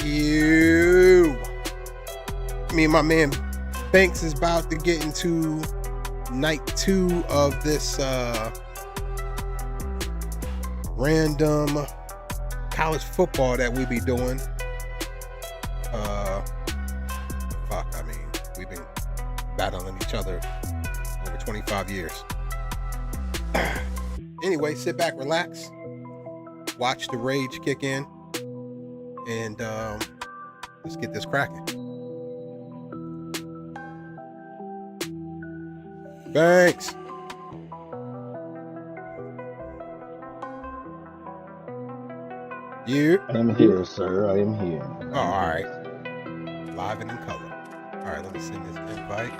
You. Me and my man Banks is about to get into night 2 of this random college football that we be doing. We've been battling each other over 25 years. Anyway, sit back, relax, watch the rage kick in, and let's get this cracking. Thanks. You? I am here, sir. I am here. Oh, all right. Live and in color. All right, let me send this invite.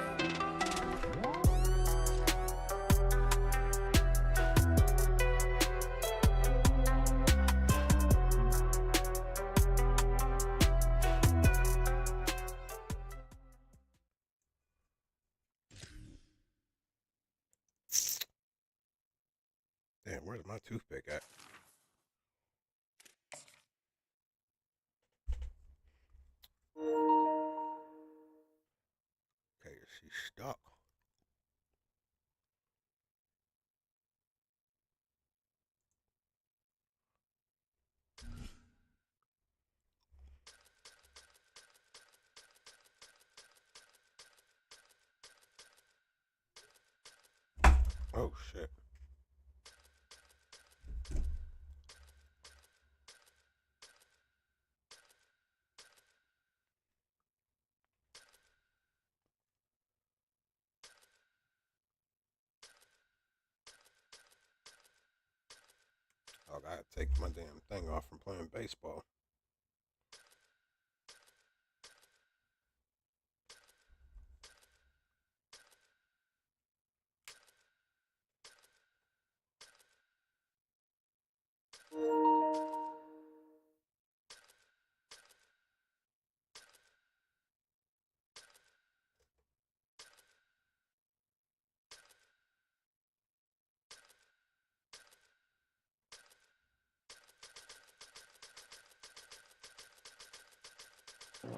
Damn, where's my toothpick at? Okay, she's stuck. Oh, shit. Oh, I gotta take my damn thing off from playing baseball.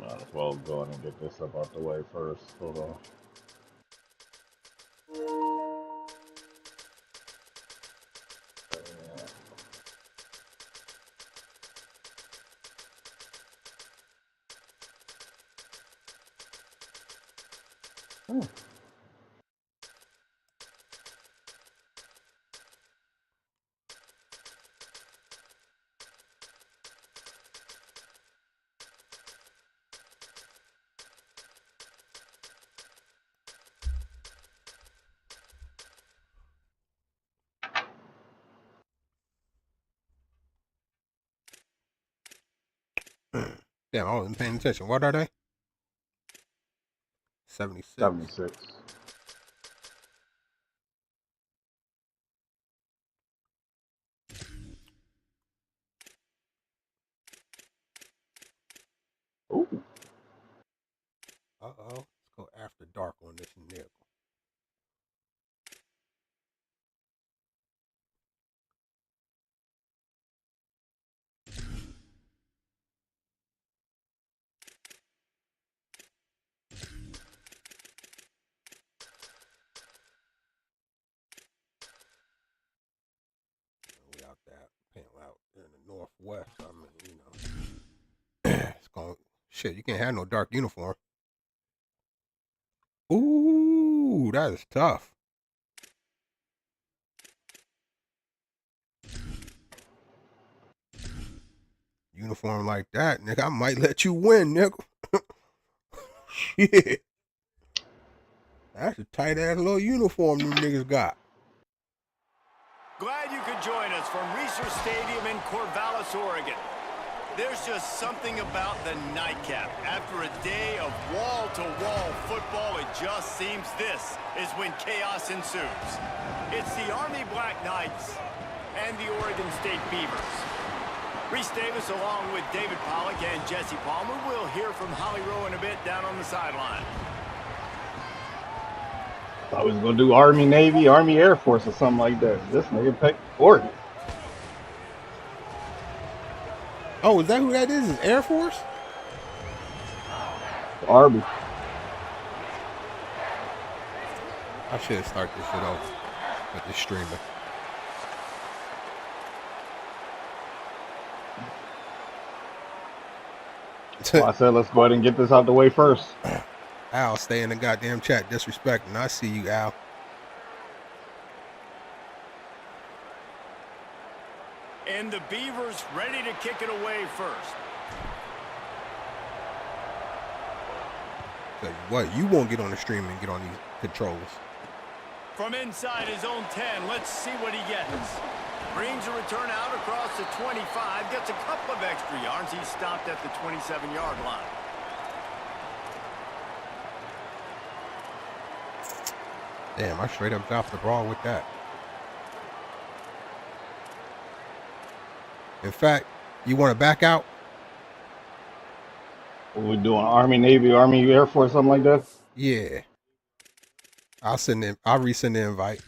Might as well go ahead and get this up out the way first. Hold on. Damn, I wasn't paying attention. What are they? 76. 76. Ooh. Uh-oh. Let's go after dark on this nigga. We out there, out in the northwest. I mean, you know. It's going shit, you can't have no dark uniform. Ooh, that is tough. Uniform like that, nigga, I might let you win, nigga. Shit. That's a tight ass little uniform them niggas got. Glad you could join us from Research Stadium in Corvallis, Oregon. There's just something about the nightcap. After a day of wall-to-wall football, it just seems this is when chaos ensues. It's the Army Black Knights and the Oregon State Beavers. Reese Davis, along with David Pollock and Jesse Palmer, will hear from Holly Rowe in a bit down on the sideline. Thought we was gonna do Army, Navy, Army, Air Force, or something like that. This nigga picked Oregon. Oh, is that who that is? Is Air Force? Arby. I should start this shit off with the streamer. So I said, let's go ahead and get this out the way first. Al, stay in the goddamn chat disrespecting. I see you, Al. And the Beavers ready to kick it away first. Tell you what, you won't get on the stream and get on these controls. From inside his own 10, let's see what he gets. Brings a return out across the 25, gets a couple of extra yards. He stopped at the 27-yard line. Damn, I straight up dropped the ball with that. In fact, you want to back out? What we doing? Army, Navy, Army, Air Force, something like that? Yeah. I'll resend the invite.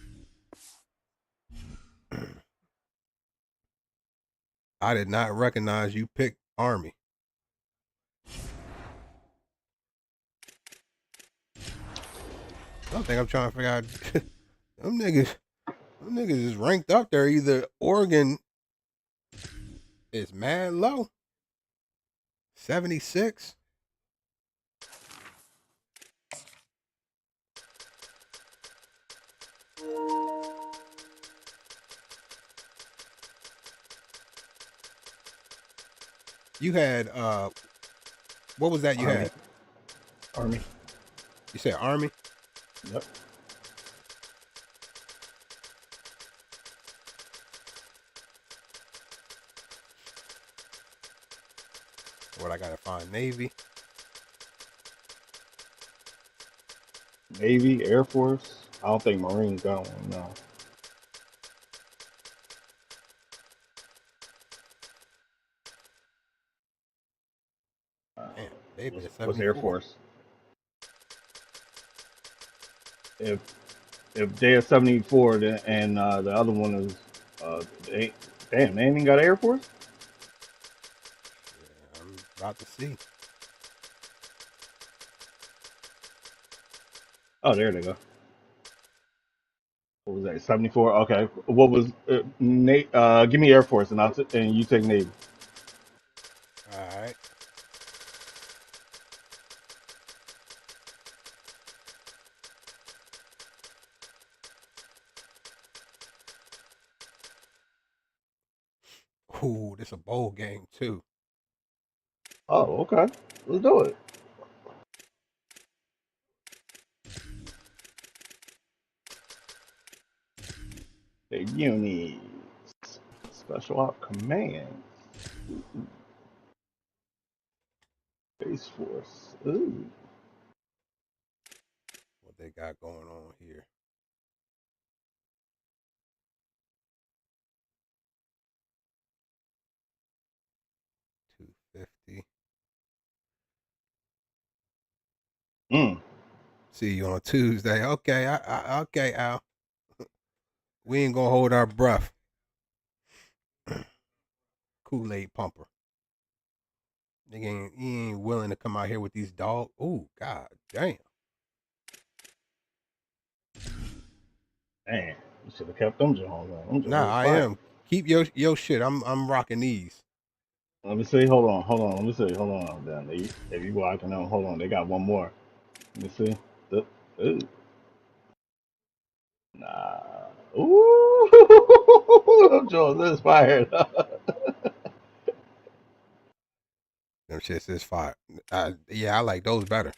I did not recognize you picked Army. I think I'm trying to figure out them niggas is ranked up there. Either Oregon is mad low. 76. You had what was that you Army. had? Army. You said Army? Yep. What I gotta find? Navy. Navy, Air Force. I don't think Marines got one, no. Damn, Navy is What's Air 74. Force? If they are 74, then, and the other one is they ain't even got Air Force? Yeah, I'm about to see. Oh, there they go. What was that? 74. Okay. What was give me Air Force and and you take Navy. All right. Ooh, this a bowl game too. Oh, okay. Let's do it. The units. Special Op Command. Space Force. Ooh. What they got going on here? $250. See you on Tuesday. Okay, okay, Al. We ain't gonna hold our breath. Kool-Aid pumper. He ain't willing to come out here with these dogs. Ooh, god damn. Man, you should have kept them Jones on. Nah, I am. Keep your shit. I'm rocking these. Let me see. Hold on. Let me see. Hold on. Then if you watching them, hold on. They got one more. Let me see. Ooh. Nah. Ooh. Them Jones is fired. Them shits is fire. Yeah, I like those better.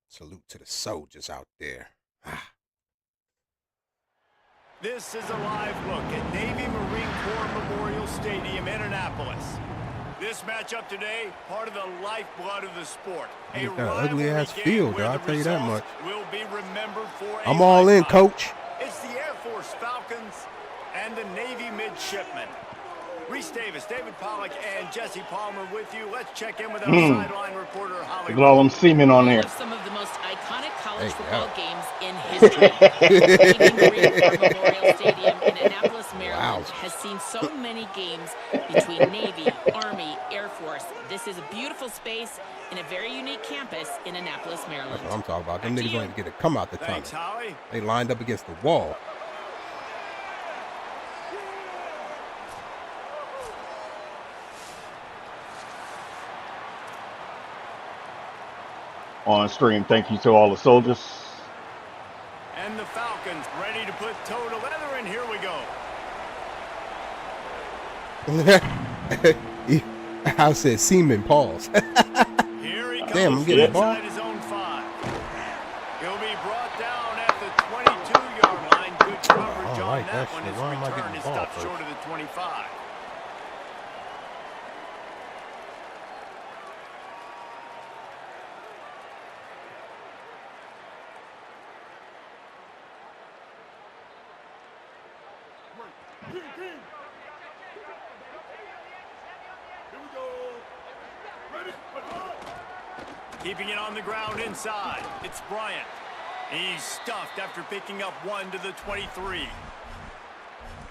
Salute to the soldiers out there. This is a live look at Navy Marine Corps Memorial Stadium in Annapolis. This matchup today, part of the lifeblood of the sport. A ugly-ass field, though, I'll tell you that much. Will be remembered for I'm all in, coach. It's the Air Force Falcons and the Navy Midshipmen. Reese Davis, David Pollack, and Jesse Palmer with you. Let's check in with our sideline reporter, Holly. Look at all them semen on there. Some of the most iconic college football games in history. Navy Marine Corps Memorial Stadium in Annapolis, Maryland has seen so many games between Navy, Army, Air Force. This is a beautiful space and a very unique campus in Annapolis, Maryland. That's what I'm talking about. Them niggas wanted to get it come out the tunnel. Thanks, Holly. They lined up against the wall. On stream, thank you to all the soldiers. And the Falcons ready to put toe to leather, and here we go. I said semen pause. Here he comes. Damn, I'm getting the ball. Inside his own 5. He'll be brought down at the 22-yard line. Good coverage on like that that one. shit. His Why am I return getting is the ball stopped first? short of the 25. Keeping it on the ground inside. It's Bryant. He's stuffed after picking up 1 to the 23.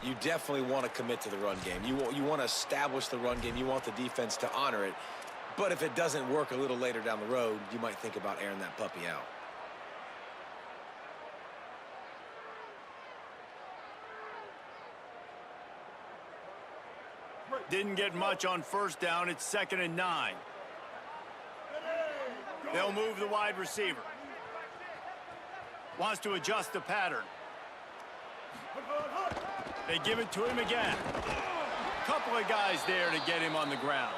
You definitely want to commit to the run game. You want to establish the run game. You want the defense to honor it. But if it doesn't work a little later down the road, you might think about airing that puppy out. Didn't get much on first down. It's 2nd and 9. They'll move the wide receiver. Wants to adjust the pattern. They give it to him again. Couple of guys there to get him on the ground.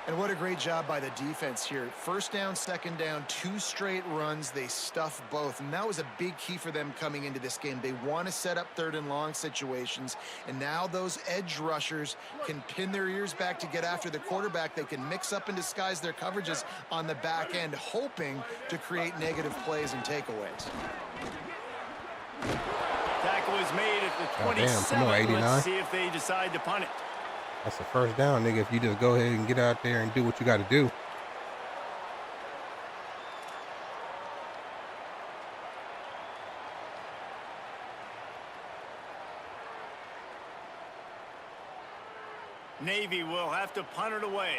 And what a great job by the defense here. First down, second down, 2 straight runs. They stuff both. And that was a big key for them coming into this game. They want to set up 3rd and long situations. And now those edge rushers can pin their ears back to get after the quarterback. They can mix up and disguise their coverages on the back end, hoping to create negative plays and takeaways. Tackle is made at the 27. Damn, come on, 89. Let's see if they decide to punt it. That's the first down, nigga. If you just go ahead and get out there and do what you got to do. Navy will have to punt it away.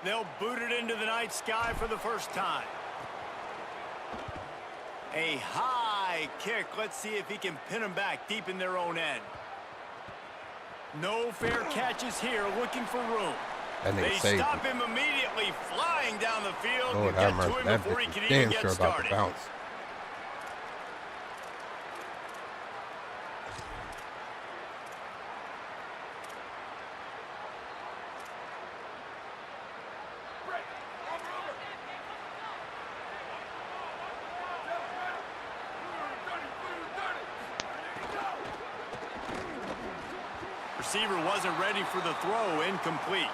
They'll boot it into the night sky for the first time. A high kick. Let's see if he can pin them back deep in their own end. No fair catches here, looking for room. They stop him immediately, flying down the field Lord to get have to mercy. him That before he bitch can is even damn get sure about to started. bounce. Receiver wasn't ready for the throw, incomplete.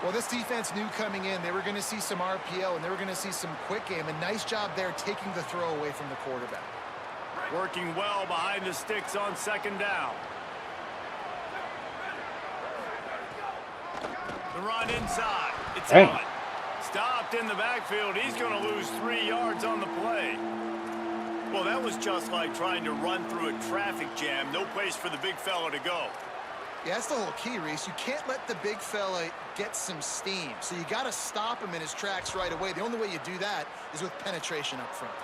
Well, this defense knew coming in they were going to see some RPO and they were going to see some quick game. A nice job there taking the throw away from the quarterback. Working well behind the sticks on 2nd down. The run inside. It's on. Stopped in the backfield. He's going to lose 3 yards on the play. Well, that was just like trying to run through a traffic jam. No place for the big fella to go. Yeah, that's the whole key, Reese. You can't let the big fella get some steam. So you got to stop him in his tracks right away. The only way you do that is with penetration up front.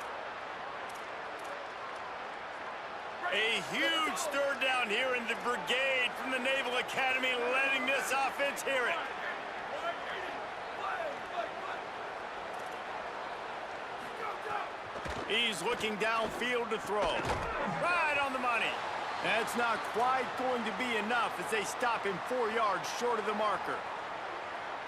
A huge stir down here in the brigade from the Naval Academy, letting this offense hear it. He's looking downfield to throw. Right on the money. That's not quite going to be enough as they stop him 4 yards short of the marker.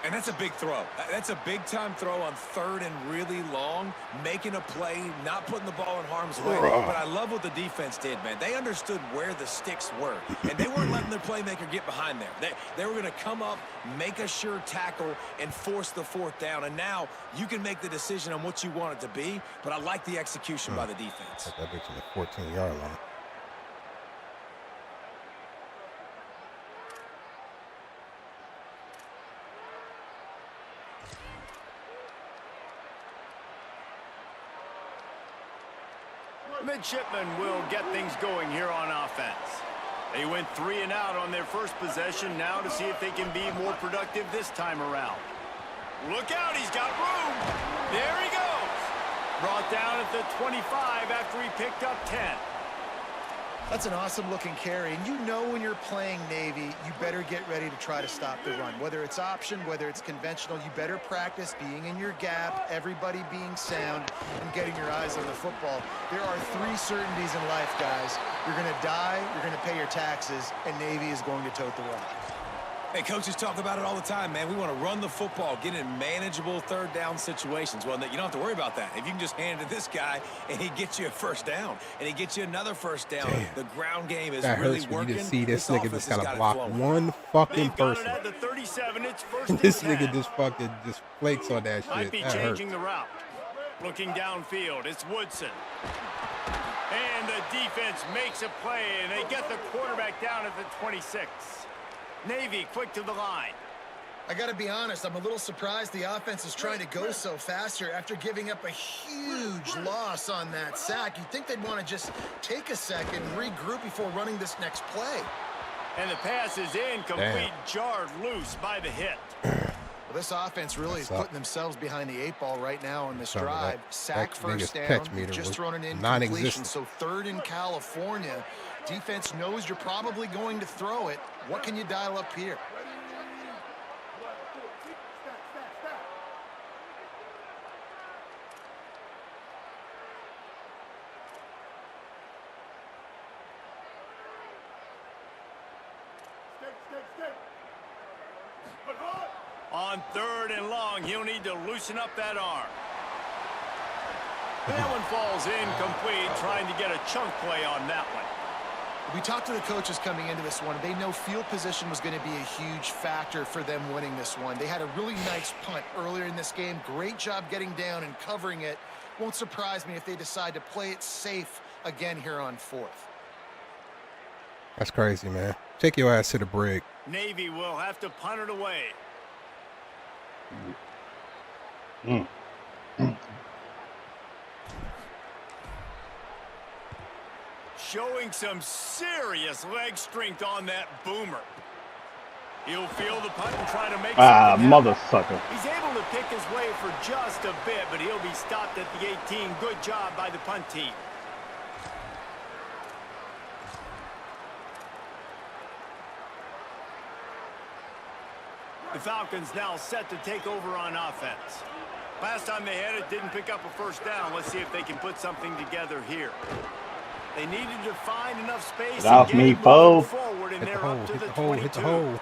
And that's a big throw. That's a big-time throw on 3rd and really long, making a play, not putting the ball in harm's way. But I love what the defense did, man. They understood where the sticks were, and they weren't letting their playmaker get behind there. They were going to come up, make a sure tackle, and force the 4th down. And now you can make the decision on what you want it to be, but I like the execution by the defense. Put that bitch in the 14-yard line. Midshipmen will get things going here on offense. They went 3 and out on their first possession, now to see if they can be more productive this time around. Look out, he's got room. There he goes. Brought down at the 25 after he picked up 10. That's an awesome-looking carry, and you know when you're playing Navy, you better get ready to try to stop the run. Whether it's option, whether it's conventional, you better practice being in your gap, everybody being sound, and getting your eyes on the football. There are 3 certainties in life, guys. You're going to die, you're going to pay your taxes, and Navy is going to tote the rock. Hey, coaches talk about it all the time, man. We want to run the football, get in manageable third down situations. Well, you don't have to worry about that. If you can just hand it to this guy and he gets you a first down and he gets you another first down, the ground game is really working. You just see this nigga just gotta block one fucking person. At the 37, it's first This and 10. nigga just fucking just flakes on that shit. Might be That changing hurts. the route. Looking downfield, it's Woodson. And the defense makes a play, and they get the quarterback down at the 26. Navy quick to the line. I got to be honest, I'm a little surprised the offense is trying to go so fast here after giving up a huge loss on that sack. You'd think they'd want to just take a second and regroup before running this next play. And the pass is incomplete, jarred loose by the hit. Well, this offense really is putting themselves behind the 8 ball right now on this drive. Sack first down, just thrown an incompletion, so 3rd in California. Defense knows you're probably going to throw it. What can you dial up here? On 3rd and long, he'll need to loosen up that arm. That one falls incomplete, trying to get a chunk play on that one. We talked to the coaches coming into this one. They know field position was going to be a huge factor for them winning this one. They had a really nice punt earlier in this game. Great job getting down and covering it. Won't surprise me if they decide to play it safe again here on 4th. That's crazy, man. Take your ass to the brig. Navy will have to punt it away. Showing some serious leg strength on that boomer. He'll feel the punt and try to make mother sucker. He's able to pick his way for just a bit, but he'll be stopped at the 18. Good job by the punt team. The Falcons now set to take over on offense. Last time they had it, didn't pick up a first down. Let's see if they can put something together here. They needed to find enough space Get off me, Poe. forward, and Hit the they're hole, up to hit the the hole, 22. hit the hole.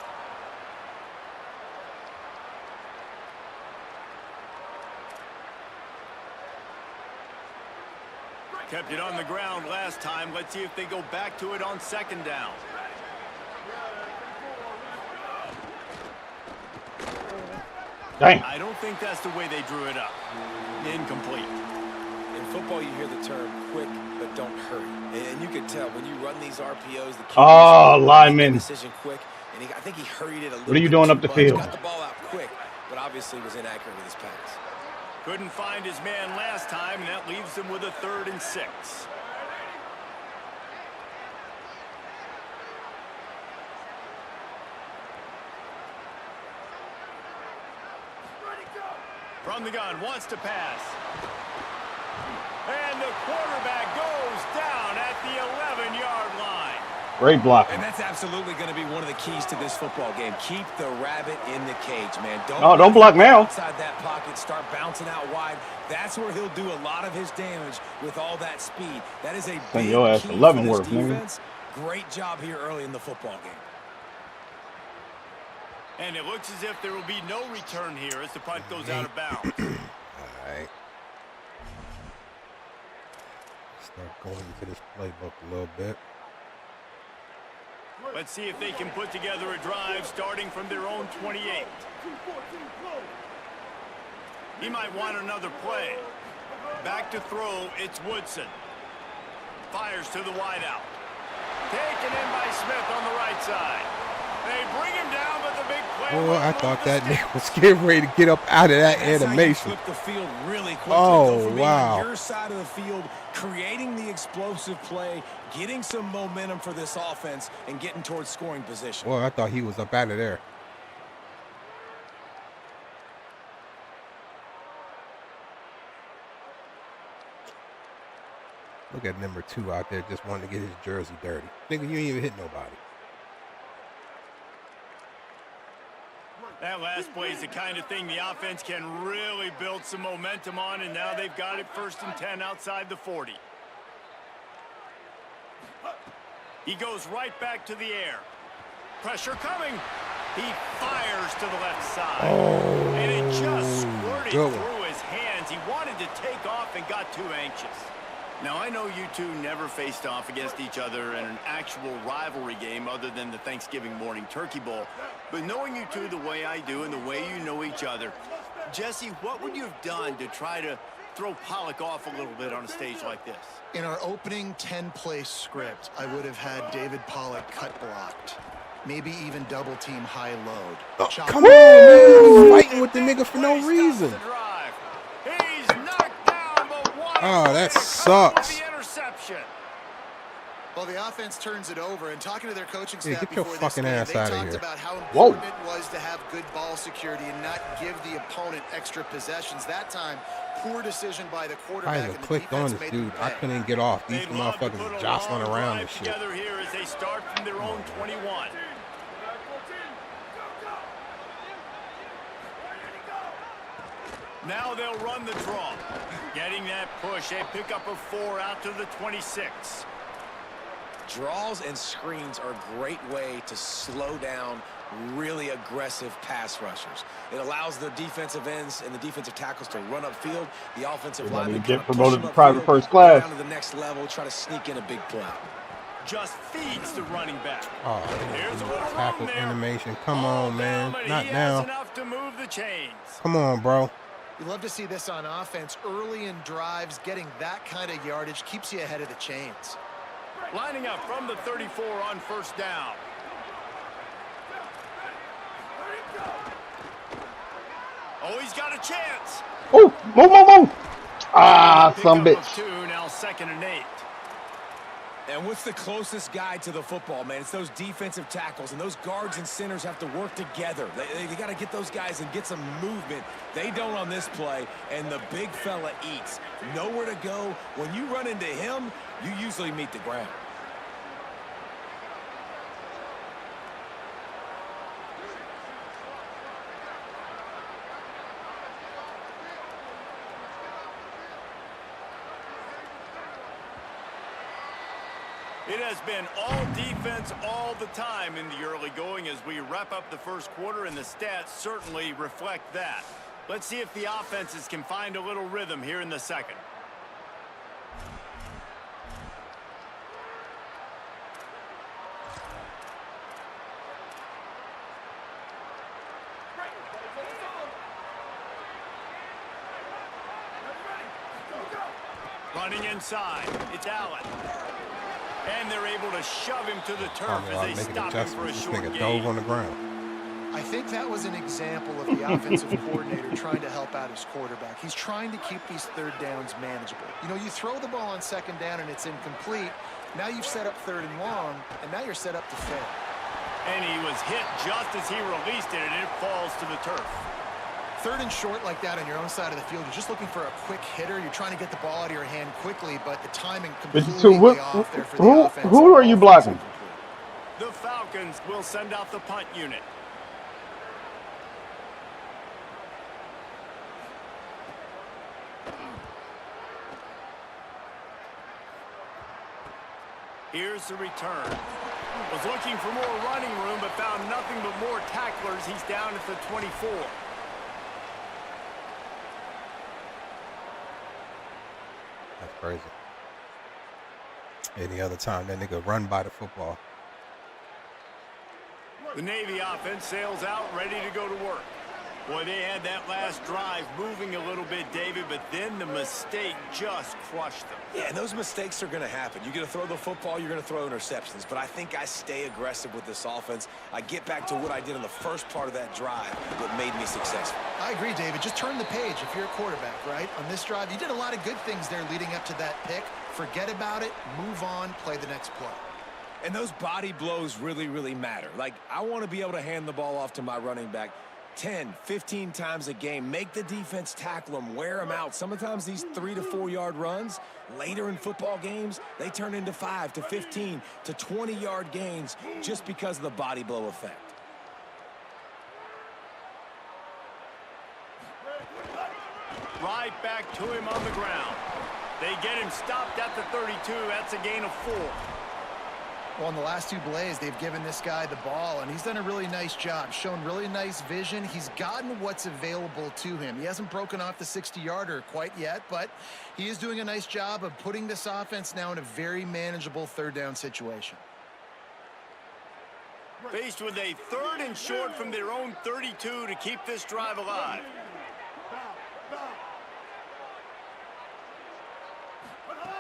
Kept it on the ground last time. Let's see if they go back to it on 2nd down. Dang. I don't think that's the way they drew it up. Incomplete. In football, you hear the term quick, but don't hurry. And you can tell when you run these RPOs, the lineman. decision quick, and I think he hurried it a little What are you bit doing too up the much. field? Got the ball out quick, but obviously was inaccurate with his pass. Couldn't find his man last time, and that leaves them with a 3rd and 6. From the gun, wants to pass. And the quarterback goes down at the 11-yard line. Great blocking. And that's absolutely going to be one of the keys to this football game. Keep the rabbit in the cage, man. Don't block now. Outside that pocket, start bouncing out wide. That's where he'll do a lot of his damage with all that speed. That is a big your ass key to for Leavenworth, this nigga. defense. Great job here early in the football game. And it looks as if there will be no return here as the punt goes out of bounds. All right. Start going into this playbook a little bit. Let's see if they can put together a drive starting from their own 28. He might want another play. Back to throw, it's Woodson. Fires to the wideout. Taken in by Smith on the right side. They bring him down, but the big play. Boy, I thought that nigga was getting ready to get up out of that animation. Flip the field really quickly. Oh, Go from wow. being on your side of the field, creating the explosive play, getting some momentum for this offense, and getting towards scoring position. Boy, I thought he was up out of there. Look at number 2 out there just wanting to get his jersey dirty. Nigga, you ain't even hit nobody. That last play is the kind of thing the offense can really build some momentum on, and now they've got it 1st and 10 outside the 40. He goes right back to the air. Pressure coming. He fires to the left side. Oh, and it just squirted good one. through his hands. He wanted to take off and got too anxious. Now, I know you two never faced off against each other in an actual rivalry game other than the Thanksgiving morning turkey bowl. But knowing you two the way I do and the way you know each other, Jesse, what would you have done to try to throw Pollock off a little bit on a stage like this? In our opening 10-play script, I would have had David Pollock cut blocked. Maybe even double team high load. Come on, man. He's fighting with the nigga for no reason. He's knocked down, but Oh, that sucks. the interception. Well, the offense turns it over, and talking to their coaching Yeah, staff get your before fucking this game, ass they outta talked here. about how Whoa. important it was to have good ball security and not give the opponent extra possessions. That time, poor decision by the I quarterback. even and the clicked on defense this made them dude. I pay. couldn't get off. These They'd love to put motherfuckers a jostling long around drive and shit. together here as they start from their own 21. Now they'll run the draw. Getting that push, a pickup of 4 out to the 26. Draws and screens are a great way to slow down really aggressive pass rushers. It allows the defensive ends and the defensive tackles to run upfield. The offensive They're gonna linemen get kind of push promoted them to private upfield, first go class. down to the next level, try to sneak in a big play. Just feeds the running back. Oh, Here's a little tackle room there. animation. Come All on, man. down, but Not he now. has enough to move the chains. Come on, bro. You love to see this on offense. Early in drives, getting that kind of yardage keeps you ahead of the chains. Lining up from the 34 on 1st down. Oh, he's got a chance. Oh, move. Ah, Pickup some of bitch. 2, now 2nd and 8. And what's the closest guy to the football, man? It's those defensive tackles, and those guards and centers have to work together. They got to get those guys and get some movement. They don't on this play, and the big fella eats. Nowhere to go. When you run into him, you usually meet the ground. It has been all defense all the time in the early going as we wrap up the 1st quarter, and the stats certainly reflect that. Let's see if the offenses can find a little rhythm here in the 2nd. Running inside, it's Allen. And they're able to shove him to the turf as they Making stop him for a adjustments. This short nigga gain. dove on the ground. I think that was an example of the offensive coordinator trying to help out his quarterback. He's trying to keep these 3rd downs manageable. You know, you throw the ball on 2nd down and it's incomplete. Now you've set up 3rd and long, and now you're set up to fail. And he was hit just as he released it, and it falls to the turf. 3rd and short like that on your own side of the field, you're just looking for a quick hitter. You're trying to get the ball out of your hand quickly, but the timing completely off there for the offense. Who are you blocking? The Falcons will send out the punt unit. Here's the return. Was looking for more running room, but found nothing but more tacklers. He's down at the 24. That's crazy. Any other time, that nigga run by the football. The Navy offense sails out, ready to go to work. Boy, they had that last drive moving a little bit, David, but then the mistake just crushed them. Yeah, and those mistakes are going to happen. You're going to throw the football, you're going to throw interceptions. But I think I stay aggressive with this offense. I get back to what I did in the first part of that drive that made me successful. I agree, David. Just turn the page if you're a quarterback, right? On this drive, you did a lot of good things there leading up to that pick. Forget about it, move on, play the next play. And those body blows really, really matter. Like, I want to be able to hand the ball off to my running back 10, 15 times a game. Make the defense tackle them, wear them out. Sometimes these 3 to 4 yard runs, later in football games, they turn into 5 to 15 to 20 yard gains just because of the body blow effect. Right back to him on the ground. They get him stopped at the 32. That's a gain of 4. Well, in the last 2 plays, they've given this guy the ball, and he's done a really nice job, shown really nice vision. He's gotten what's available to him. He hasn't broken off the 60-yarder quite yet, but he is doing a nice job of putting this offense now in a very manageable 3rd down situation. Faced with a 3rd and short from their own 32 to keep this drive alive.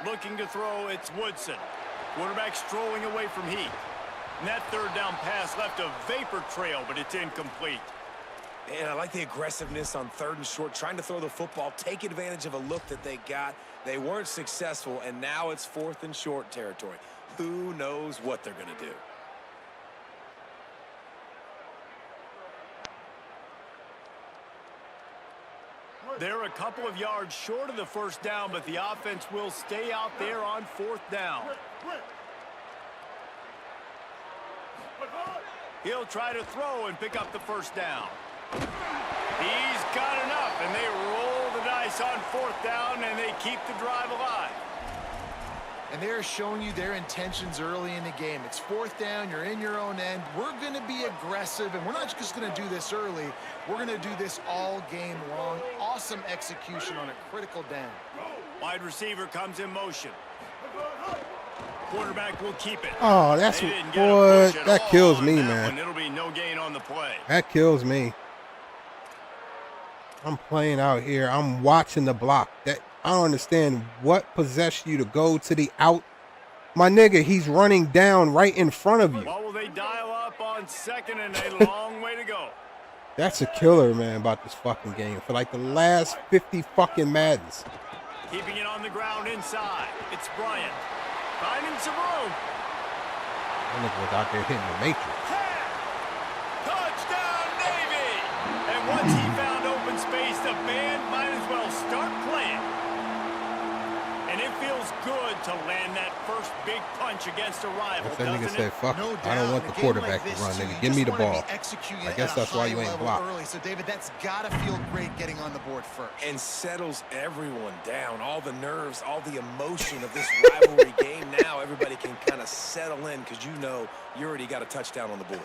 Looking to throw, it's Woodson. Quarterback strolling away from Heath. And that 3rd down pass left a vapor trail, but it's incomplete. And I like the aggressiveness on 3rd and short, trying to throw the football, take advantage of a look that they got. They weren't successful, and now it's 4th and short territory. Who knows what they're going to do? They're a couple of yards short of the 1st down, but the offense will stay out there on 4th down. He'll try to throw and pick up the 1st down. He's got enough, and they roll the dice on 4th down, and they keep the drive alive. And they're showing you their intentions early in the game. It's 4th down, you're in your own end. We're going to be aggressive, and we're not just going to do this early. We're going to do this all game long. Awesome execution on a critical down. Wide receiver comes in motion. Quarterback will keep it. Oh, that's boy, that kills me, man. It'll be no gain on the play. That kills me. I'm playing out here. I'm watching the block. I don't understand what possessed you to go to the out. My nigga, he's running down right in front of you. What will they dial up on 2nd and a long way to go? That's a killer, man, about this fucking game. For like the last 50 fucking Maddens. Keeping it on the ground inside. It's Bryant. Finding some room. That nigga was out there hitting the matrix. Touchdown, Navy! And once he found open space, the band might as well start playing. And it feels good to land that first big punch against a rival, that nigga doesn't said, it? fuck No it. I don't doubt. want In the a game quarterback like to run, this, nigga. you Give me just the wanna ball. be executing I it guess at a that's why high you ain't level blocked. early. So, David, that's got to feel great getting on the board first. And settles everyone down. All the nerves, all the emotion of this rivalry game. Now everybody can kind of settle in because you know you already got a touchdown on the board.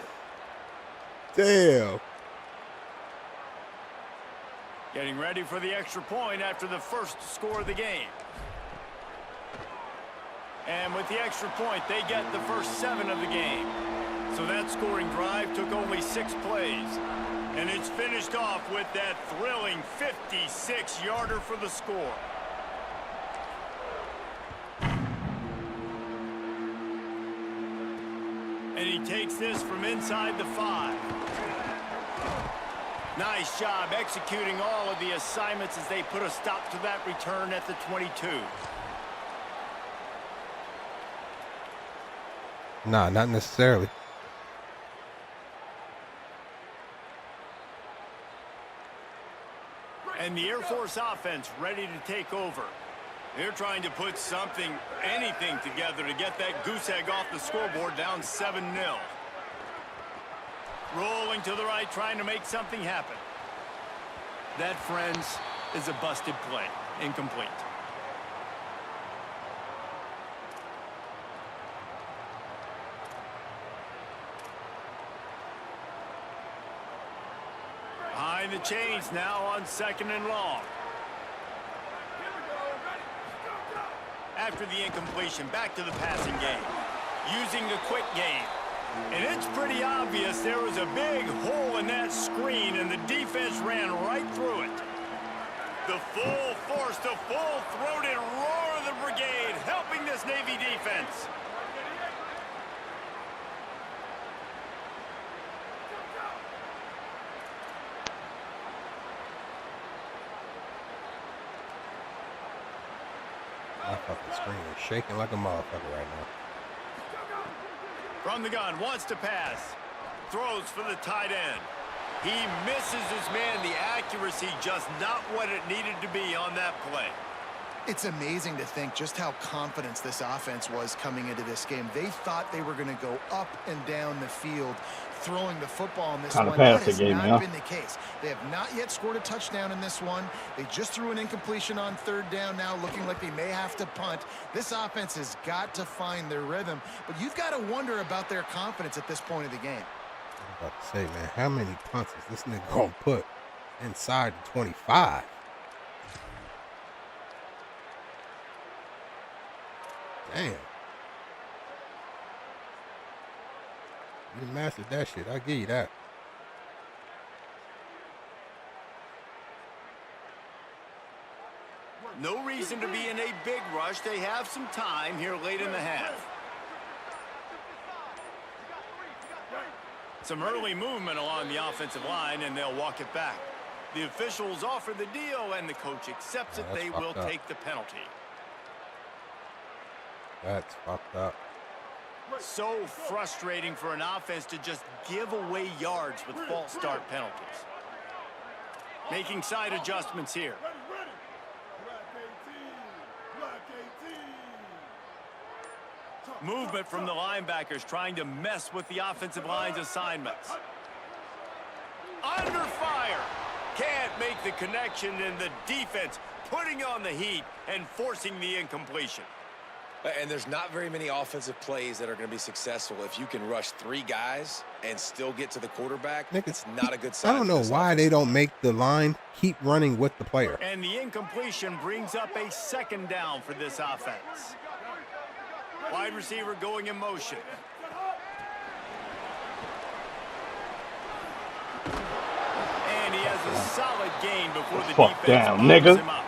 Damn. Getting ready for the extra point after the first score of the game. And with the extra point, they get the first 7 of the game. So that scoring drive took only 6 plays. And it's finished off with that thrilling 56-yarder for the score. And he takes this from inside the 5. Nice job executing all of the assignments as they put a stop to that return at the 22. Nah, not necessarily. And the Air Force offense ready to take over. They're trying to put something, anything together to get that goose egg off the scoreboard, down 7-0. Rolling to the right, trying to make something happen. That, friends, is a busted play. Incomplete. Behind the chains now on 2nd and long. After the incompletion, back to the passing game. Using the quick game. And it's pretty obvious there was a big hole in that screen, and the defense ran right through it. The full force, the full-throated roar of the brigade helping this Navy defense. My fucking screen is shaking like a motherfucker right now. From the gun, wants to pass. Throws for the tight end. He misses his man. The accuracy just not what it needed to be on that play. It's amazing to think just how confident this offense was coming into this game. They thought they were going to go up and down the field throwing the football in this one. That has not been the case. They have not yet scored a touchdown in this one. They just threw an incompletion on third down now, looking like they may have to punt. This offense has got to find their rhythm, but you've got to wonder about their confidence at this point of the game. I'm about to say, man, how many punts is this nigga gonna put inside the 25? Damn. You mastered that shit. I'll give you that. No reason to be in a big rush. They have some time here late in the half. Some early movement along the offensive line, and they'll walk it back. The officials offer the deal, and the coach accepts it. They will take the penalty. That's fucked up. So frustrating for an offense to just give away yards with false start penalties. Making side adjustments here. Movement from the linebackers trying to mess with the offensive line's assignments. Under fire. Can't make the connection, and the defense putting on the heat and forcing the incompletion. And there's not very many offensive plays that are going to be successful if you can rush 3 guys and still get to the quarterback. It's not a good sign. I don't know why they don't make the line keep running with the player. And the incompletion brings up a second down for this offense. Wide receiver going in motion. And he has a solid gain before the defense down, follows nigga. him up.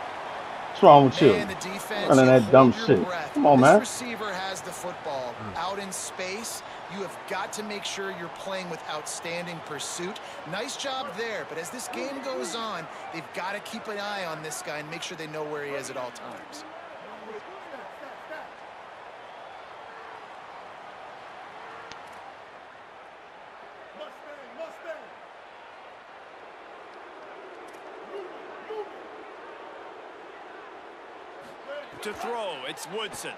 What's wrong with you? Running that dumb shit. Come on, man. This receiver has the football out in space. You have got to make sure you're playing with outstanding pursuit. Nice job there, but as this game goes on, they've got to keep an eye on this guy and make sure they know where he is at all times. To throw, it's Woodson.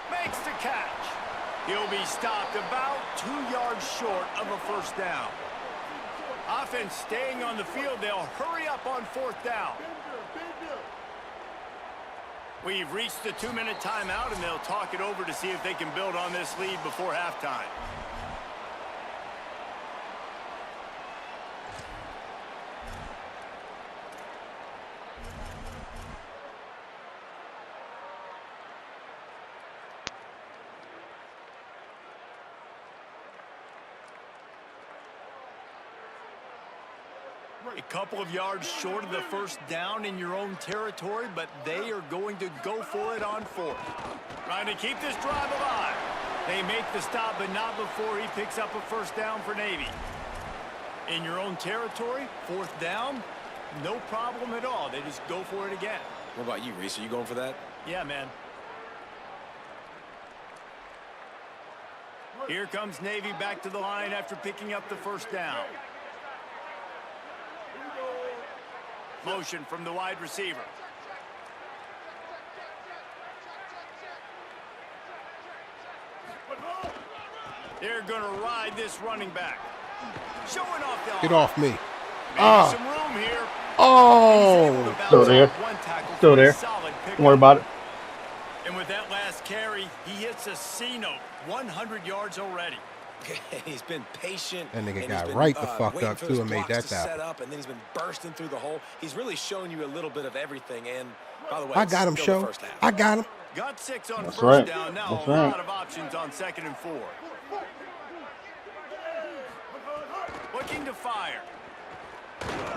Makes the catch. He'll be stopped about 2 yards short of a first down. Offense staying on the field. They'll hurry up on 4th down. We've reached the 2-minute timeout, and they'll talk it over to see if they can build on this lead before halftime. A couple of yards short of the first down in your own territory, but they are going to go for it on 4th. Trying to keep this drive alive. They make the stop, but not before he picks up a first down for Navy. In your own territory, 4th down, no problem at all. They just go for it again. What about you, Reese? Are you going for that? Yeah, man. Here comes Navy back to the line after picking up the first down. Motion from the wide receiver. They're going to ride this running back. Showing off the Get off me. Maybe some room here. Oh. Still there. Still there. Don't worry about it. And with that last carry, he hits a C-note. 100 yards already. He's been patient. That nigga got right the fuck up too and made that set up, and then he's been bursting through the hole. He's really shown you a little bit of everything. And by the way, I got him, show. I got him. Got 6 on That's first right. down. Now That's a right. lot of options on 2nd and 4. Looking to fire.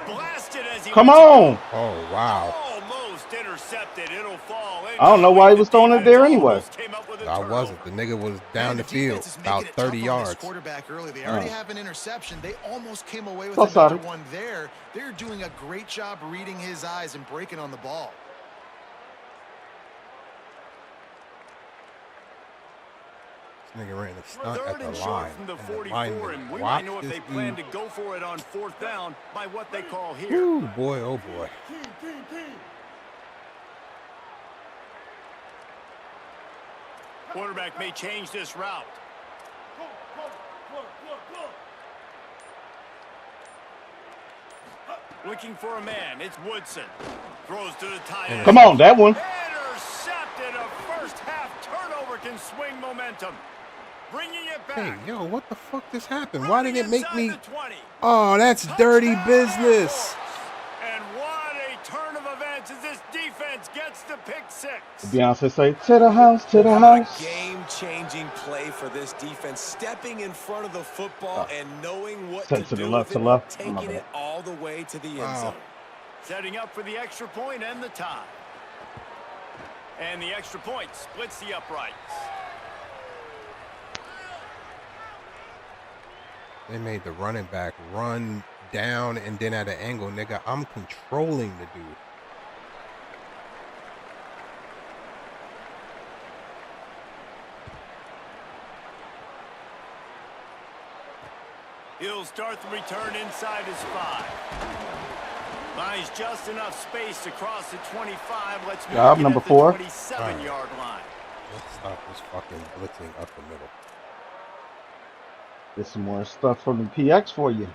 Blasted as he Come lets it go. on. Oh, wow. Almost intercepted. It'll fall. I don't know why he was throwing it there anyway. I wasn't. The nigga was down the field, defense is about making it 30 tough on this yards. quarterback early. They already have an interception. They almost came away with Oh, another sorry. one there. They're doing a great job reading his eyes and breaking on the ball. This nigga ran a stunt at 3rd the and short line. from the And the 44, lineman and we might watched know if this they plan to dude. go for it on 4th down by what they call here. Ooh, boy, oh boy. Quarterback may change this route. Looking for a man. It's Woodson. Throws to the tight end. Come on, that one. Intercepted. A first half turnover can swing momentum. Bringing it Hey, back. yo, what the fuck just happened? Why did it make Inside me... the 20. Oh, that's dirty business. And what a turn of events as this defense gets the pick 6. Beyonce say, to the house, to the What a house. game-changing play for this defense, stepping in front of the football and knowing what Set to to the do left, with to it, left. taking it all the way to the end Wow. zone. Setting up for the extra point and the tie. And the extra point splits the uprights. They made the running back run down and then at an angle, nigga. I'm controlling the dude. He'll start the return inside his 5. Buys just enough space to cross the 25. Let's move Job it number at the 4. 27-yard line. Let's stop this fucking blitzing up the middle. Get some more stuff from the PX for you.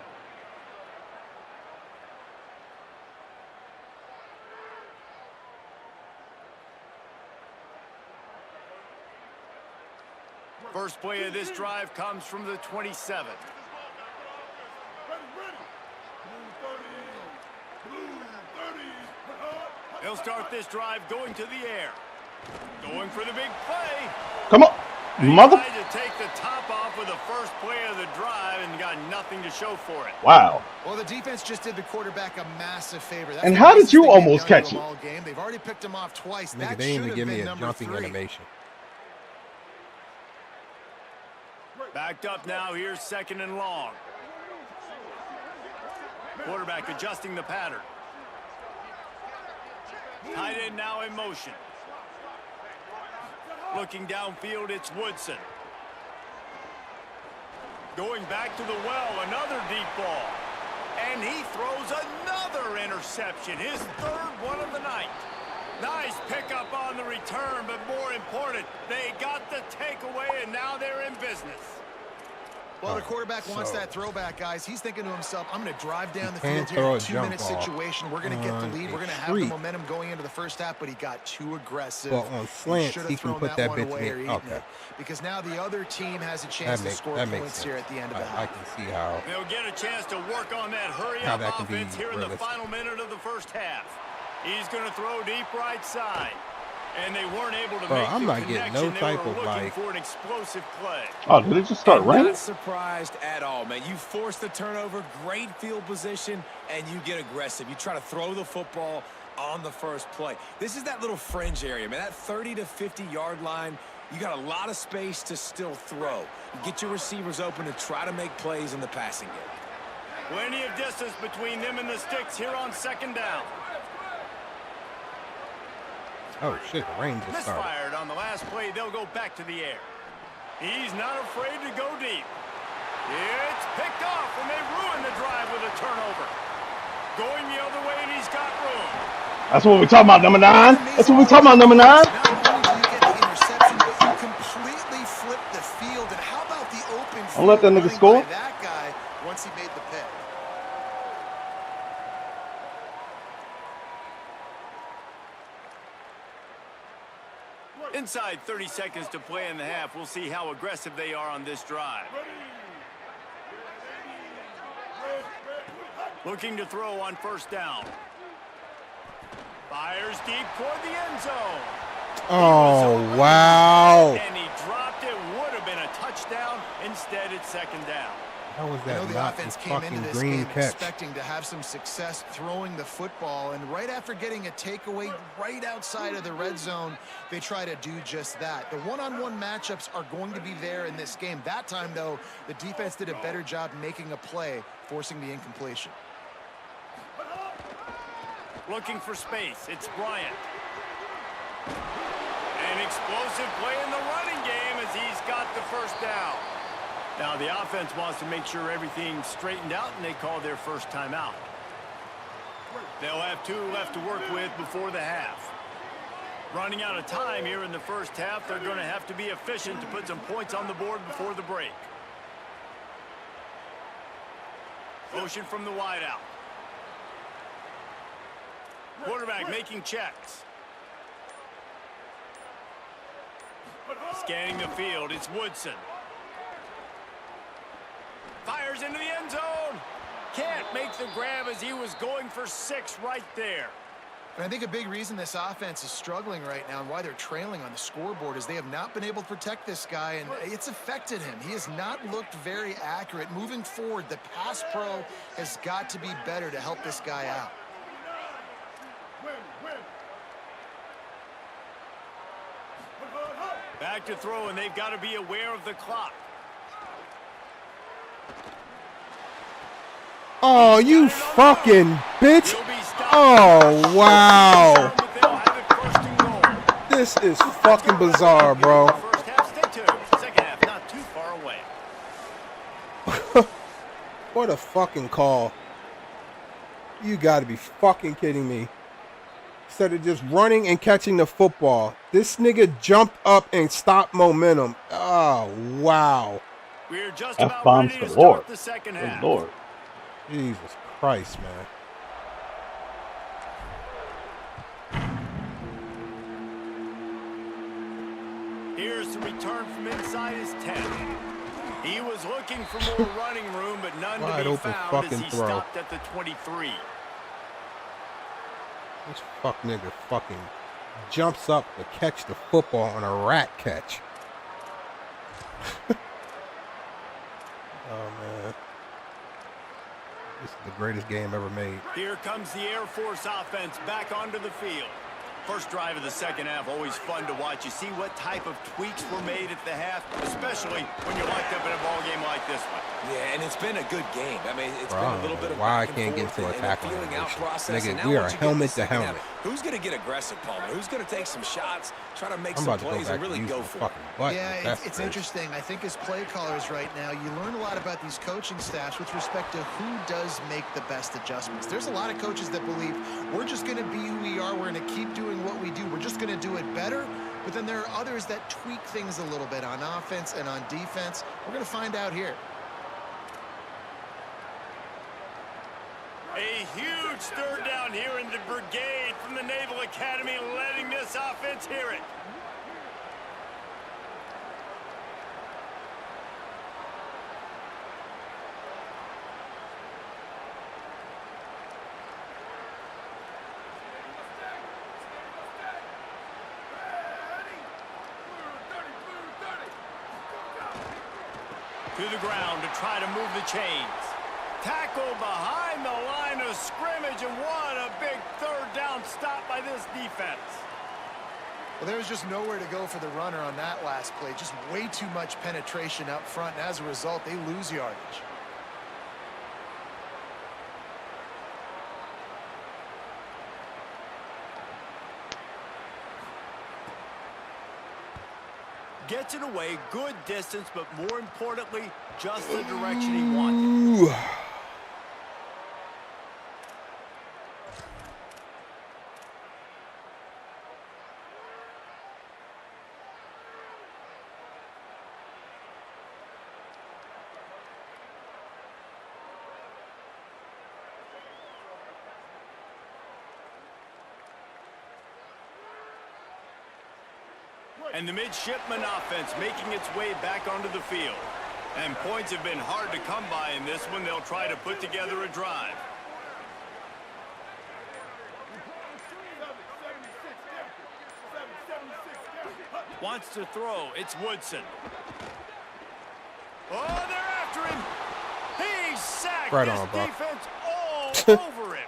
First play of this drive comes from the 27. He'll start this drive going to the air. Going for the big play. Come on. He Mother. tried to take the top off with the first play of the drive and got nothing to show for it. Wow. Well, the defense just did the quarterback a massive favor. That's And the how did nicest you thing they've almost done to catch him it? all game. They've already picked him off twice. Nigga, That they didn't should even have give me been a number jumping 3. animation. Backed up now. Here's 2nd and long. Quarterback adjusting the pattern. Tight end now in motion. Looking downfield, it's Woodson. Going back to the well, another deep ball. And he throws another interception, his 3rd one of the night. Nice pickup on the return, but more important, they got the takeaway, and now they're in business. Well, the quarterback wants that throwback, guys. He's thinking to himself, I'm going to drive down the can't field here throw in a a jump 2-minute ball situation. We're going to get the on lead. a We're going to have the streak. momentum going into the first half, but he got too aggressive. Well, on slants, should he have can thrown put that one bitch away or in. eaten Okay. it, because now the other team has a chance to score That makes points sense. here at the end of the I half. can see how. They'll get a chance to work on that How hurry-up that can be offense here in the realistic. final minute of the first half. He's going to throw deep right side. And they weren't able to Bro, make I'm the not getting connection. no type They were of, looking like- for an explosive play. Oh, did it just start And raining? not surprised at all, man. You force the turnover, great field position, and you get aggressive. You try to throw the football on the first play. This is that little fringe area, man. That 30 to 50-yard line, you got a lot of space to still throw. You get your receivers open to try to make plays in the passing game. Plenty of distance between them and the sticks here on 2nd down. Oh shit, the rain just started. Misfired on the last play. They'll go back to the air. He's not afraid to go deep. It's picked off, and they ruin the drive with a turnover. Going the other way, and he's got room. That's what we're talking about, number 9. That's what we're talking about, number 9. Not only do you get the interception, but you completely flip the field. And how about the open field? Don't let that nigga running score. by that guy once he made the pick. Inside 30 seconds to play in the half. We'll see how aggressive they are on this drive. Looking to throw on 1st down. Fires deep toward the end zone. Oh, wow. And he dropped it. Would have been a touchdown. Instead, it's second down. How was I that know the not offense a came into fucking this green game catch? expecting to have some success throwing the football, and right after getting a takeaway right outside of the red zone, they try to do just that. The one-on-one matchups are going to be there in this game. That time, though, the defense did a better job making a play, forcing the incompletion. Looking for space. It's Bryant. An explosive play in the running game as he's got the first down. Now the offense wants to make sure everything's straightened out, and they call their first timeout. They'll have 2 left to work with before the half. Running out of time here in the first half, they're going to have to be efficient to put some points on the board before the break. Motion from the wideout. Quarterback making checks. Scanning the field, it's Woodson. Fires into the end zone. Can't make the grab as he was going for 6 right there. And I think a big reason this offense is struggling right now and why they're trailing on the scoreboard is they have not been able to protect this guy, and it's affected him. He has not looked very accurate. Moving forward, the pass pro has got to be better to help this guy out. Back to throw, and they've got to be aware of the clock. Oh, you fucking bitch. Oh, wow. This is fucking bizarre, bro. First half, stay tuned. Second half, not too far away. What a fucking call. You gotta be fucking kidding me. Instead of just running and catching the football, this nigga jumped up and stopped momentum. Oh, wow. We're just about F-bombs ready to galore. start the second half. Lord. Jesus Christ, man. Here's the return from inside his 10. He was looking for more running room, but none Wide to be open found as fucking he throw. stopped at the 23. This fuck nigga fucking jumps up to catch the football on a rat catch. Oh, man. This is the greatest game ever made. Here comes the Air Force offense back onto the field. First drive of the second half, always fun to watch. You see what type of tweaks were made at the half, especially when you're locked up in a ball game like this one. Yeah, and it's been a good game. I mean, it's Bro, been a little bit of why I back can't and get forth to a and a tackle feeling out animation. process. Nigga, And now we are once you get helmet the to second helmet. half, who's going to get aggressive, Palmer? Who's going to take some shots, try to make I'm some about to go plays back and really to go use for my it? fucking butt. Yeah, it's interesting. I think as play callers right now, you learn a lot about these coaching staffs with respect to who does make the best adjustments. There's a lot of coaches that believe we're just going to be who we are. We're going to keep doing what we do. We're just going to do it better. But then there are others that tweak things a little bit on offense and on defense. We're going to find out here. A huge third down here in the brigade from the Naval Academy, letting this offense hear it. To the ground to try to move the chains. Tackle behind the line of scrimmage, and what a big third down stop by this defense. Well, there was just nowhere to go for the runner on that last play. Just way too much penetration up front, and as a result, they lose yardage. Gets it away, good distance, but more importantly, just the direction he wanted. Ooh. And the midshipman offense making its way back onto the field. And points have been hard to come by in this one. They'll try to put together a drive. Wants to throw. It's Woodson. Oh, they're after him. He's sacked. Right This on, bro. defense all over him.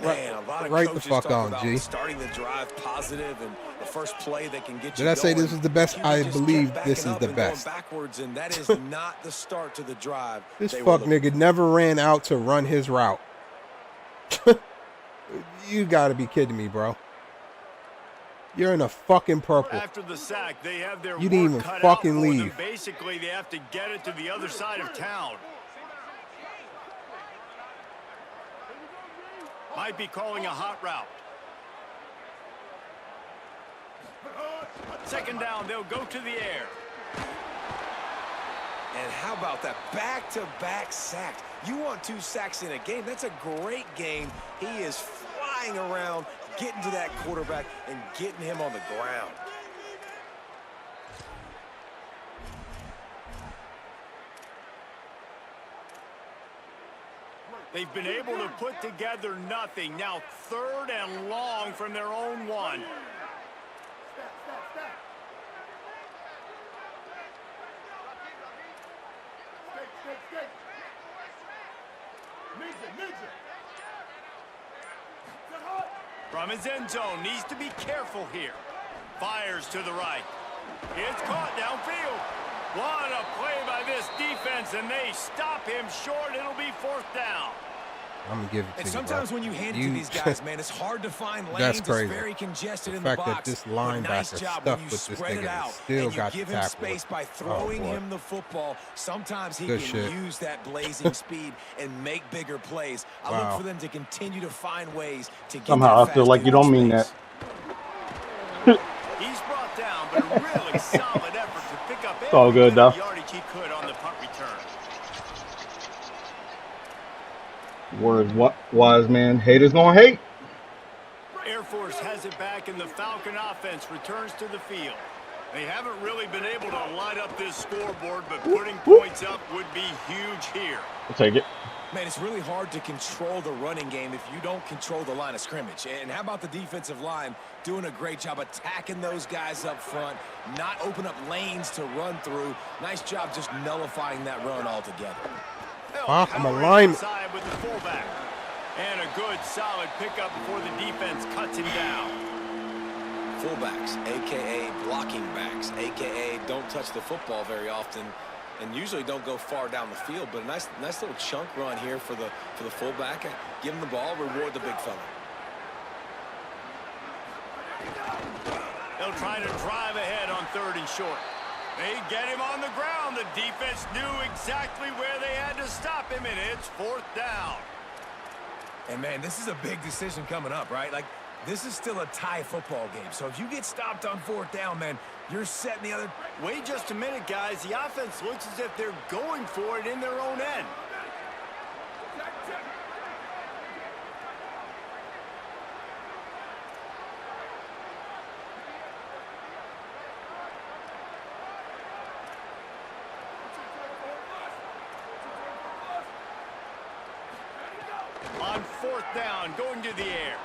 Man, a lot of Right the coaches fuck talk on, about G. starting the drive positive and the first play that can get you Did I say going. this was the best? QB I just believe kept this backing is up the and going best. backwards, and that is not the start to the drive. This they fuck were looking nigga never ran out to run his route. You gotta be kidding me, bro. You're in a fucking purple. After the sack, they have their You didn't work even cut fucking out for leave. them. Basically, they have to get it to the other side of town. Might be calling a hot route. Second down, they'll go to the air. And how about that back-to-back sacks? You want 2 sacks in a game? That's a great game. He is flying around, getting to that quarterback and getting him on the ground. They've been able to put together nothing. Now 3rd and long from their own 1. From his end zone, needs to be careful here. Fires to the right. It's caught downfield. What a play by this defense, and they stop him short. It'll be 4th down. I'm gonna give it to And you, sometimes bro. when you hand it to these guys, man, it's hard to find lanes. That's crazy. It's very congested The in the fact that box. this But linebacker nice job stuck when you with this spread nigga it out and still and you got give the him tackle. space by Oh, throwing boy. him the football. Sometimes he Good can shit. use that blazing speed and make bigger plays. I Wow. look for them to continue to find ways to get Somehow that I feel fast like you dude in don't mean space. He's brought down, but a really solid effort to pick up every all good, bit of though. yardage he could on the punt return. Words wise man, haters gonna hate. Air Force has it back, and the Falcon offense returns to the field. They haven't really been able to light up this scoreboard, but putting points up would be huge here. I'll take it. Man, it's really hard to control the running game if you don't control the line of scrimmage. And how about the defensive line doing a great job attacking those guys up front, not open up lanes to run through. Nice job just nullifying that run altogether. I'm a Powering lineman. inside with the fullback. And a good, solid pickup before the defense cuts him down. Fullbacks, a.k.a. blocking backs, a.k.a. don't touch the football very often and usually don't go far down the field. But a nice little chunk run here for the fullback. Give him the ball, reward the big fella. They'll try to drive ahead on 3rd and short. They get him on the ground. The defense knew exactly where they had to stop him, and it's 4th down. And, man, this is a big decision coming up, right? Like, this is still a tie football game. So if you get stopped on 4th down, man, you're setting the other. Wait just a minute, guys. The offense looks as if they're going for it in their own end. On 4th down, going to the air.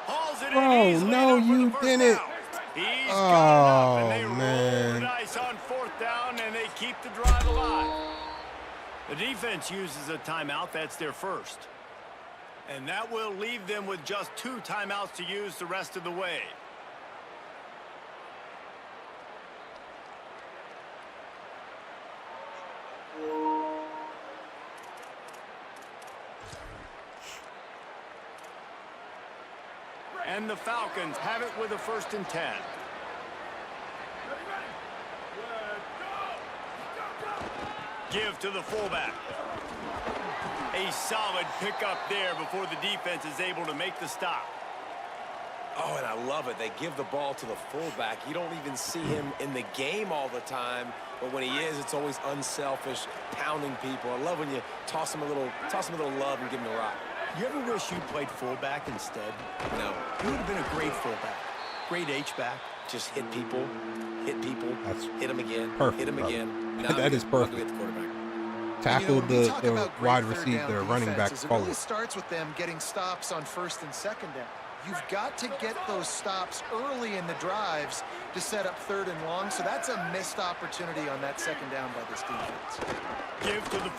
Hauls it Bro, in easily no, enough for the you first didn't. down. He's got it up, and they Oh, roll man. the dice on 4th down, and they keep the drive alive. The defense uses a timeout. That's their first. And that will leave them with just 2 timeouts to use the rest of the way. And the Falcons have it with a 1st and 10. Give to the fullback. A solid pickup there before the defense is able to make the stop. Oh, and I love it. They give the ball to the fullback. You don't even see him in the game all the time, but when he is, it's always unselfish, pounding people. I love when you toss him a little love and give him a rock. You ever wish you played fullback instead? No, You would have been a great fullback. Great H-back. just hit people, That's hit them again, perfect, hit them brother. again. That is perfect. Get the quarterback. Tackle when we talk the about great wide third receiver, down the running back defenses, it really forward. starts with them getting stops on 1st and 2nd down. You've got to get those stops early in the drives to set up 3rd and long, so that's a missed opportunity on that 2nd down by this defense.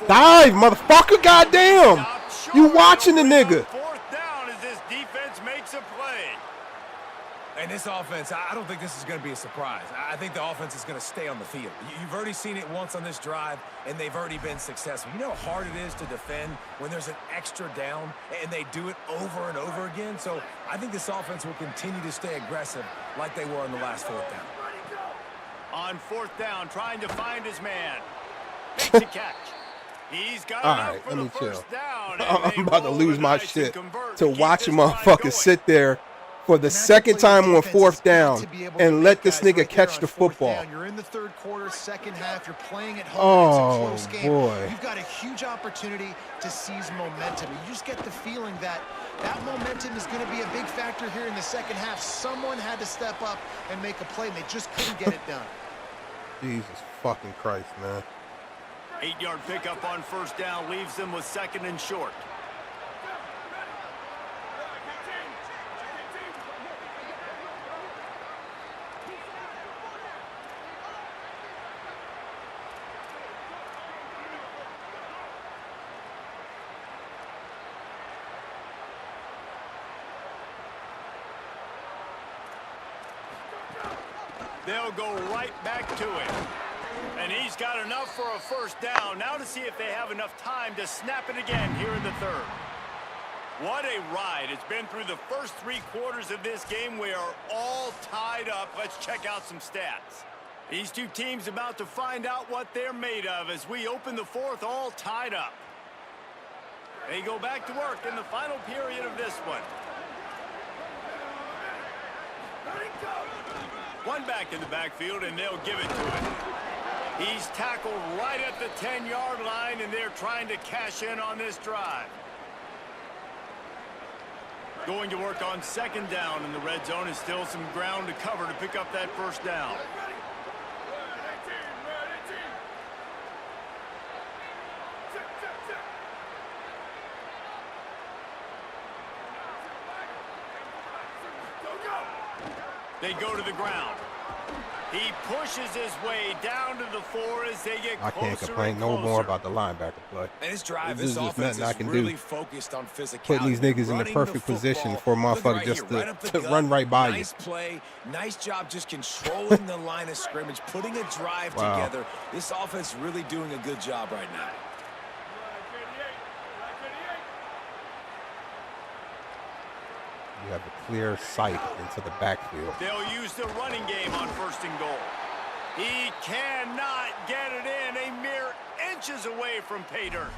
Dive, motherfucker, goddamn! You watching the nigga. 4th down as this defense makes a play. And this offense, I don't think this is going to be a surprise. I think the offense is going to stay on the field. You've already seen it once on this drive, and they've already been successful. You know how hard it is to defend when there's an extra down, and they do it over and over again? So I think this offense will continue to stay aggressive like they were on the last 4th down. On 4th down, trying to find his man. Makes a catch. He's got enough for the first down. I'm about to lose my shit to watch a motherfucker sit there for the 2nd time on 4th down and let this nigga catch the football. You're in the 3rd quarter, 2nd half. You're playing at home. It's a close game. Boy. You've got a huge opportunity to seize momentum. You just get the feeling that that momentum is going to be a big factor here in the 2nd half. Someone had to step up and make a play, and they just couldn't get it done. Jesus fucking Christ, man. 8-yard pickup on 1st down leaves them with 2nd and short. They'll go right back to him. And he's got enough for a 1st down. Now to see if they have enough time to snap it again here in the 3rd. What a ride. It's been through the first 3 quarters of this game. We are all tied up. Let's check out some stats. These two teams about to find out what they're made of as we open the 4th all tied up. They go back to work in the final period of this one. One back in the backfield, and they'll give it to him. He's tackled right at the 10-yard line, and they're trying to cash in on this drive. Going to work on 2nd down in the red zone, and still some ground to cover to pick up that 1st down. They go to the ground. He pushes his way down to the 4 as they get closer. I can't complain no more about the linebacker play. And this drive, this this is offense nothing I can really do. focused on physicality. Putting these niggas in the perfect position for a motherfucker just to run right by you. Nice play. Nice job just controlling the line of scrimmage, putting a drive together. This offense really doing a good job right now. You have a clear sight into the backfield. They'll use the running game on 1st and goal. He cannot get it in. A mere inches away from pay dirt.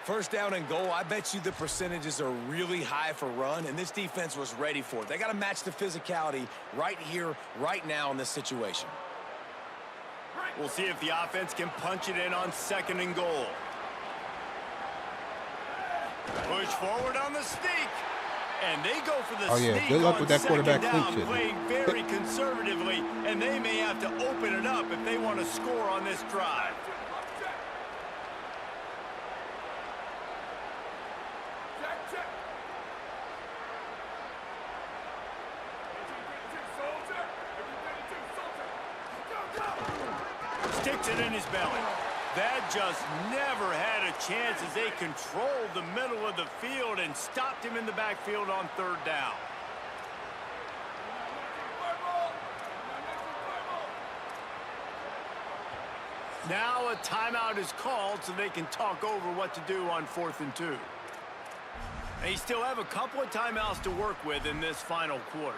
1st down and goal, I bet you the percentages are really high for run, and this defense was ready for it. They got to match the physicality right here, right now in this situation. We'll see if the offense can punch it in on 2nd and goal. Push forward on the sneak. And they go for the sneak. Good luck with that quarterback down, cleat shit. playing very conservatively, and they may have to open it up if they want to score on this drive. Sticks it in his belly. That just never had a chance as they controlled the middle of the field and stopped him in the backfield on 3rd down. Now a timeout is called so they can talk over what to do on 4th and 2. They still have a couple of timeouts to work with in this final quarter.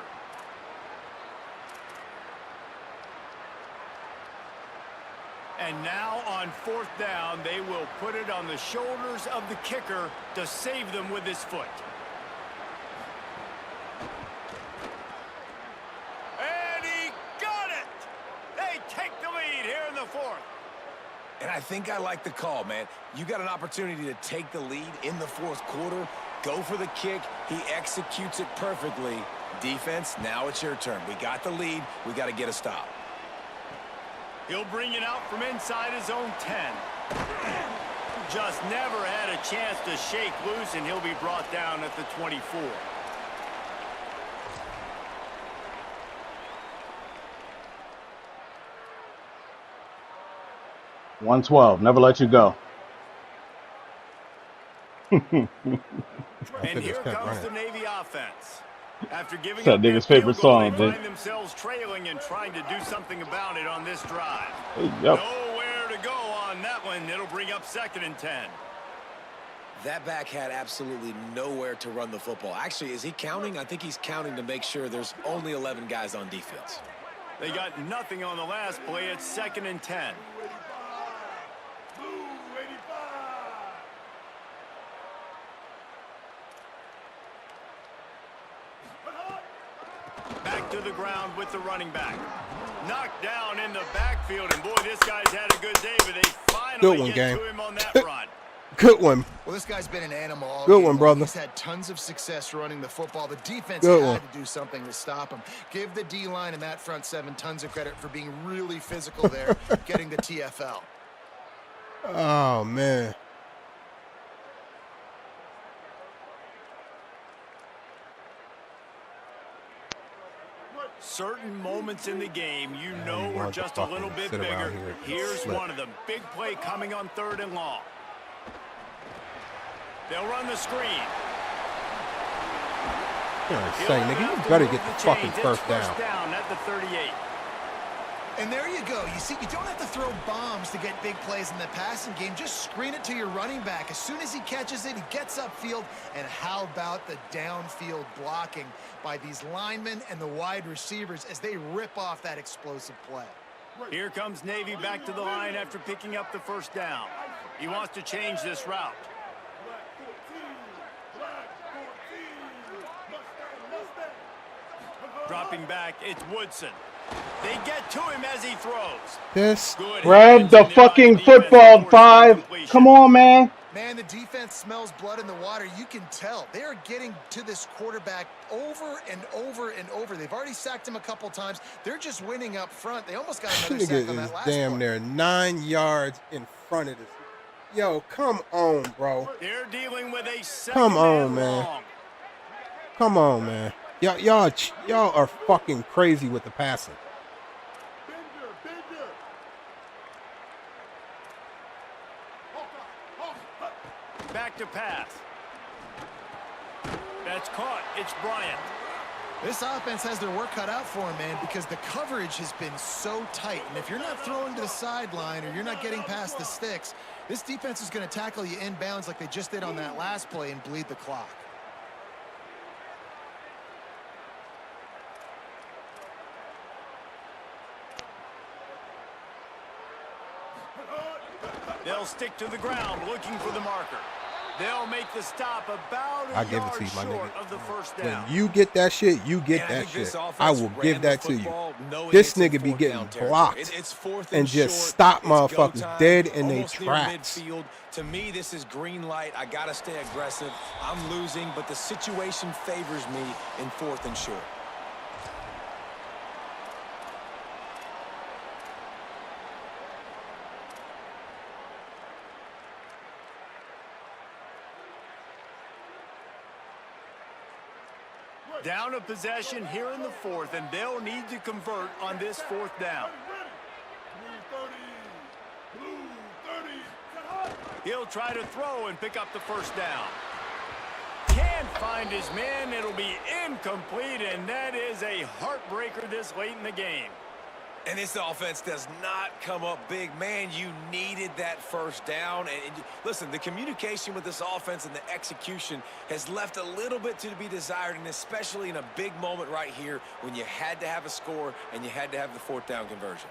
And now on 4th down, they will put it on the shoulders of the kicker to save them with his foot. And he got it! They take the lead here in the 4th. And I think I like the call, man. You got an opportunity to take the lead in the 4th quarter. Go for the kick. He executes it perfectly. Defense, now it's your turn. We got the lead. We got to get a stop. He'll bring it out from inside his own 10. Just never had a chance to shake loose, and he'll be brought down at the 24. 112. Never let you go. And here comes the Navy offense. After giving That up their nigga's favorite field goal, song, they dude. find themselves trailing and trying to do something about it on this drive. Yep. Nowhere to go on that one. It'll bring up 2nd and 10. That back had absolutely nowhere to run the football. Actually, is he counting? I think he's counting to make sure there's only 11 guys on defense. They got nothing on the last play. It's 2nd and 10. Back to the ground with the running back. Knocked down in the backfield, and boy, this guy's had a good day, but they finally get to him on that run. Good one. Well, this guy's been an animal all Good game one, brother. He's had tons of success running the football. The defense had to do something to stop him. Give the D-line and that front seven tons of credit for being really physical there, getting the TFL. Oh, man. Certain moments in the game you know are just a little bit bigger. Here's one of them. Big play coming on 3rd and long. They'll run the screen. Say, nigga, you better get the fucking first down. At the 38. And there you go. You see, you don't have to throw bombs to get big plays in the passing game. Just screen it to your running back. As soon as he catches it, he gets upfield. And how about the downfield blocking by these linemen and the wide receivers as they rip off that explosive play? Here comes Navy back to the line after picking up the 1st down. He wants to change this route. Dropping back, it's Woodson. They get to him as he throws. Grab the fucking football, 5. Come on, man. Man, the defense smells blood in the water. You can tell. They are getting to this quarterback over and over and over. They've already sacked him a couple times. They're just winning up front. They almost got another sack on that last damn play. near 9 yards in front of this. Yo, come on, bro. They're dealing with a Come on, man. Come on, man. Y'all are fucking crazy with the passing. Back to pass. That's caught. It's Bryant. This offense has their work cut out for them, man, because the coverage has been so tight. And if you're not throwing to the sideline or you're not getting past the sticks, this defense is going to tackle you inbounds like they just did on that last play and bleed the clock. They'll stick to the ground looking for the marker. They'll make the stop about a I give it yard to you, my short nigga. of the 1st down. When you get that shit, you get that shit. I will give that to you. This nigga be getting blocked and just stop motherfuckers dead in their tracks. To me, this is green light. I got to stay aggressive. I'm losing, but the situation favors me in 4th and short. Down a possession here in the 4th, and they'll need to convert on this 4th down. He'll try to throw and pick up the 1st down. Can't find his man. It'll be incomplete, and that is a heartbreaker this late in the game. And this offense does not come up big. Man, you needed that 1st down. And listen, the communication with this offense and the execution has left a little bit to be desired, and especially in a big moment right here when you had to have a score and you had to have the 4th down conversion.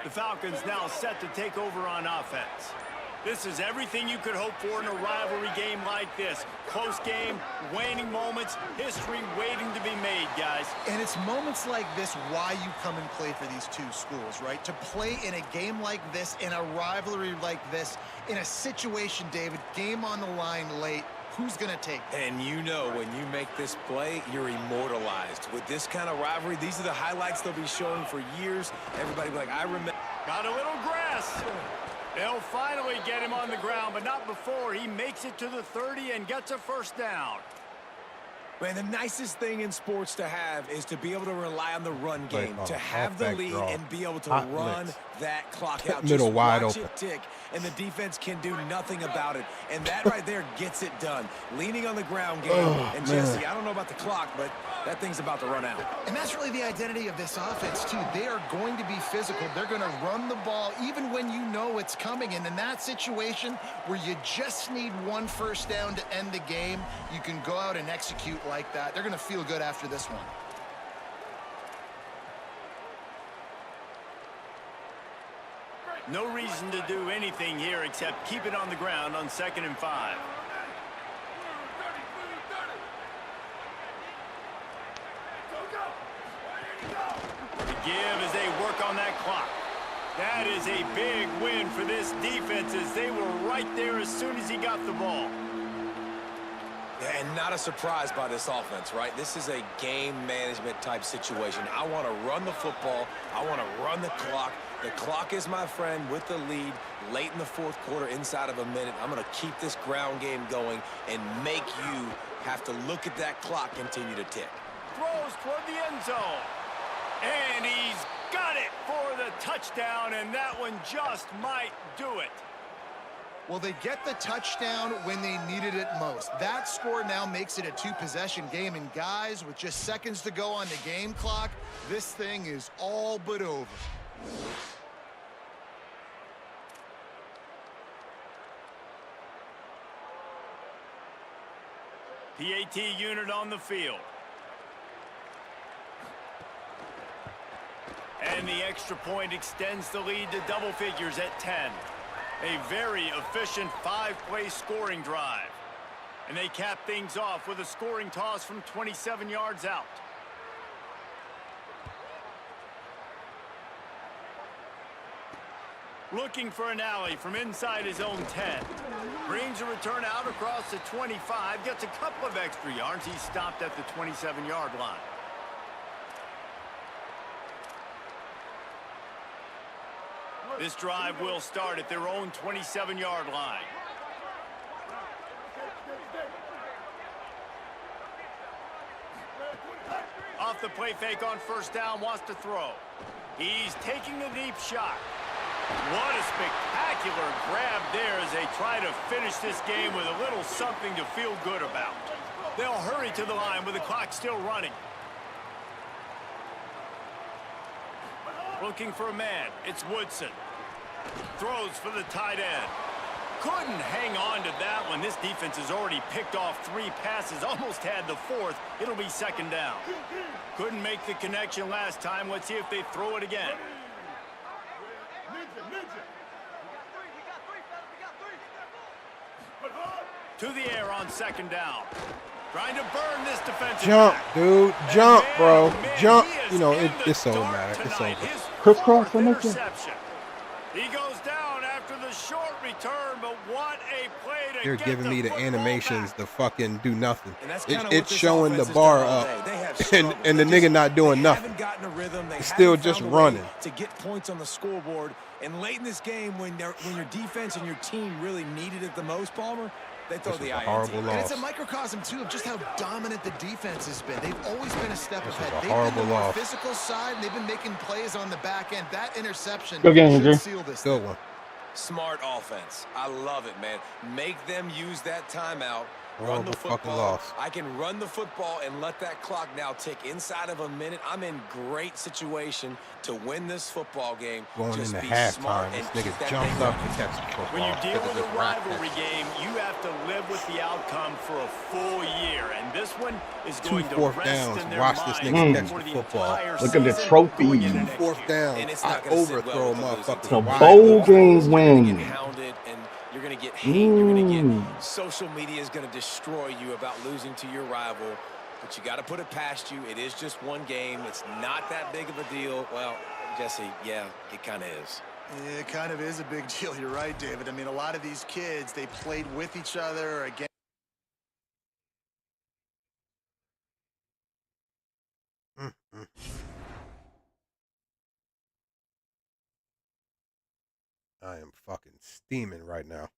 The Falcons now set to take over on offense. This is everything you could hope for in a rivalry game like this. Close game, waning moments, history waiting to be made, guys. And it's moments like this why you come and play for these two schools, right? To play in a game like this, in a rivalry like this, in a situation, David, game on the line late, who's going to take it? And you know when you make this play, you're immortalized. With this kind of rivalry, these are the highlights they'll be showing for years. Everybody will be like, I remember. Got a little grass. They'll finally get him on the ground, but not before he makes it to the 30 and gets a 1st down. Man, the nicest thing in sports to have is to be able to rely on the run Play game, call. to have the Halfback lead draw. and be able to Hot run blitz. that clock out. Middle Just wide watch open. it tick, and the defense can do nothing about it. And that right there gets it done. Leaning on the ground game. Oh, and man. Jesse, I don't know about the clock, but that thing's about to run out. And that's really the identity of this offense, too. They are going to be physical. They're going to run the ball even when you know it's coming. And in that situation where you just need one first down to end the game, you can go out and execute like that. They're going to feel good after this one. No reason to do anything here except keep it on the ground on 2nd and 5. The give as they work on that clock. That is a big win for this defense as they were right there as soon as he got the ball. And not a surprise by this offense, right? This is a game management type situation. I want to run the football. I want to run the clock. The clock is my friend with the lead late in the fourth quarter inside of a minute. I'm going to keep this ground game going and make you have to look at that clock continue to tick. Throws toward the end zone. And he's got it for the touchdown, and that one just might do it. Well, they get the touchdown when they needed it most. That score now makes it a two-possession game. And guys, with just seconds to go on the game clock, this thing is all but over. PAT unit on the field. And the extra point extends the lead to double figures at 10. A very efficient 5-play scoring drive. And they cap things off with a scoring toss from 27 yards out. Looking for an alley from inside his own 10. Brings a return out across the 25. Gets a couple of extra yards. He stopped at the 27-yard line. This drive will start at their own 27-yard line. Off the play fake on first down, wants to throw. He's taking the deep shot. What a spectacular grab there as they try to finish this game with a little something to feel good about. They'll hurry to the line with the clock still running. Looking for a man. It's Woodson. Throws for the tight end. Couldn't hang on to that one. This defense has already picked off 3 passes, almost had the 4th. It'll be 2nd down. Couldn't make the connection last time. Let's see if they throw it again. To the air on 2nd down. Trying to burn this defensive Jump, back. dude. And Jump, man, bro. oh man, Jump. he is You know, in the it's so dark mad. It's tonight. over. His Crisscross 4th connection. interception. He goes down after the short return, but what a play to They're get giving me the football animations back. to fucking do nothing. And that's kinda what It's this showing the offense has bar done all up, day. They have and struggled. the They nigga just- not doing they nothing. haven't gotten a rhythm. They He's haven't still found just a way running. to get points on the scoreboard. And late in this game, when your defense and your team really needed it the most, Palmer, they throw This the is a INT. horrible And loss. it's a microcosm, too, of just how dominant the defense has been. They've always been a step This is ahead. a They've been horrible the more loss. physical side, and they've been making plays on the back end. That interception Good game, should Andrew. seal this Good thing. one. Smart offense. I love it, man. Make them use that timeout. Run Horrible the fucking football. loss. I can run the football and let that clock now tick inside of a minute. I'm in great situation to win this football game. Going Just into be smart halftime, this and keep nigga that jumped thing up running. to catch the football. When you deal Look at with a this rat rivalry catch. game, you have to live with the outcome for a full year. And this one is 2 going to fourth rest downs. in their Watch this minds nigga catch for the the football. entire Look at the season trophy. going into next 4th year. down. And it's I not gonna sit overthrow well with the losing motherfuckers. The team. wide bowl open. game You're gonna win. get hounded, and you're gonna get hate. You're gonna Mm. get social media is gonna destroy you about losing to your rival. But you got to put it past you. It is just one game. It's not that big of a deal. Well, Jesse, yeah, it kind of is. It kind of is a big deal. You're right, David. I mean, a lot of these kids, they played with each other again. Mm-mm. I am fucking steaming right now.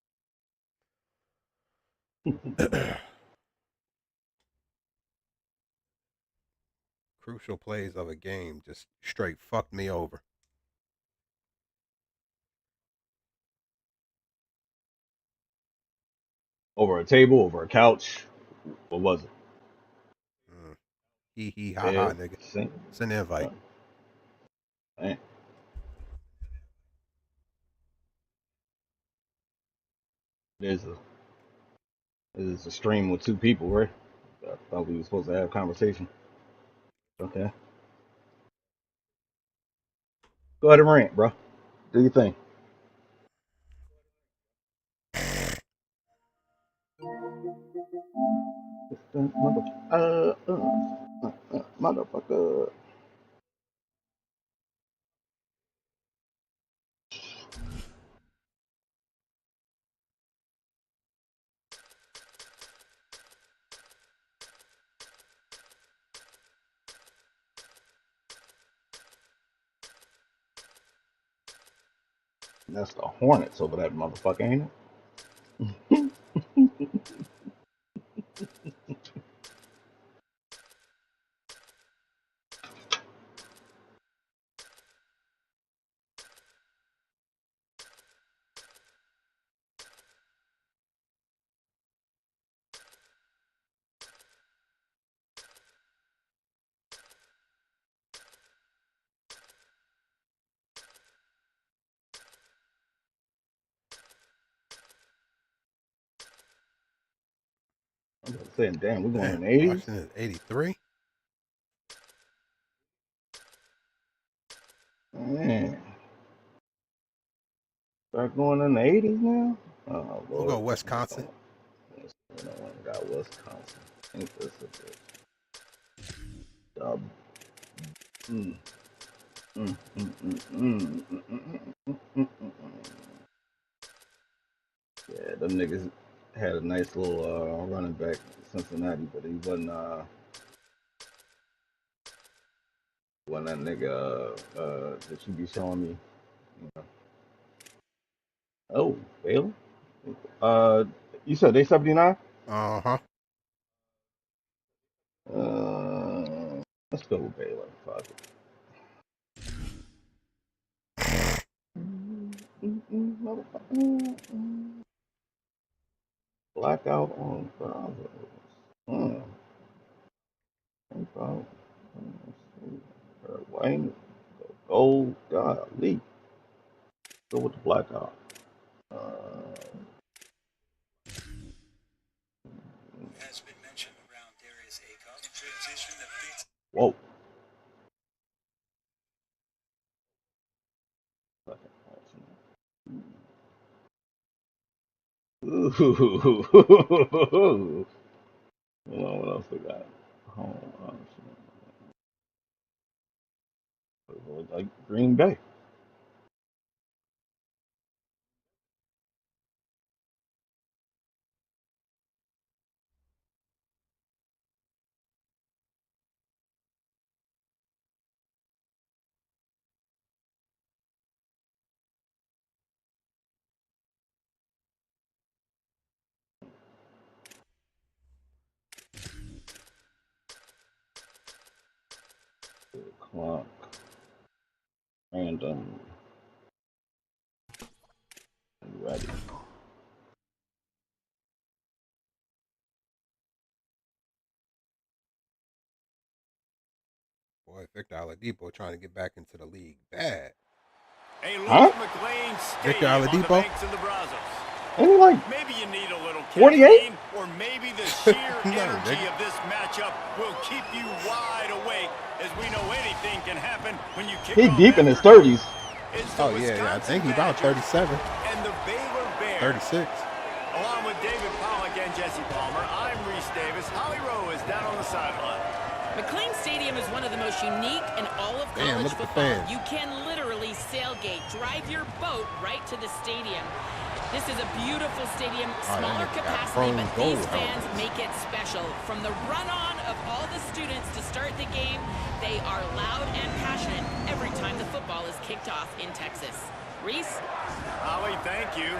crucial plays of a game just straight fucked me over. Over a table, over a couch. What was it? Hee hee ha ha, Bed, nigga. sink. It's an invite. Man. This is a stream with two people, right? I thought we were supposed to have a conversation. Okay. Go ahead and rant, bro. Do your thing. Motherfucker. That's the Hornets over that motherfucker, ain't it? I'm saying, damn, we're going in the 80s? Washington 83? Man. Start going in the 80s now? Oh, We'll Lord. go Wisconsin. No one got Wisconsin. Ain't this a bitch? Dub. Mm. Mm, mm, mm, mm, mm, mm, mm, mm. Yeah, them niggas had a nice little running back in Cincinnati, but he wasn't that nigga that you be showing me. You know. Oh, Baylor? You said they 79? Uh-huh. Let's go with Baylor. Fuck it. Blackout on Broncos. Wayne, gold, golly. Go with the blackout. Has been mentioned around Darius Acom. Transition that fits. Whoa. Ooh. Hold on, what else we got? Hold on. Like Green Bay. Clock. Random. Ready. Boy, Victor Oladipo trying to get back into the league bad. A look Huh? at McLean Victor Stadium on the Oladipo? banks of the Brazos. Ain't he like Maybe you need a little 48? caffeine, or maybe the sheer No, energy nigga. of this matchup will keep you wide awake, as we know anything can happen when you kick he off deep in his after 30s? It's the Oh, yeah. I Wisconsin think he's about Badgers 37, and the Baylor Bears. 36. Along with David Pollack and Jesse Palmer, I'm Reese Davis. Holly Rowe is down on the sideline. McLean Stadium is one of the most unique in all of Damn, college look at the football. fans. You can literally sailgate, drive your boat right to the stadium. This is a beautiful stadium, that smaller nigga got capacity, chrome but gold these fans helmets. make it special. From the run-on of all the students to start the game, they are loud and passionate every time the football is kicked off in Texas. Reese? Holly, thank you.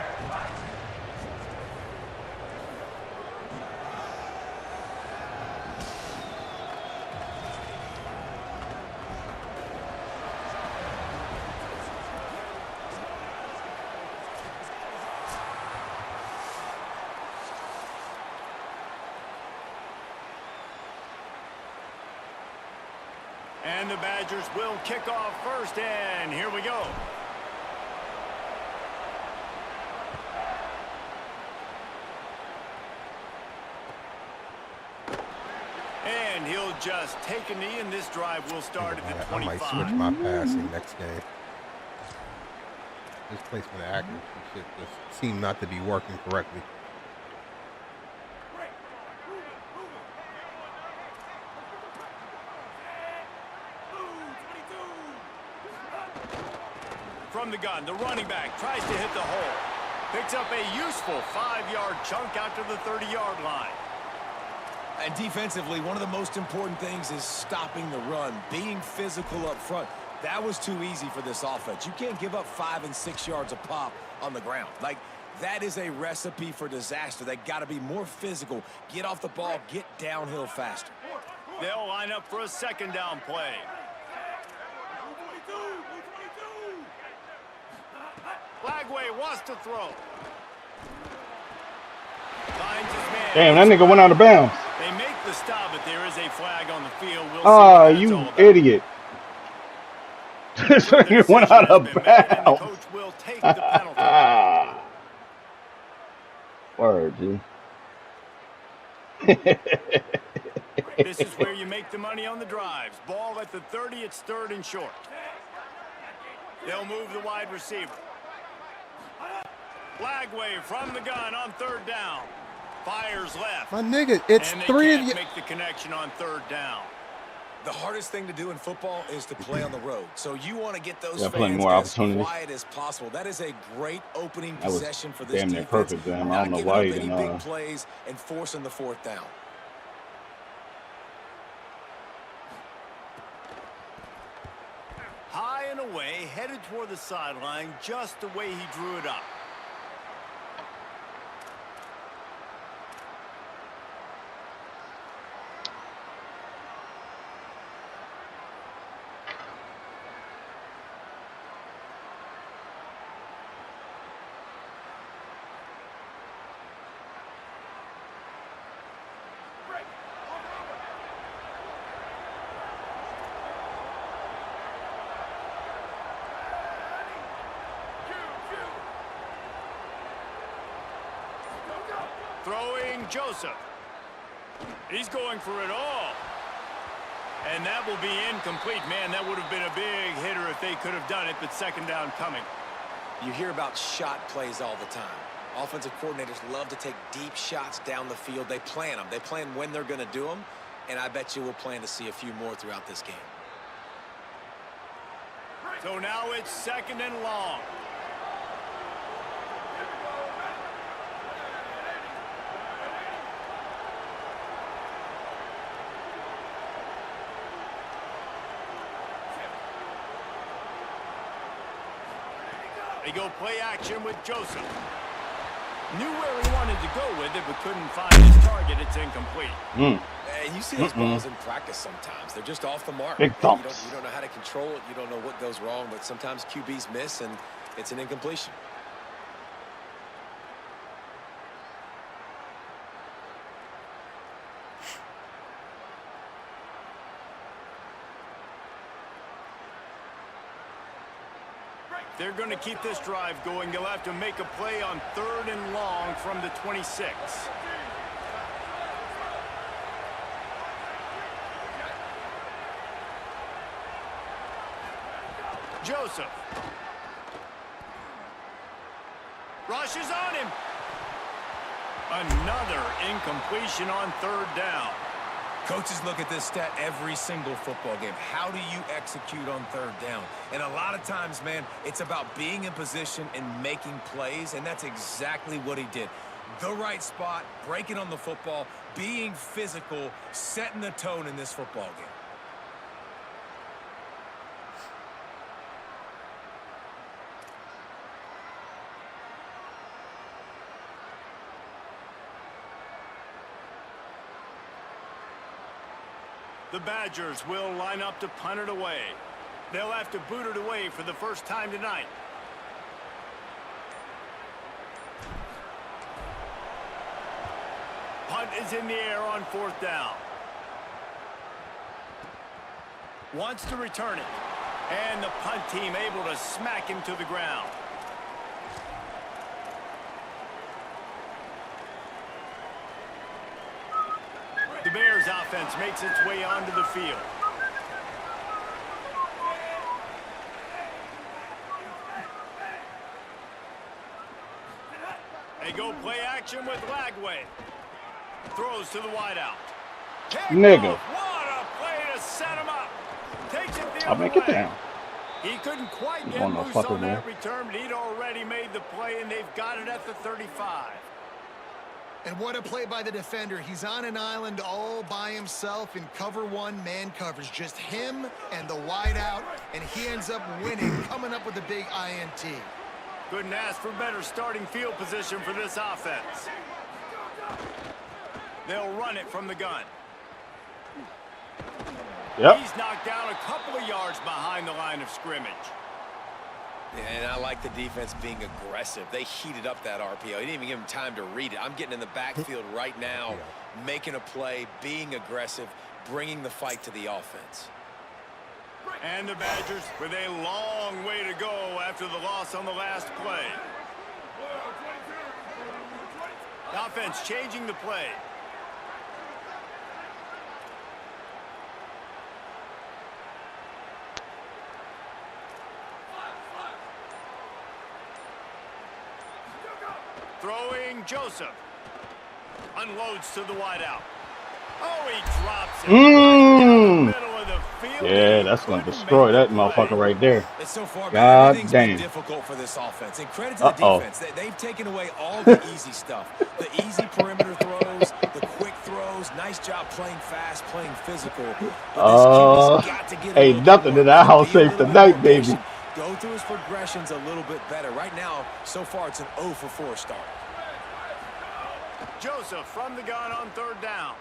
And the Badgers will kick off first, and here we go. And he'll just take a knee, and this drive will start at the 25. I might switch my passing next game. This placement of accuracy shit just seemed not to be working correctly. From the gun, the running back tries to hit the hole. Picks up a useful 5-yard chunk out to the 30-yard line. And defensively, one of the most important things is stopping the run, being physical up front. That was too easy for this offense. You can't give up 5 and 6 yards a pop on the ground. Like, that is a recipe for disaster. They got to be more physical, get off the ball, get downhill faster. They'll line up for a second down play. Flagway wants to throw. Finds his man. Damn, that nigga went out of bounds. They make the stop, but there is a flag on the field. We'll Ah, you idiot. This nigga went out of bounds. The coach will take the penalty. Word, G. This is where you make the money on the drives. Ball at the 30, it's 3rd and short. They'll move the wide receiver. Flagway from the gun on 3rd down. Fires left. My nigga, it's and they 3 of can't you. make the connection on 3rd down. The hardest thing to do in football is to play on the road. So you want to get those plenty fans more as opportunities. quiet as possible. That is a great opening That was possession for this damn near defense. perfect, damn. I Not don't know giving why up he any didn't, big plays and forcing the 4th down. High and away, headed toward the sideline, just the way he drew it up. Throwing Joseph. He's going for it all. And that will be incomplete. Man, that would have been a big hitter if they could have done it, but 2nd down coming. You hear about shot plays all the time. Offensive coordinators love to take deep shots down the field. They plan them. They plan when they're going to do them. And I bet you we'll plan to see a few more throughout this game. So now it's 2nd and long. They go play action with Joseph. Knew where he wanted to go with it, but couldn't find his target. It's incomplete. And you see those balls in practice sometimes. They're just off the mark. Big You thumps. don't know how to control it. You don't know what goes wrong, but sometimes QBs miss, and it's an incompletion. They're going to keep this drive going. They'll have to make a play on 3rd and long from the 26. Joseph. Rushes on him. Another incompletion on 3rd down. Coaches look at this stat every single football game. How do you execute on 3rd down? And a lot of times, man, it's about being in position and making plays, and that's exactly what he did. The right spot, breaking on the football, being physical, setting the tone in this football game. The Badgers will line up to punt it away. They'll have to boot it away for the first time tonight. Punt is in the air on 4th down. Wants to return it. And the punt team able to smack him to the ground. The Bears offense makes its way onto the field. They go play action with Lagway. Throws to the wideout. Nigga. What a play to set him up. Takes it the I'll other make it way. down. He couldn't quite get One loose fucker on that there. return, but he'd already made the play, and they've got it at the 35. And what a play by the defender. He's on an island all by himself in cover one, man coverage. Just him and the wideout, and he ends up winning, coming up with a big INT. Couldn't ask for better starting field position for this offense. They'll run it from the gun. Yep. He's knocked down a couple of yards behind the line of scrimmage. And I like the defense being aggressive. They heated up that RPO. He didn't even give him time to read it. I'm getting in the backfield right now, making a play, being aggressive, bringing the fight to the offense. And the Badgers with a long way to go after the loss on the last play. The offense changing the play. Throwing Joseph. Unloads to the wideout. Oh, he drops it. Right down the middle of the field. Yeah, that's going to destroy that motherfucker right there. And so far, God everything's been damn. difficult for this offense. And credit to the defense. They've taken away all the easy stuff. The easy perimeter throws, the quick throws. Nice job playing fast, playing physical. But this QB's got to get ain't nothing in that house safe tonight, baby. Go through his progressions a little bit better. Right now, so far, it's an 0 for 4 start. Joseph from the gun on third down.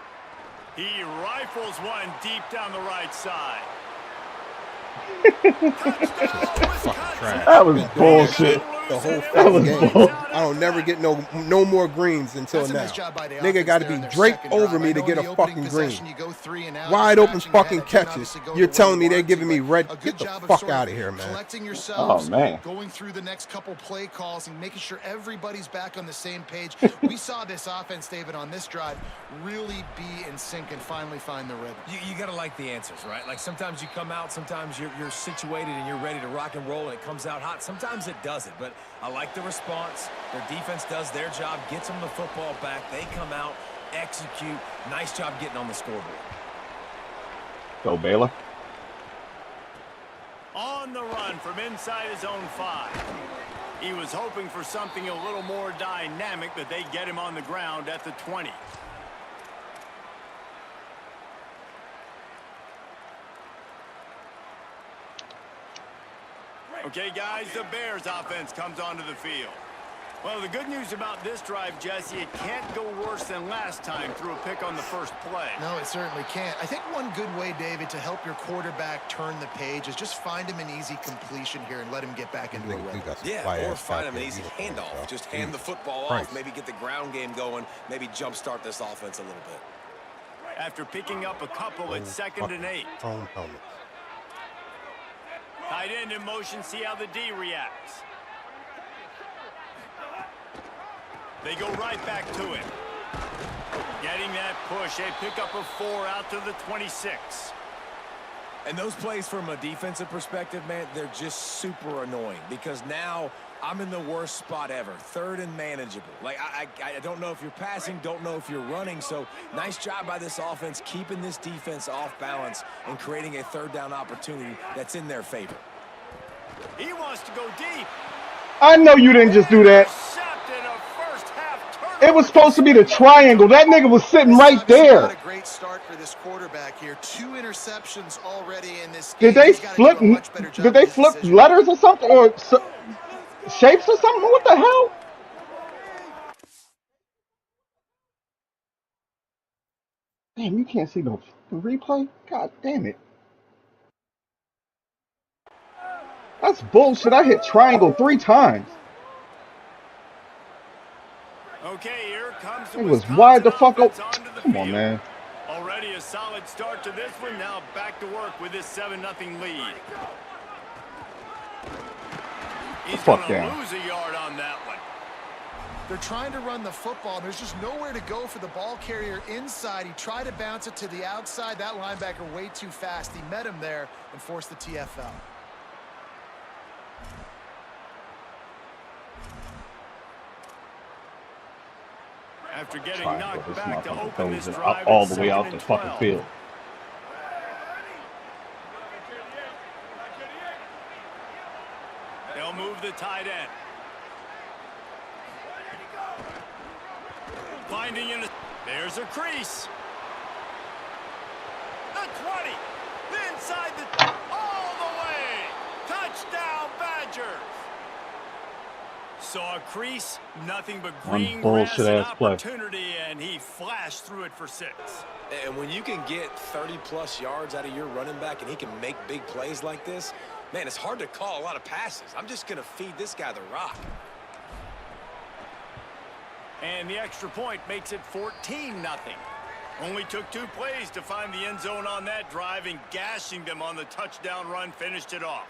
He rifles one deep down the right side. That was bullshit. The whole fucking game. I don't never get no more greens until now. Nigga got to be draped over me to get a fucking green. Wide open fucking catches. You're telling me they're giving me red? Get the fuck out of here, man. Collecting yourselves, Oh, man. going through the next couple play calls and making sure everybody's back on the same page. We saw this offense, David, on this drive really be in sync and finally find the rhythm. You got to like the answers, right? Like sometimes you come out, sometimes you're situated and you're ready to rock and roll and it comes out hot. Sometimes it doesn't, but I like the response. Their defense does their job, gets them the football back. They come out, execute. Nice job getting on the scoreboard. Go, Baylor. On the run from inside his own 5. He was hoping for something a little more dynamic, but they get him on the ground at the 20. Okay, guys, the Bears offense comes onto the field. Well, the good news about this drive, Jesse, it can't go worse than last time through a pick on the first play. No, it certainly can't. I think one good way, David, to help your quarterback turn the page is just find him an easy completion here and let him get back into the rhythm. Yeah, or find him an easy handoff. Just hand the football off, maybe get the ground game going, maybe jumpstart this offense a little bit. After picking up a couple, it's 2nd and 8. Tight end in motion, see how the D reacts. They go right back to it. Getting that push, a pickup of 4 out to the 26. And those plays from a defensive perspective, man, they're just super annoying because now I'm in the worst spot ever. 3rd and manageable. Like, I don't know if you're passing, don't know if you're running. So nice job by this offense keeping this defense off balance and creating a 3rd down opportunity that's in their favor. He wants to go deep. I know you didn't just do that. It was supposed to be the triangle. That nigga was sitting right there. A great start for this quarterback here. 2 interceptions already in this game. Did they flip? Did they flip letters or something, or shapes or something? What the hell? Damn, you can't see the replay. God damn it. That's bullshit. I hit triangle 3 times. Okay, here comes the It was wide the fuck up. Come on, man. Already a solid start to this one. Now back to work with this 7-0 lead. He's going to lose a yard on that one. They're trying to run the football, and there's just nowhere to go for the ball carrier inside. He tried to bounce it to the outside. That linebacker way too fast. He met him there and forced the TFL. After getting knocked back to open this drive all the way out the fucking field. They'll move the tight end. Finding in a... There's a crease. The 20. Inside the... All the way. Touchdown, Badgers. Saw a crease, nothing but green grass and opportunity, and he flashed through it for 6. And when you can get 30-plus yards out of your running back and he can make big plays like this, man, it's hard to call a lot of passes. I'm just going to feed this guy the rock. And the extra point makes it 14-0. Only took 2 plays to find the end zone on that drive, and gashing them on the touchdown run finished it off.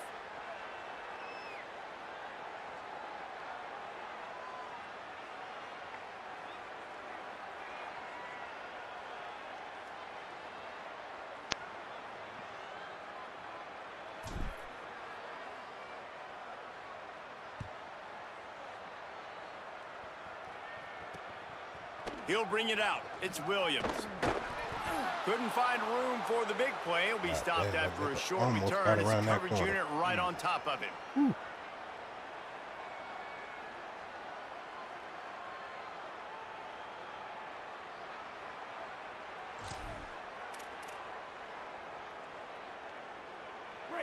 He'll bring it out. It's Williams. Couldn't find room for the big play. He'll be stopped after a short return. It's a coverage unit right on top of him.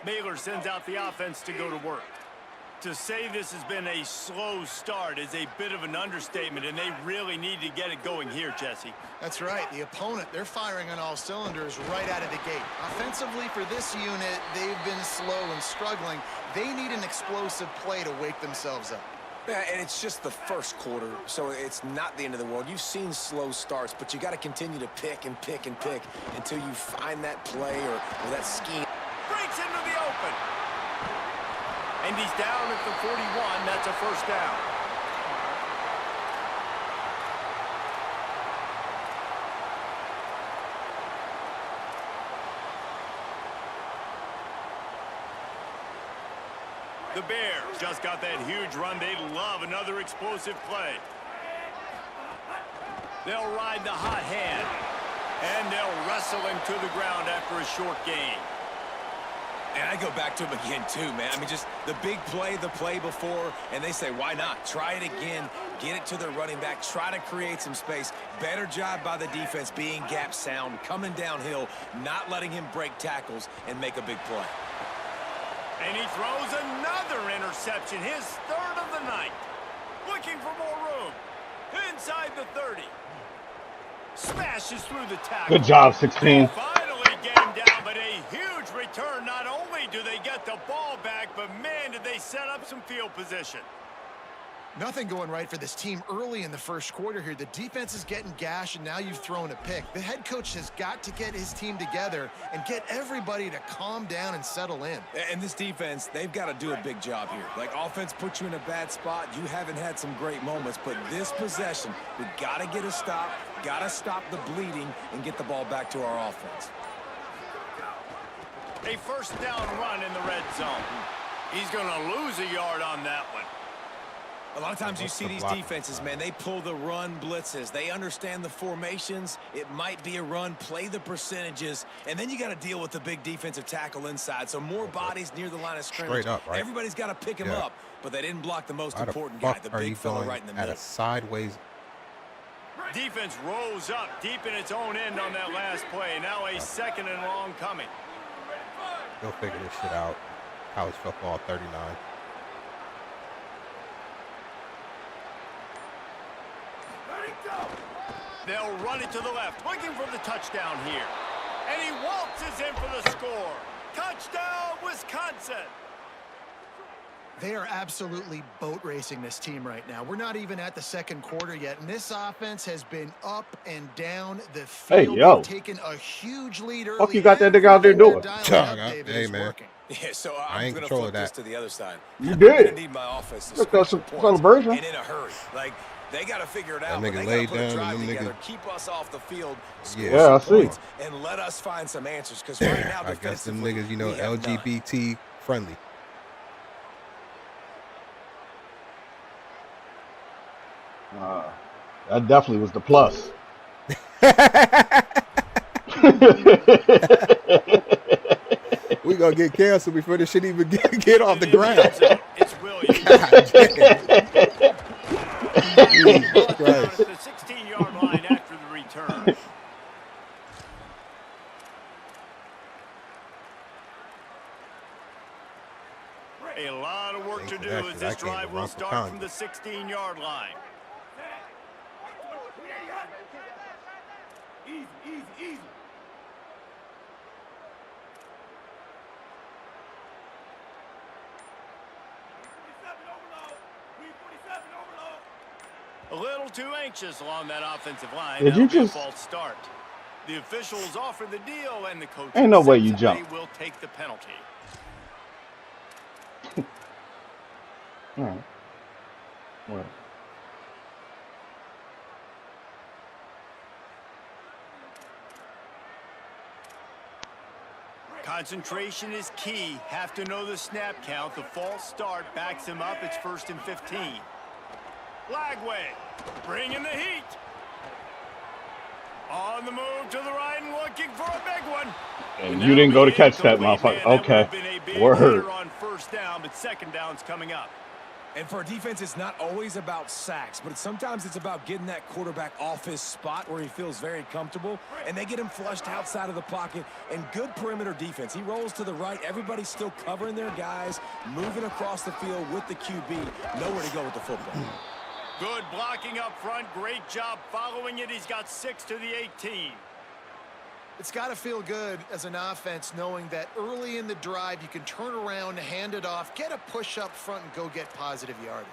Baylor sends out the offense to go to work. To say this has been a slow start is a bit of an understatement, and they really need to get it going here, Jesse. That's right. The opponent, they're firing on all cylinders right out of the gate. Offensively for this unit, they've been slow and struggling. They need an explosive play to wake themselves up. Yeah, and it's just the first quarter, so it's not the end of the world. You've seen slow starts, but you got to continue to pick and pick and pick until you find that play or that scheme. Breaks into the open. And he's down at the 41. That's a first down. The Bears just got that huge run. They love another explosive play. They'll ride the hot hand. And they'll wrestle him to the ground after a short gain. And I go back to him again, too, man. I mean, just the big play, the play before, and they say, why not? Try it again, get it to their running back, try to create some space. Better job by the defense being gap sound, coming downhill, not letting him break tackles and make a big play. And he throws another interception, his 3rd of the night. Looking for more room. Inside the 30. Smashes through the tackle. Good job, 16. Finally game down, but a huge return. Not only do they get the ball back, but man, did they set up some field position. Nothing going right for this team early in the first quarter here. The defense is getting gashed, and now you've thrown a pick. The head coach has got to get his team together and get everybody to calm down and settle in. And this defense, they've got to do a big job here. Like, offense puts you in a bad spot. You haven't had some great moments, but this possession, we got to get a stop, got to stop the bleeding, and get the ball back to our offense. A first down run in the red zone. He's going to lose a yard on that one. A lot of times you see these defenses, man, they pull the run blitzes. They understand the formations. It might be a run, play the percentages, and then you got to deal with the big defensive tackle inside. So more bodies near the line of scrimmage. Straight up, right? Everybody's got to pick him up, but they didn't block the most important guy, the big fella right in the middle. At a sideways. Defense rose up deep in its own end on that last play. Now a 2nd and long coming. They'll figure this shit out. College football 39. They'll run it to the left, looking for the touchdown here. And he waltzes in for the score. Touchdown, Wisconsin. They are absolutely boat racing this team right now. We're not even at the second quarter yet, and this offense has been up and down the field. Hey, yo. They've taken a huge lead early. Fuck you got that nigga out there doing? Hey, man. Yeah, so I I'm ain't going to control flip that. this to the other side. You I'm going to did. need my offense to Look, score that's some a points, celebration. and in a hurry. Like, they got to figure it out, but nigga they got laid to put a down drive and them together, niggas- keep us off the field, score Yeah, I some see. points, and let us find some answers. Because right now, I guess them defensively, niggas, you know, we have none. LGBT friendly. That definitely was the plus. We gonna get canceled before this shit even get off the ground. It's Williams. God damn. Jesus Brought down at Christ. the 16-yard line after the return. A lot of work to Thanks do for that, as 'cause this I can't drive even will run for start from Congress. the 16-yard line. A little too anxious along that offensive line. Did you That'll be a just- false start. The officials offer the deal, and the coach Ain't no way accepts you it. jump. They will take the penalty. All right. Well, Concentration is key. Have to know the snap count. The false start backs him up. It's 1st and 15. Lagway bringing the heat. On the move to the right and looking for a big one. and you didn't go to catch that, Incomplete, motherfucker. man. That Okay. would've been a big Word. hitter on 1st down, but 2nd down's coming up. And for a defense, it's not always about sacks, but sometimes it's about getting that quarterback off his spot where he feels very comfortable, and they get him flushed outside of the pocket, and good perimeter defense. He rolls to the right. Everybody's still covering their guys, moving across the field with the QB. Nowhere to go with the football. Good blocking up front. Great job following it. He's got 6 to the 18. It's got to feel good as an offense knowing that early in the drive you can turn around, hand it off, get a push up front, and go get positive yardage.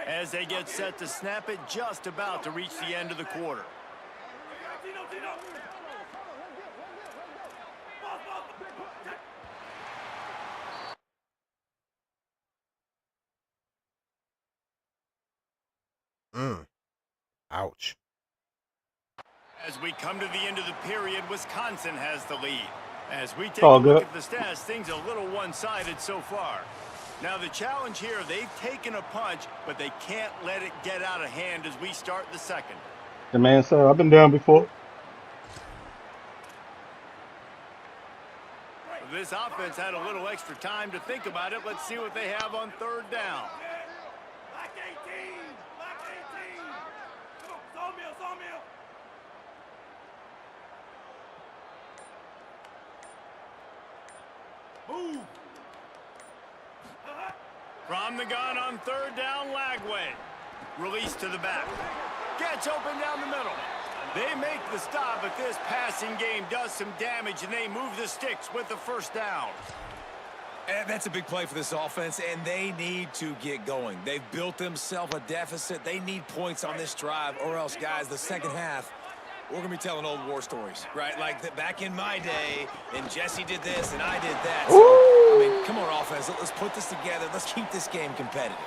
As they get set to snap it, just about to reach the end of the quarter. Ouch. As we come to the end of the period, Wisconsin has the lead. As we take All a look good. at the stats, things a little one-sided so far. Now the challenge here, they've taken a punch, but they can't let it get out of hand as we start the second. The man said, I've been down before. This offense had a little extra time to think about it. Let's see what they have on 3rd down. Black 18! Black 18! Come on, sawmill, sawmill! Move! From the gun on 3rd down, Lagway. Release to the back. Gets open down the middle. They make the stop, but this passing game does some damage, and they move the sticks with the 1st down. And that's a big play for this offense, and they need to get going. They've built themselves a deficit. They need points on this drive, or else, guys, the second half, we're going to be telling old war stories, right? Like back in my day, and Jesse did this, and I did that. So, I mean, come on, offense. Let's put this together. Let's keep this game competitive.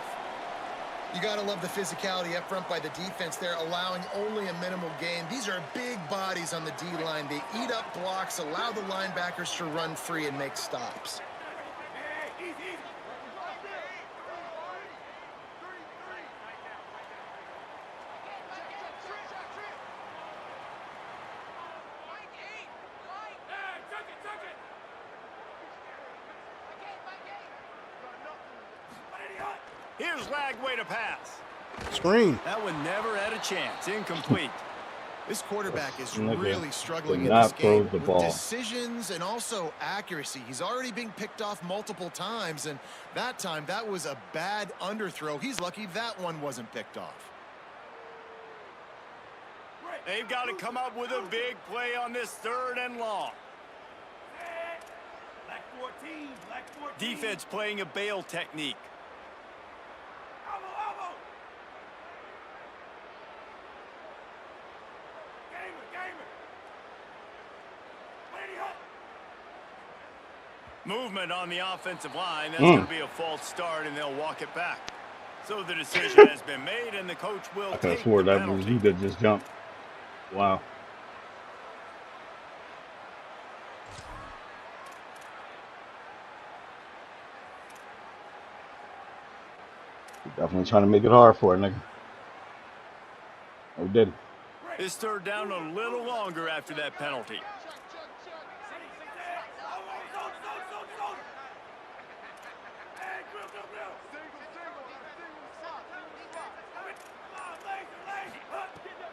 You got to love the physicality up front by the defense there, allowing only a minimal gain. These are big bodies on the D-line. They eat up blocks, allow the linebackers to run free and make stops. Hey, easy, easy! Here's Lagway to pass. Screen. That one never had a chance. Incomplete. This quarterback is Nigga really struggling did in not this game throw the with ball. decisions and also accuracy. He's already being picked off multiple times, and that time that was a bad underthrow. He's lucky that one wasn't picked off. Right. They've got to come up with a big play on this 3rd and long. Black 14, black 14. Defense playing a bail technique. Elbow, elbow. Gamer. Lady Hut. Movement on the offensive line. That's going to be a false start, and they'll walk it back. So the decision has been made, and the coach will I could have take swore the that was penalty. you that just jumped. Wow. Definitely trying to make it hard for it, nigga. Oh, did it? This 3rd down a little longer after that penalty.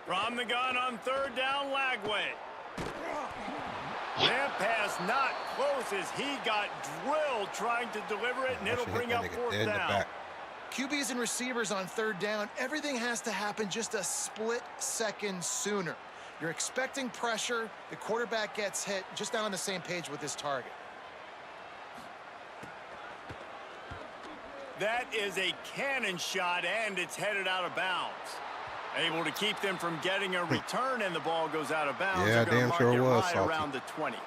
From the gun on 3rd down, Lagway. That pass not close as he got drilled trying to deliver it, and it'll bring up 4th down. QBs and receivers on 3rd down, everything has to happen just a split second sooner. You're expecting pressure, the quarterback gets hit, just not on the same page with his target. That is a cannon shot, and it's headed out of bounds. Able to keep them from getting a return, and the ball goes out of bounds. Yeah, damn sure it was right salty. around the 20.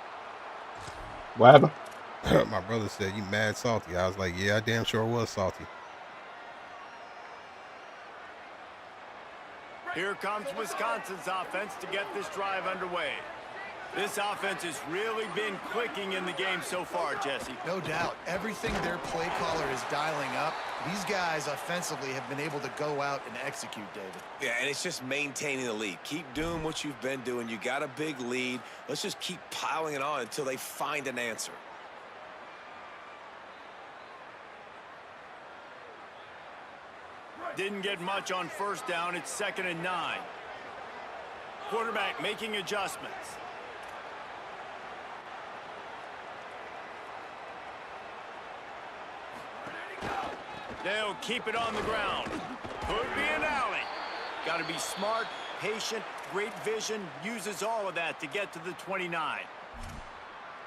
What happened? My brother said, you mad salty. I was like, yeah, I damn sure was salty. Here comes Wisconsin's offense to get this drive underway. This offense has really been clicking in the game so far, Jesse. No doubt. Everything their play caller is dialing up, these guys offensively have been able to go out and execute, David. Yeah, and it's just maintaining the lead. Keep doing what you've been doing. You got a big lead. Let's just keep piling it on until they find an answer. Didn't get much on 1st down. It's 2nd and 9. Quarterback making adjustments. They'll keep it on the ground. Could be an alley. Got to be smart, patient, great vision. Uses all of that to get to the 29.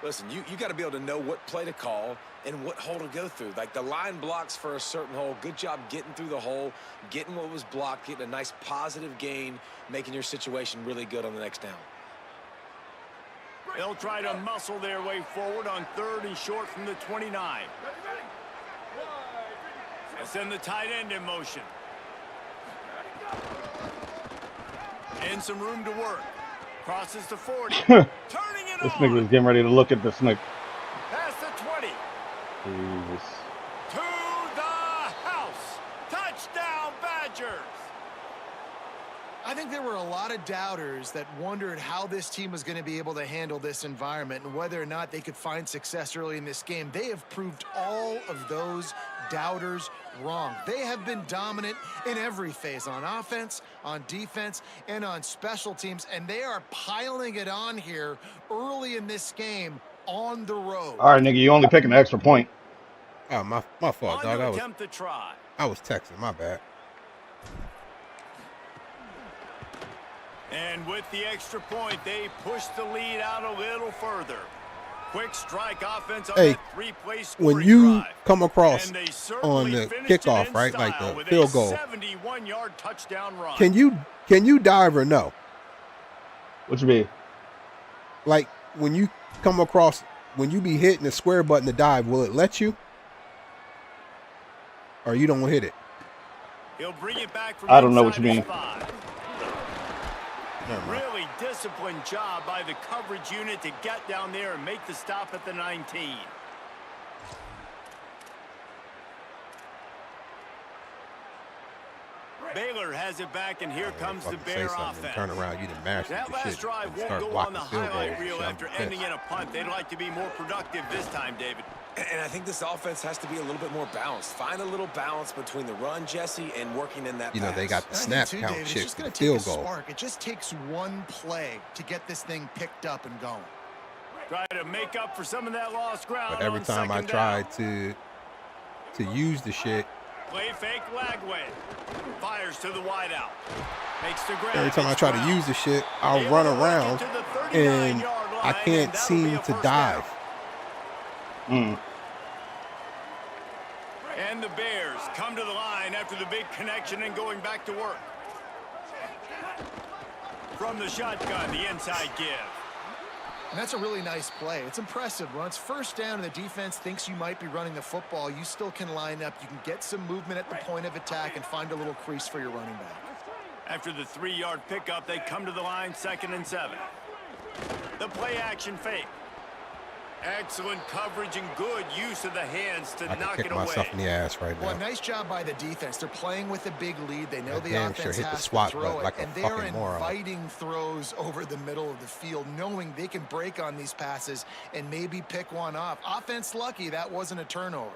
Listen, you got to be able to know what play to call and what hole to go through. Like the line blocks for a certain hole. Good job getting through the hole, getting what was blocked, getting a nice positive gain, making your situation really good on the next down. They'll try to muscle their way forward on 3rd and short from the 29. They'll send the tight end in motion. And some room to work. Crosses the 40. Turning it This on. nigga was getting ready to look at this nigga. Past the 20. Jesus. To the house. Touchdown, Badgers. I think there were a lot of doubters that wondered how this team was going to be able to handle this environment and whether or not they could find success early in this game. They have proved all of those doubters wrong. They have been dominant in every phase, on offense, on defense, and on special teams, and they are piling it on here early in this game on the road. All right, nigga, you only picking the extra point. Oh, my fault, dog. Attempt to try. I was texting. My bad. And with the extra point, they push the lead out a little further. Quick strike offense on that 3-play scoring when you drive. come across And they on the certainly finished kickoff, it in right, like style the with field a goal, 71-yard touchdown run. can you dive or no? What you mean? Like when you come across, when you be hitting the square button to dive, will it let you? Or you don't hit it? He'll bring it back from I don't know what inside you his mean. 5. Never mind. Really disciplined job by the coverage unit to get down there and make the stop at the 19. Baylor has it back, and here comes the Bear offense. Turn around, you done mashed That the last shit. drive and won't start go on blocking the field highlight goals. reel I'm after pissed. ending in a punt. They'd like to be more productive this time, David. And I think this offense has to be a little bit more balanced. Find a little balance between the run, Jesse, and working in that You know, pass. they got the I think snap too, count David, shit it's just for going the to take a field goal. spark. It just takes one play to get this thing picked up and going. Try to make up for some of that lost ground. But every on time I second tried down. to use the shit, Play fake Lagway. Fires to the wideout. Makes the grab. Every time I It's try to Brown. use the shit, I'll Able run to work around it to the 39-yard and I line, can't and that'll seem be a to first dive. down. And the Bears come to the line after the big connection and going back to work. From the shotgun, the inside give. And that's a really nice play. It's impressive. When it's first down and the defense thinks you might be running the football, you still can line up. You can get some movement at the point of attack and find a little crease for your running back. After the 3-yard pickup, they come to the line 2nd and 7. The play action fake. Excellent coverage and good use of the hands to I can knock kick it myself away. in the ass right Well, now. nice job by the defense. They're playing with a big lead. They know I the damn offense sure hit the has SWAT to button throw it, like a and they're fucking moron. inviting throws over the middle of the field, knowing they can break on these passes and maybe pick one off. Offense lucky that wasn't a turnover.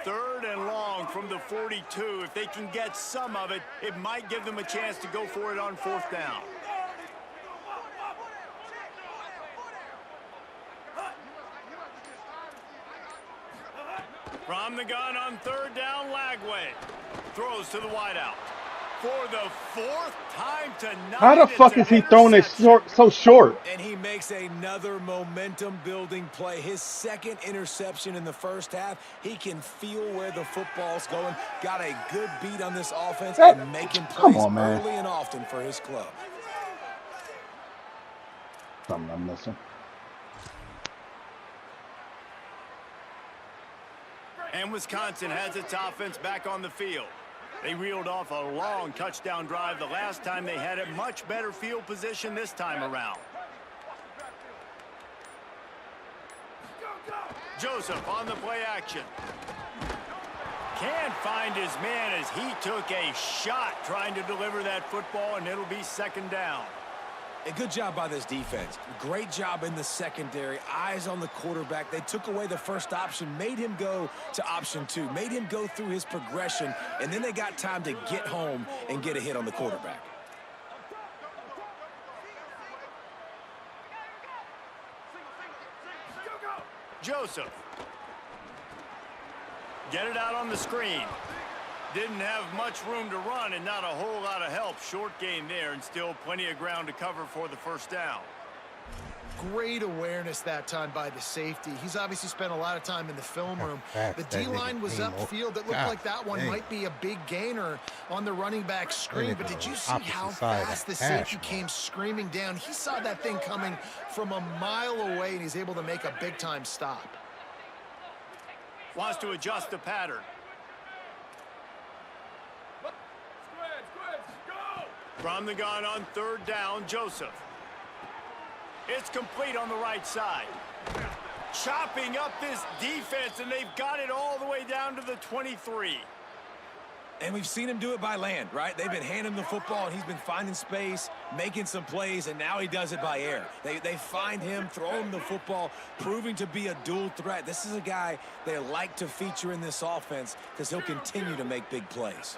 Third and long from the 42. If they can get some of it, it might give them a chance to go for it on 4th down. From the gun on 3rd down, Lagway throws to the wideout. For the 4th time tonight. How the fuck is he throwing it so short? And he makes another momentum-building play. His 2nd interception in the first half. He can feel where the football's going. Got a good beat on this offense and making plays early and often for his club. Something I'm missing. And Wisconsin has its offense back on the field. They reeled off a long touchdown drive the last time they had it. Much better field position this time around. Joseph on the play action. Can't find his man as he took a shot trying to deliver that football, and it'll be 2nd down. A good job by this defense. Great job in the secondary. Eyes on the quarterback. They took away the first option, made him go to option 2, made him go through his progression, and then they got time to get home and get a hit on the quarterback. Joseph. Get it out on the screen. Didn't have much room to run and not a whole lot of help. Short gain there and still plenty of ground to cover for the 1st down. Great awareness that time by the safety. He's obviously spent a lot of time in the film room. The D-line was upfield. It looked like that one might be a big gainer on the running back screen. But did you see how fast the safety came screaming down? He saw that thing coming from a mile away, and he's able to make a big-time stop. Wants to adjust the pattern. From the gun on 3rd down, Joseph. It's complete on the right side. Chopping up this defense, and they've got it all the way down to the 23. And we've seen him do it by land, right? They've been handing him the football, and he's been finding space, making some plays, and now he does it by air. They find him, throw him the football, proving to be a dual threat. This is a guy they like to feature in this offense because he'll continue to make big plays.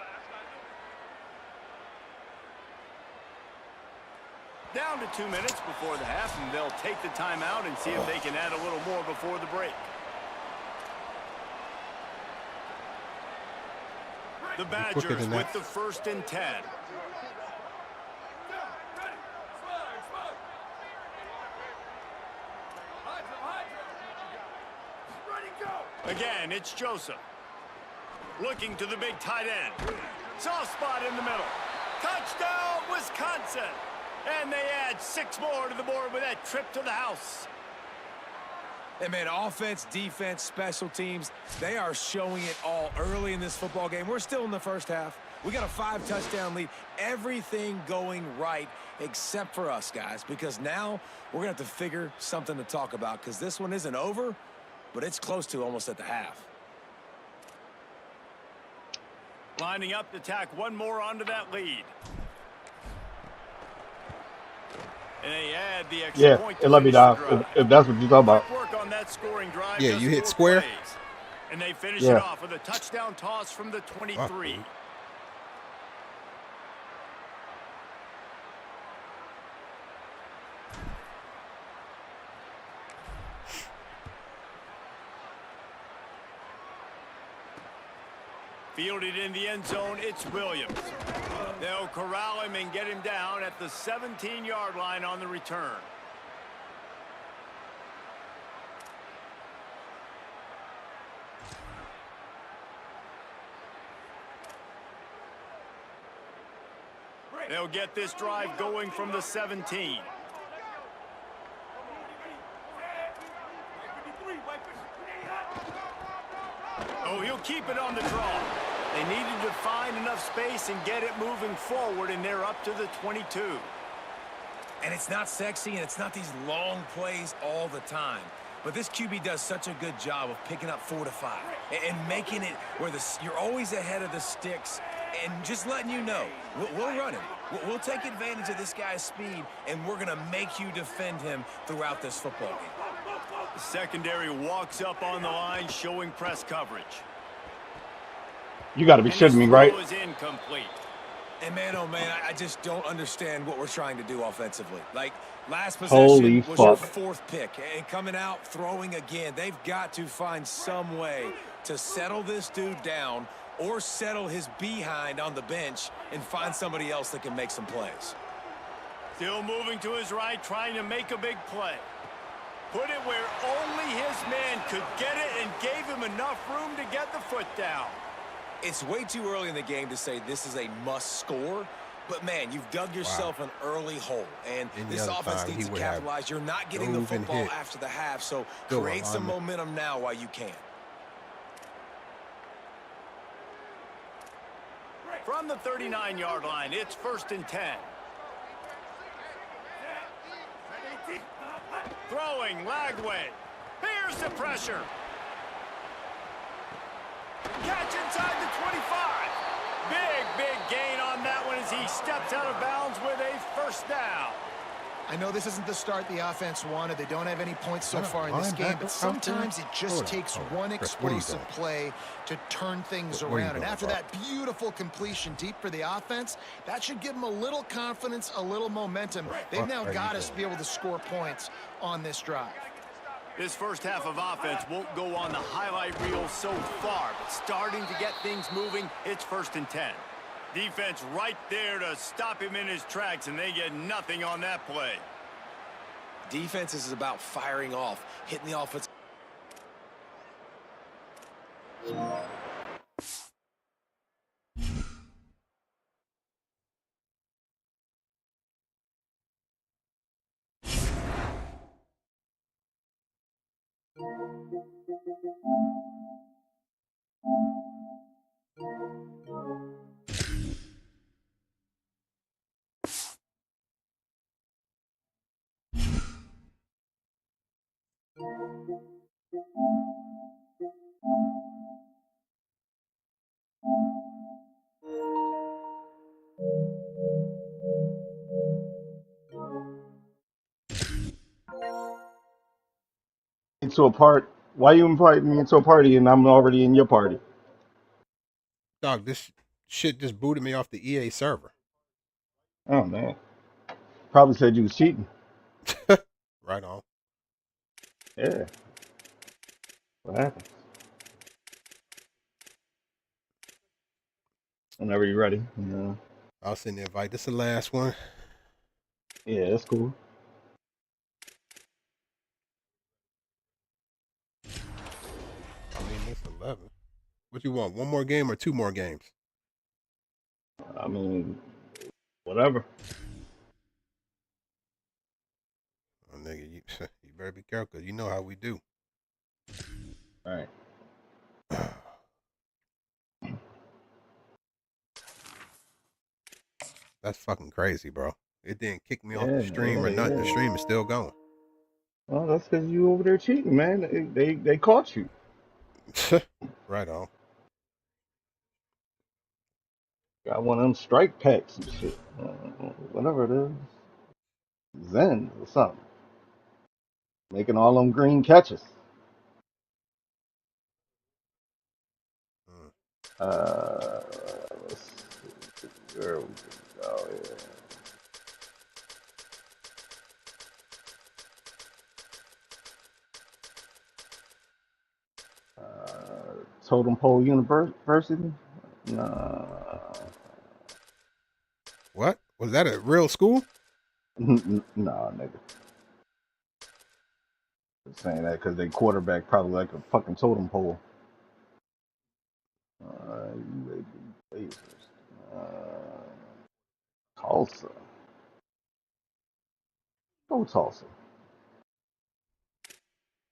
Down to 2 minutes before the half, and they'll take the timeout and see if they can add a little more before the break. The Badgers with the 1st and 10. Again, it's Joseph. Looking to the big tight end. Soft spot in the middle. Touchdown, Wisconsin! And they add 6 more to the board with that trip to the house. And man, offense, defense, special teams, they are showing it all early in this football game. We're still in the first half. We got a 5-touchdown lead. Everything going right except for us, guys, because now we're going to have to figure something to talk about because this one isn't over, but it's close to almost at the half. Lining up to tack one more onto that lead. And they add the extra point it let me down if that's what you're talking about. Work on that scoring drive. Yeah, you hit square. Plays. And they finish it off with a touchdown toss from the 23. Fielded in the end zone, it's Williams. They'll corral him and get him down at the 17-yard line on the return. They'll get this drive going from the 17. Oh, he'll keep it on the draw. They needed to find enough space and get it moving forward, and they're up to the 22. And it's not sexy, and it's not these long plays all the time. But this QB does such a good job of picking up 4 to 5 and making it where you're always ahead of the sticks and just letting you know, we'll run him. We'll take advantage of this guy's speed, and we're going to make you defend him throughout this football game. The secondary walks up on the line, showing press coverage. You got to be shitting me, right? Is incomplete. And man, oh man, I just don't understand what we're trying to do offensively. Like, last Holy possession was your fuck. 4th pick, and coming out, throwing again. They've got to find some way to settle this dude down or settle his behind on the bench and find somebody else that can make some plays. Still moving to his right, trying to make a big play. Put it where only his man could get it and gave him enough room to get the foot down. It's way too early in the game to say this is a must score, but man, you've dug yourself an early hole, and this offense needs to capitalize. You're not getting the football after the half, so create some momentum now while you can. From the 39-yard line, it's 1st and 10. Throwing, Lagway. Here's the pressure. Catch inside the 25. Big gain on that one as he steps out of bounds with a 1st down. I know this isn't the start the offense wanted. They don't have any points so far in this game, but sometimes it just takes one explosive play to turn things around. And after that beautiful completion deep for the offense, that should give them a little confidence, a little momentum. They've now got us to be able to score points on this drive. This first half of offense won't go on the highlight reel so far, but starting to get things moving, it's 1st and 10. Defense right there to stop him in his tracks, and they get nothing on that play. Defense is about firing off, hitting the offense. Into a part. Why you inviting me into a party and I'm already in your party? Dog, this shit just booted me off the EA server. Oh man. Probably said you was cheating. Right on. Yeah. What happens? Whenever you're ready. Yeah. I'll send the invite. This is the last one. Yeah, that's cool. I mean, it's 11. What you want? 1 more game or 2 more games? I mean, whatever. Oh, nigga, you better be careful, because you know how we do. All right. That's fucking crazy, bro. It didn't kick me off the stream or nothing. The stream is still going. Well, that's because you over there cheating, man. They caught you. Right on. Got one of them strike packs and shit. Whatever it is. Zen or something. Making all them green catches. Let's see. Where we go here. Totem Pole University. Nah. What? Was that a real school? Nah, nigga. Just saying that because they quarterback probably like a fucking totem pole. UAB Blazers. Tulsa. Go Tulsa.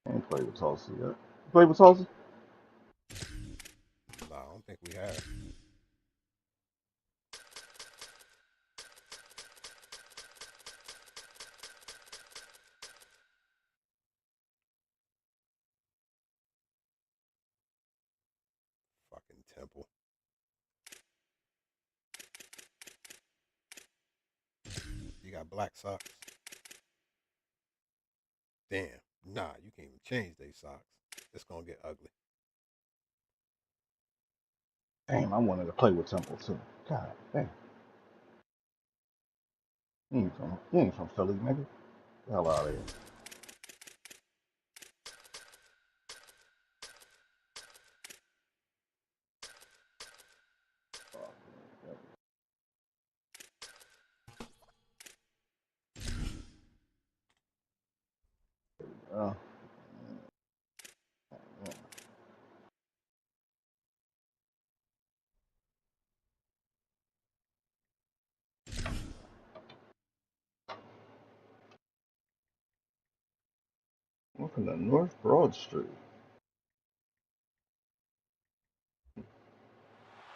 Ain't played with Tulsa yet. You played with Tulsa? No, I don't think we have. Fucking Temple. You got black socks. Damn. Nah, you can't even change these socks. It's gonna get ugly. Damn, I wanted to play with Temple too. God damn. You ain't from Philly, nigga. Get the hell out of here. Oh. Welcome to North Broad Street.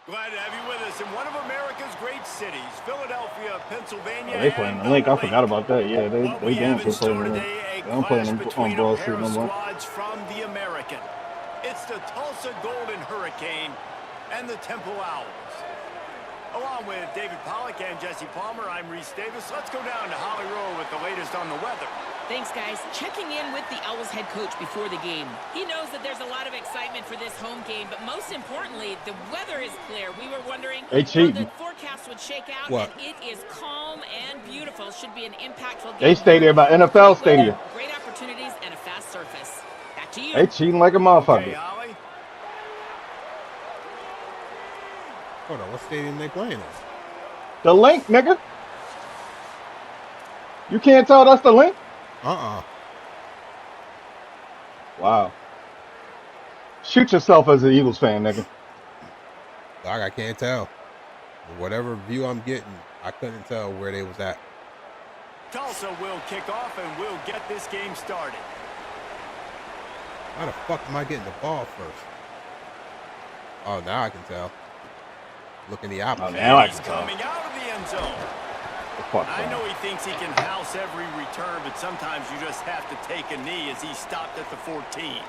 Glad to have you with us in one of America's great cities, Philadelphia, Pennsylvania, Oh, they playing and the link. I the forgot Link. about that. Yeah, What they we damn have in sure playing store the link. today, They a don't play clash on between a Broad pair Street of no more. squads from the American. It's the Tulsa Golden Hurricane and the Temple Owls. Along with David Pollack and Jesse Palmer, I'm Reese Davis. Let's go down to Holly Rowe with the latest on the weather. Thanks, guys. Checking in with the Owls head coach before the game. He knows that there's a lot of excitement for this home game, but most importantly, the weather is clear. We were wondering They how cheating. the forecast would shake out, What? and it is calm and beautiful. Should be an impactful game. They stay there by NFL Great weather, Stadium. great opportunities, and a fast surface. Back to you. They cheating like a Okay, motherfucker. Holly. Hold on, what stadium they playing in? The link, nigga. You can't tell that's the link? Wow. Shoot yourself as an Eagles fan, nigga. Dog, I can't tell. Whatever view I'm getting, I couldn't tell where they was at. Tulsa will kick off and we'll get this game started. How the fuck am I getting the ball first? Oh, now I can tell. Look in the opposite. Oh, now I He's can tell. coming out of the end zone. The fuck, I man. know he thinks he can house every return, but sometimes you just have to take a knee as he stopped at the 14.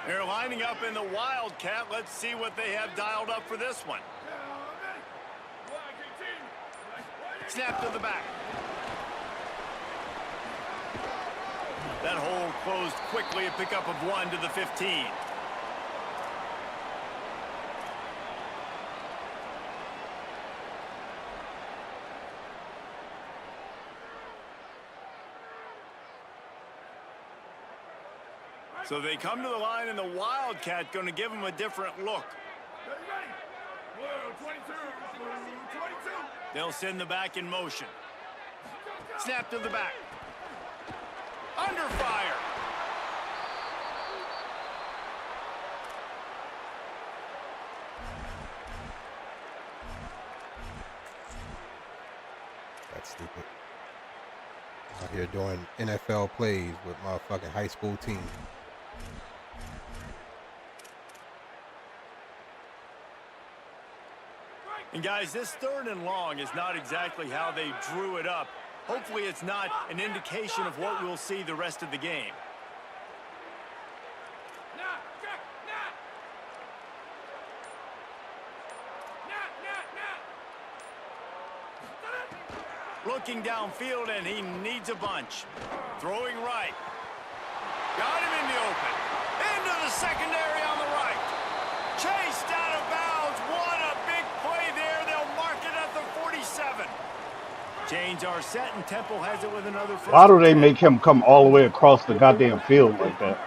They're lining up in the Wildcat. Let's see what they have dialed up for this one. Snap to the back. That hole closed quickly, a pickup of 1 to the 15. So they come to the line, and the Wildcat going to give them a different look. They'll send the back in motion. Snap to the back. Under fire. That's stupid. Out here doing NFL plays with my fucking high school team. And guys, this 3rd and long is not exactly how they drew it up. Hopefully it's not an indication of what we'll see the rest of the game. Looking downfield, and he needs a bunch. Throwing right. Got him in the open. Into the secondary on the right. Chased out of bounds. What a big play there. They'll mark it at the 47. Chains are set, and Temple has it with another first. Why do they make him come all the way across the goddamn field like that?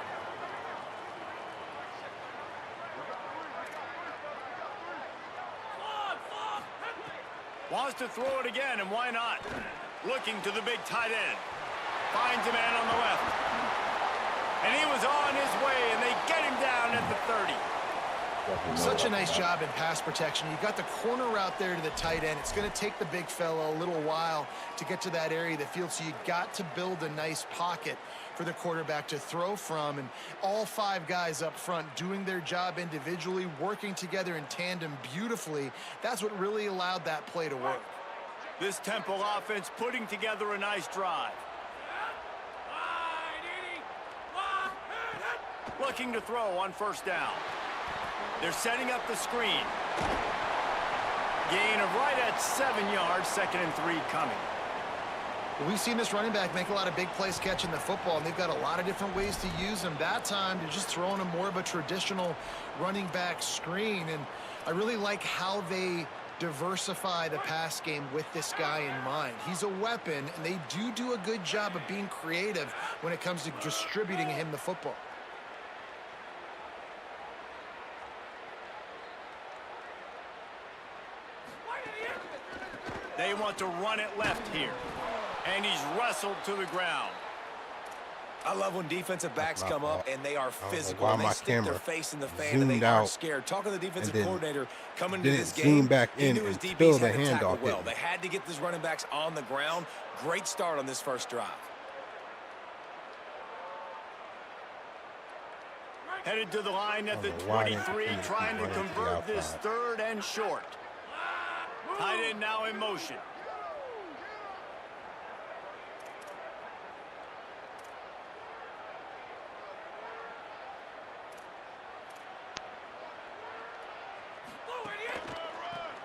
Wants to throw it again, and why not? Looking to the big tight end. Finds a man on the left. And he was on his way, and they get him down at the 30. Such a nice job in pass protection. You got the corner route there to the tight end. It's going to take the big fella a little while to get to that area of the field, so you got to build a nice pocket for the quarterback to throw from, and all 5 guys up front doing their job individually, working together in tandem beautifully. That's what really allowed that play to work. This Temple offense putting together a nice drive. Looking to throw on first down. They're setting up the screen. Gain of right at 7 yards, 2nd and 3 coming. We've seen this running back make a lot of big plays catching the football, and they've got a lot of different ways to use him. That time, they're just throwing him more of a traditional running back screen, and I really like how they diversify the pass game with this guy in mind. He's a weapon, and they do a good job of being creative when it comes to distributing him the football. They want to run it left here. And he's wrestled to the ground. I love when defensive backs come up and they are physical. Why They my stick their camera face in the fan and they aren't scared. Talking to the defensive coordinator coming to this game, zoom back he in knew his until DBs the had to tackle handoff well. hit. They had to get these running backs on the ground. Great start on this first drive. Headed to the line at the 23, trying to convert this 3rd and short. Tight end now in motion.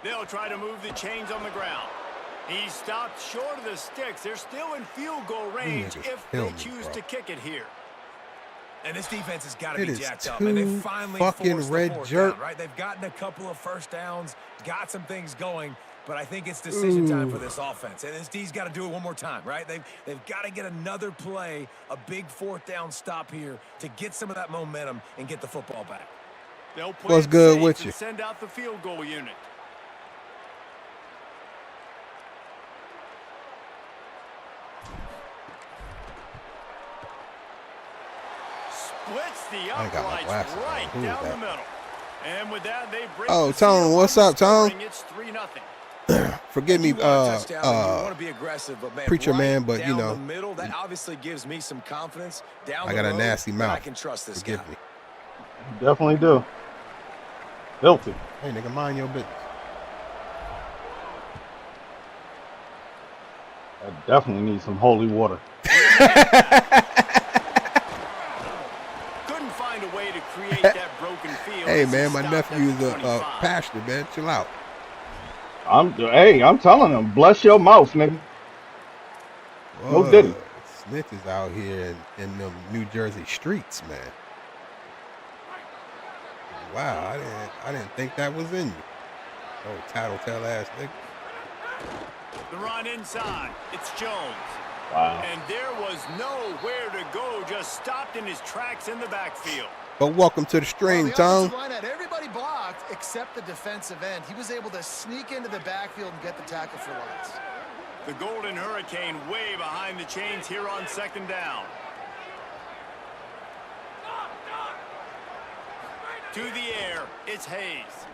They'll try to move the chains on the ground. He stopped short of the sticks. They're still in field goal range if they choose to kick it here. And this defense has got to be jacked up. Two And they finally fucking forced the red 4th jerk. down, right? They've gotten a couple of first downs, got some things going, but I think it's decision time for this offense. And this D's got to do it one more time, right? They've got to get another play, a big 4th down stop here to get some of that momentum and get the football back. They'll play What's good with you? Send out the field goal unit. Splits the uprights right down the middle. And with that, they break. Oh, Tone, what's up, Tone? It's 3-0. Forgive me, you want to be aggressive, but man, preacher right man, but you down know, the middle, that obviously gives me some confidence. Down I the got a road, nasty mouth. I can trust this Forgive guy. me. You definitely do. Filthy. Hey, nigga, mind your business. I definitely need some holy water. Couldn't find a way to create that broken field. Hey, man, my nephew's a pastor, man. Chill out. I'm telling him, bless your mouth, nigga. No diddy. Snitches out here in them New Jersey streets, man. Wow, I didn't think that was in you. Oh, tattletale ass nigga. The run inside. It's Jones. Wow. And there was nowhere to go. Just stopped in his tracks in the backfield. But welcome to the stream, the Tom. offensive line had everybody blocked except the defensive end. He was able to sneak into the backfield and get the tackle for loss. The Golden Hurricane way behind the chains here on 2nd down. To the air, it's Hayes.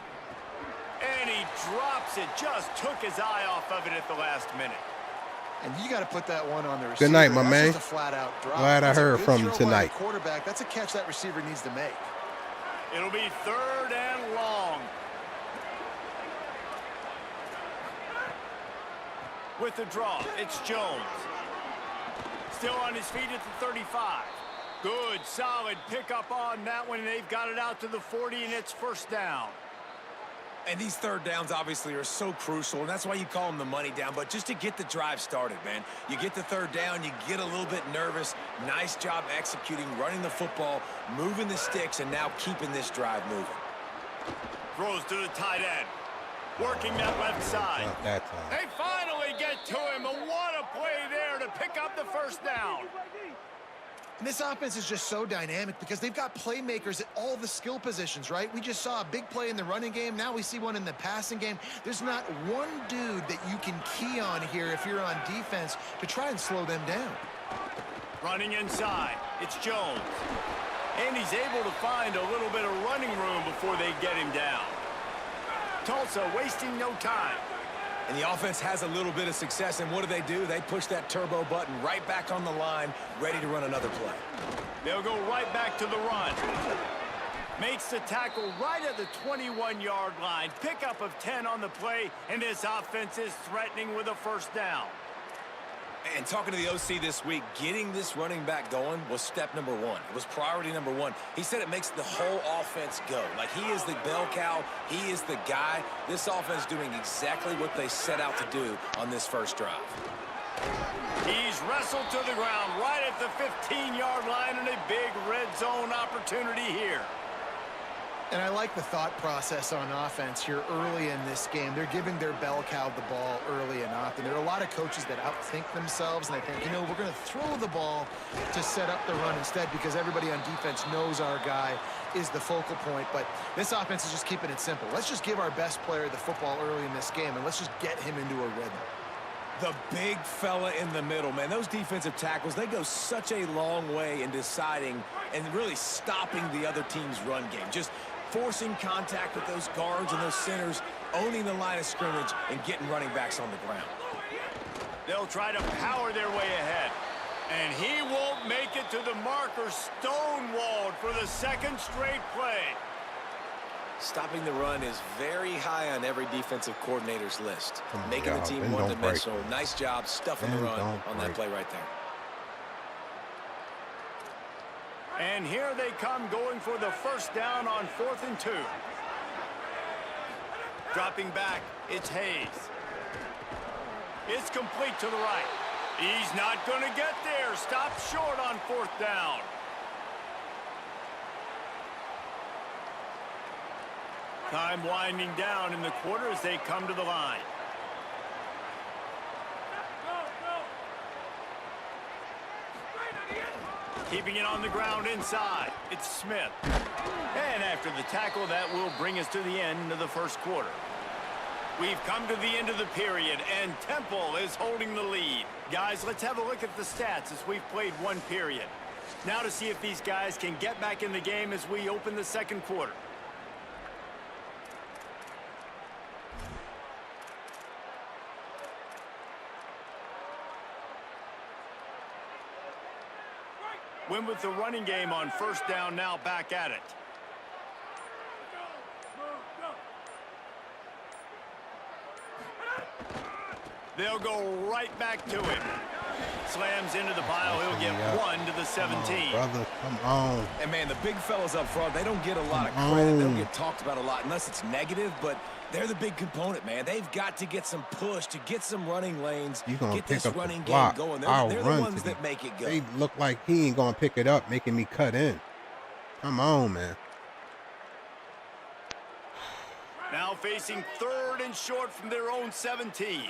And he drops it, just took his eye off of it at the last minute. And you got to put that one on the receiver. Good night, my That's man. just a flat-out drop. Glad I That's a heard good from you throw by the tonight. Quarterback. That's a catch that receiver needs to make. It'll be 3rd and long. With the draw, it's Jones. Still on his feet at the 35. Good, solid pickup on that one. They've got it out to the 40, and it's 1st down. And these 3rd downs obviously are so crucial, and that's why you call them the money down. But just to get the drive started, man, you get the 3rd down, you get a little bit nervous. Nice job executing, running the football, moving the sticks, and now keeping this drive moving. Throws to the tight end. Working that left side. Not that time. They finally get to him, and what a play there to pick up the first down. And this offense is just so dynamic because they've got playmakers at all the skill positions, right? We just saw a big play in the running game. Now we see one in the passing game. There's not one dude that you can key on here if you're on defense to try and slow them down. Running inside, it's Jones. And he's able to find a little bit of running room before they get him down. Tulsa wasting no time. And the offense has a little bit of success, and what do? They push that turbo button right back on the line, ready to run another play. They'll go right back to the run. Makes the tackle right at the 21-yard line. Pickup of 10 on the play, and this offense is threatening with a first down. And talking to the OC this week, getting this running back going was step number one. It was priority number one. He said it makes the whole offense go. Like, he is the bell cow. He is the guy. This offense doing exactly what they set out to do on this first drive. He's wrestled to the ground right at the 15-yard line, and a big red zone opportunity here. And I like the thought process on offense here early in this game. They're giving their bell cow the ball early and often. There are a lot of coaches that outthink themselves, and they think, you know, we're going to throw the ball to set up the run instead because everybody on defense knows our guy is the focal point. But this offense is just keeping it simple. Let's just give our best player the football early in this game, and let's just get him into a rhythm. The big fella in the middle, man. Those defensive tackles, they go such a long way in deciding and really stopping the other team's run game. Just forcing contact with those guards and those centers, owning the line of scrimmage, and getting running backs on the ground. They'll try to power their way ahead. And he won't make it to the marker, stonewalled for the second straight play. Stopping the run is very high on every defensive coordinator's list. Making the team Ben, don't one-dimensional. Nice job stuffing the run on that play right there. And here they come going for the first down on 4th and 2. Dropping back, it's Hayes. It's complete to the right. He's not going to get there. Stop short on 4th down. Time winding down in the quarter as they come to the line. Keeping it on the ground inside. It's Smith. And after the tackle, that will bring us to the end of the first quarter. We've come to the end of the period, and Temple is holding the lead. Guys, let's have a look at the stats as we've played one period. Now to see if these guys can get back in the game as we open the second quarter. Win with the running game on first down, now back at it. They'll go right back to him. Slams into the pile. He'll get 1 to the 17. Brother, come on. And, man, the big fellas up front, they don't get a lot of credit. They don't get talked about a lot unless it's negative, but they're the big component, man. They've got to get some push, to get some running lanes, get this running game going. They're the ones that make it go. They look like he ain't going to pick it up, making me cut in. Come on, man. Now facing 3rd and short from their own 17.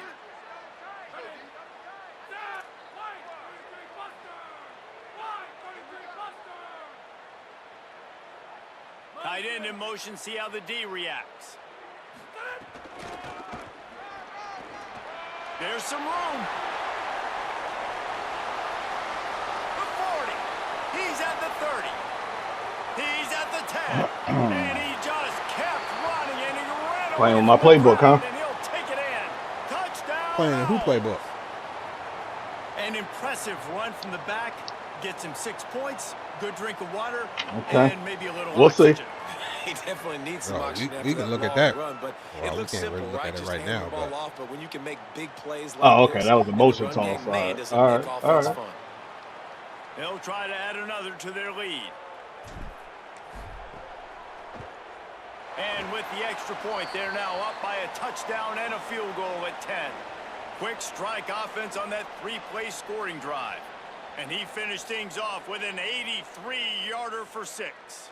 Tight end in motion, see how the D reacts. There's some room. The 40. He's at the 30. He's at the 10. And he just kept running, and he ran away. Playing with my playbook, huh? And he'll take it in. Touchdown. Playing who playbook? An impressive run from the back. Gets him 6 points. Good drink of water. Okay. And maybe a little We'll see. oxygen. He definitely needs some oxygen. We can look at that. Run, but Well, it we looks can't simple, really look right? at it Just right hand now, the ball but- off, but when you can make big plays like Oh, okay. this, That was a and motion the run toss. game, man, All doesn't right. make All offense right. fun. They'll try to add another to their lead. And with the extra point, they're now up by a touchdown and a field goal at 10. Quick strike offense on that 3-play scoring drive. And he finished things off with an 83-yarder for 6.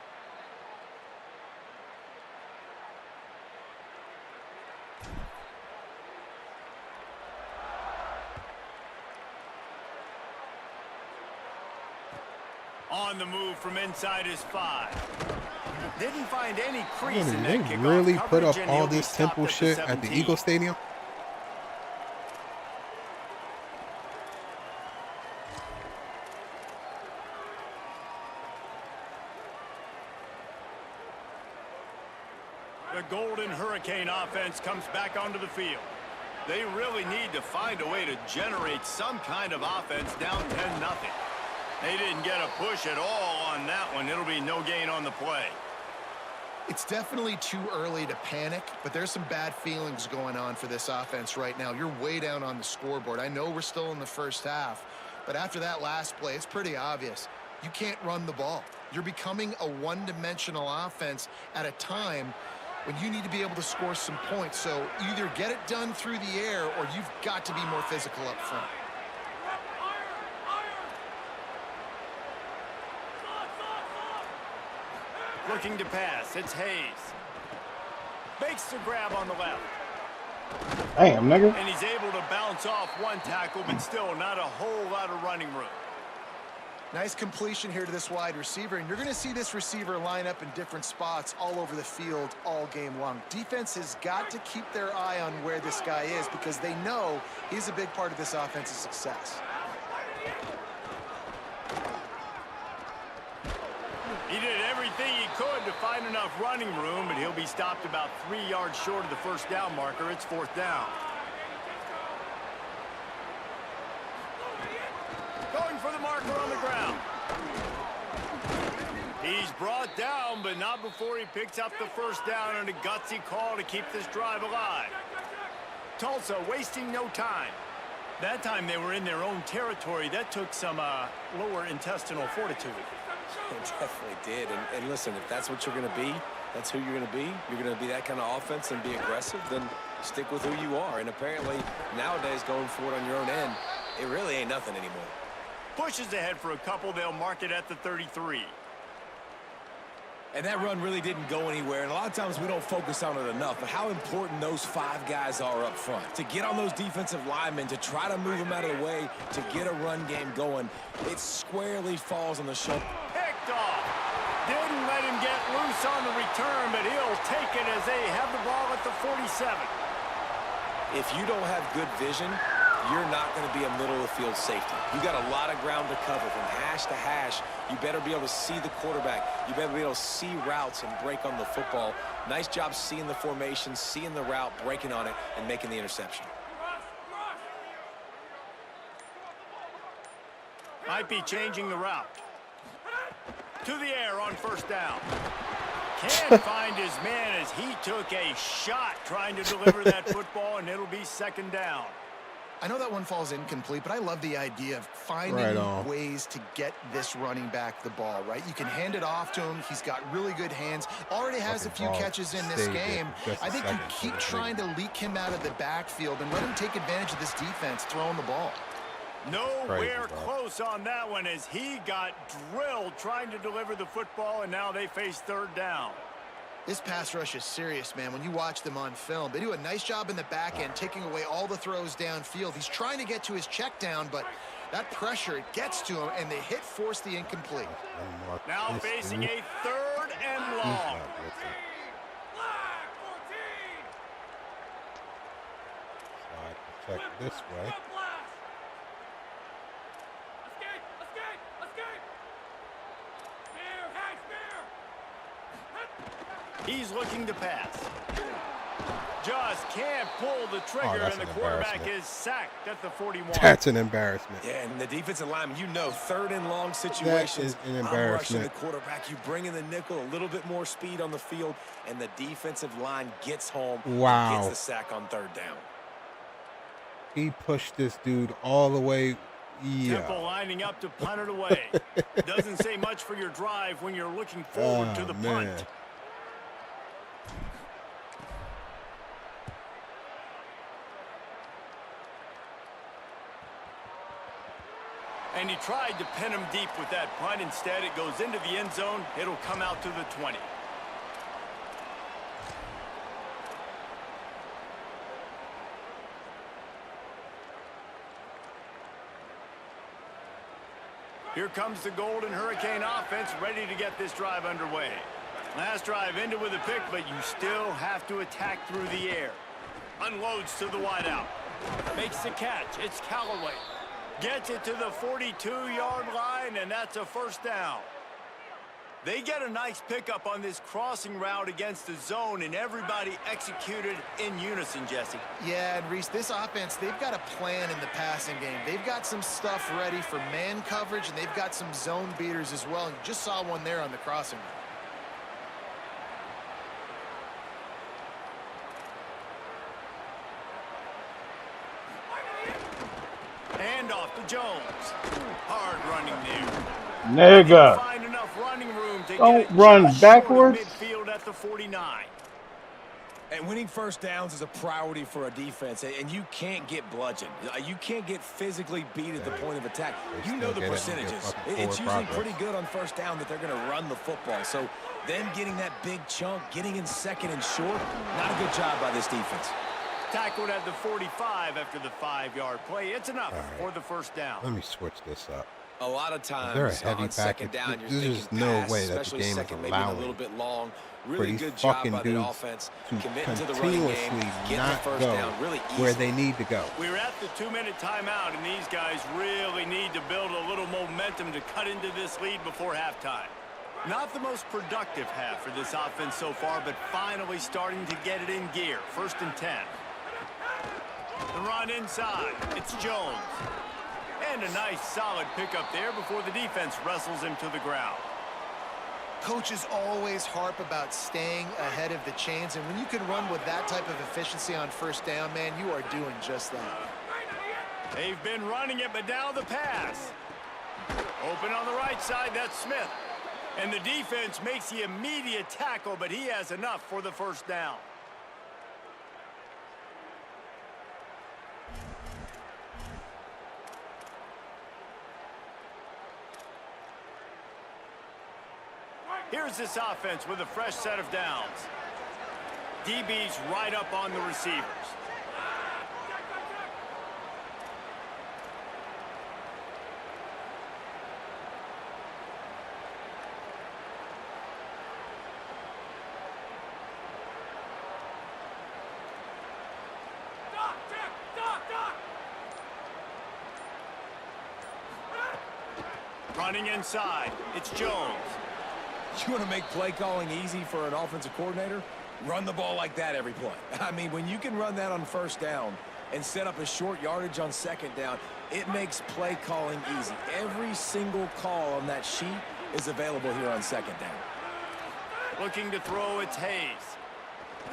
On the move from inside his 5. Didn't find any crease in They that kickoff really put up coverage, and all he'll be this stopped temple at the shit at the 17. Eagle Stadium? The Golden Hurricane offense comes back onto the field. They really need to find a way to generate some kind of offense down 10-0. They didn't get a push at all on that one. It'll be no gain on the play. It's definitely too early to panic, but there's some bad feelings going on for this offense right now. You're way down on the scoreboard. I know we're still in the first half, but after that last play, it's pretty obvious. You can't run the ball. You're becoming a one-dimensional offense at a time when you need to be able to score some points. So either get it done through the air or you've got to be more physical up front. Looking to pass, it's Hayes. Makes the grab on the left. Damn, nigga. And he's able to bounce off one tackle, but still not a whole lot of running room. Nice completion here to this wide receiver, and you're going to see this receiver line up in different spots all over the field all game long. Defense has got to keep their eye on where this guy is because they know he's a big part of this offense's success. He did everything he could to find enough running room, but he'll be stopped about 3 yards short of the first down marker. It's 4th down. Going for the marker on the ground. He's brought down, but not before he picks up the first down and a gutsy call to keep this drive alive. Tulsa wasting no time. That time they were in their own territory. That took some lower intestinal fortitude. It definitely did. And listen, if that's what you're going to be, that's who you're going to be. You're going to be that kind of offense and be aggressive, then stick with who you are. And apparently, nowadays, going for it on your own end, it really ain't nothing anymore. Pushes ahead for a couple. They'll mark it at the 33. And that run really didn't go anywhere. And a lot of times we don't focus on it enough, but how important those 5 guys are up front. To get on those defensive linemen, to try to move them out of the way, to get a run game going, it squarely falls on the shoulder. Picked off. Didn't let him get loose on the return, but he'll take it as they have the ball at the 47. If you don't have good vision, you're not going to be a middle-of-the-field safety. You got a lot of ground to cover from hash to hash. You better be able to see the quarterback. You better be able to see routes and break on the football. Nice job seeing the formation, seeing the route, breaking on it, and making the interception. Might be changing the route. To the air on first down. Can't find his man as he took a shot trying to deliver that football, and it'll be 2nd down. I know that one falls incomplete, but I love the idea of finding ways to get this running back the ball, right? You can hand it off to him. He's got really good hands. Already has a few catches in this game. I think you keep trying to leak him out of the backfield and let him take advantage of this defense throwing the ball. Nowhere close on that one as he got drilled trying to deliver the football, and now they face 3rd down. This pass rush is serious, man. When you watch them on film, they do a nice job in the back end, taking away all the throws downfield. He's trying to get to his check down, but that pressure, it gets to him, and the hit forced the incomplete. Now facing a 3rd and long. Check this way. He's looking to pass. Just can't pull the trigger, and the quarterback is sacked at the 41. That's an embarrassment. Yeah, and the defensive lineman, you know, 3rd and long situations. That is an I'm embarrassment. rushing the quarterback. You bring in the nickel, a little bit more speed on the field, and the defensive line gets home. Wow. Gets the sack on 3rd down. He pushed this dude all the way. Yeah. Temple lining up to punt it away. Doesn't say much for your drive when you're looking forward to the punt. And he tried to pin him deep with that punt. Instead, it goes into the end zone. It'll come out to the 20. Here comes the Golden Hurricane offense ready to get this drive underway. Last drive ended with a pick, but you still have to attack through the air. Unloads to the wideout. Makes the catch. It's Callaway. Gets it to the 42-yard line, and that's a first down. They get a nice pickup on this crossing route against the zone, and everybody executed in unison, Jesse. Yeah, and Reese, this offense, they've got a plan in the passing game. They've got some stuff ready for man coverage, and they've got some zone beaters as well. You just saw one there on the crossing route. Hand off to Jones. Hard running there. Nigga. Find enough running room to Don't get run just short of backwards. midfield at the 49. And winning first downs is a priority for a defense, and you can't get bludgeoned. You can't get physically beat at the point of attack. You know the percentages. It's usually pretty good on first down that they're going to run the football. So them getting that big chunk, getting in second and short, not a good job by this defense. Tackled at the 45 after the 5-yard play. It's enough for the first down. Let me switch this up. A lot of times They're a heavy on second package. down, you're There's thinking just no pass, way that the especially game is second, maybe a allowing little bit long. for Really these good job fucking by the dudes offense, to committing to the running game, continuously getting the not first go down really easy. where they need to go. We're at the 2-minute timeout, and these guys really need to build a little momentum to cut into this lead before halftime. Not the most productive half for this offense so far, but finally starting to get it in gear. 1st and 10. The run inside. It's Jones. And a nice solid pickup there before the defense wrestles him to the ground. Coaches always harp about staying ahead of the chains, and when you can run with that type of efficiency on first down, man, you are doing just that. They've been running it, but now the pass. Open on the right side, that's Smith. And the defense makes the immediate tackle, but he has enough for the first down. Here's this offense with a fresh set of downs. DB's right up on the receivers. Running inside, it's Jones. You want to make play calling easy for an offensive coordinator? Run the ball like that every play. I mean, when you can run that on first down and set up a short yardage on second down, it makes play calling easy. Every single call on that sheet is available here on second down. Looking to throw, it's Hayes.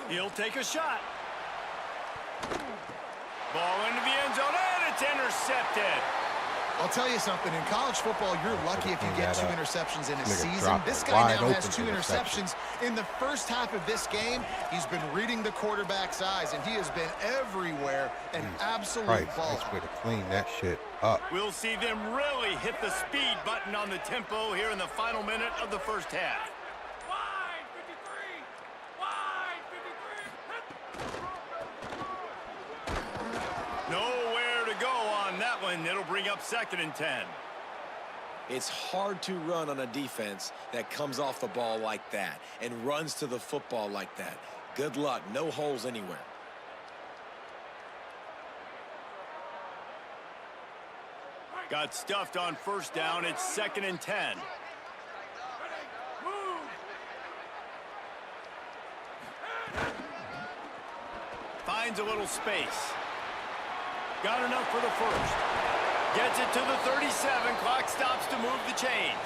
He'll take a shot. Ball into the end zone, and it's intercepted. I'll tell you something, in college football, you're lucky if you get 2 interceptions in a season. This guy wide now has open 2 interceptions. In the first half of this game, he's been reading the quarterback's eyes, and he has been everywhere, an absolute ball. Nice way to clean that shit up. We'll see them really hit the speed button on the tempo here in the final minute of the first half. Wide 53! Wide 53! Nowhere to go on that one. It'll bring up 2nd and 10. It's hard to run on a defense that comes off the ball like that and runs to the football like that. Good luck. No holes anywhere. Got stuffed on first down. It's 2nd and 10. Finds a little space. Got enough for the first. Gets it to the 37. Clock stops to move the chains.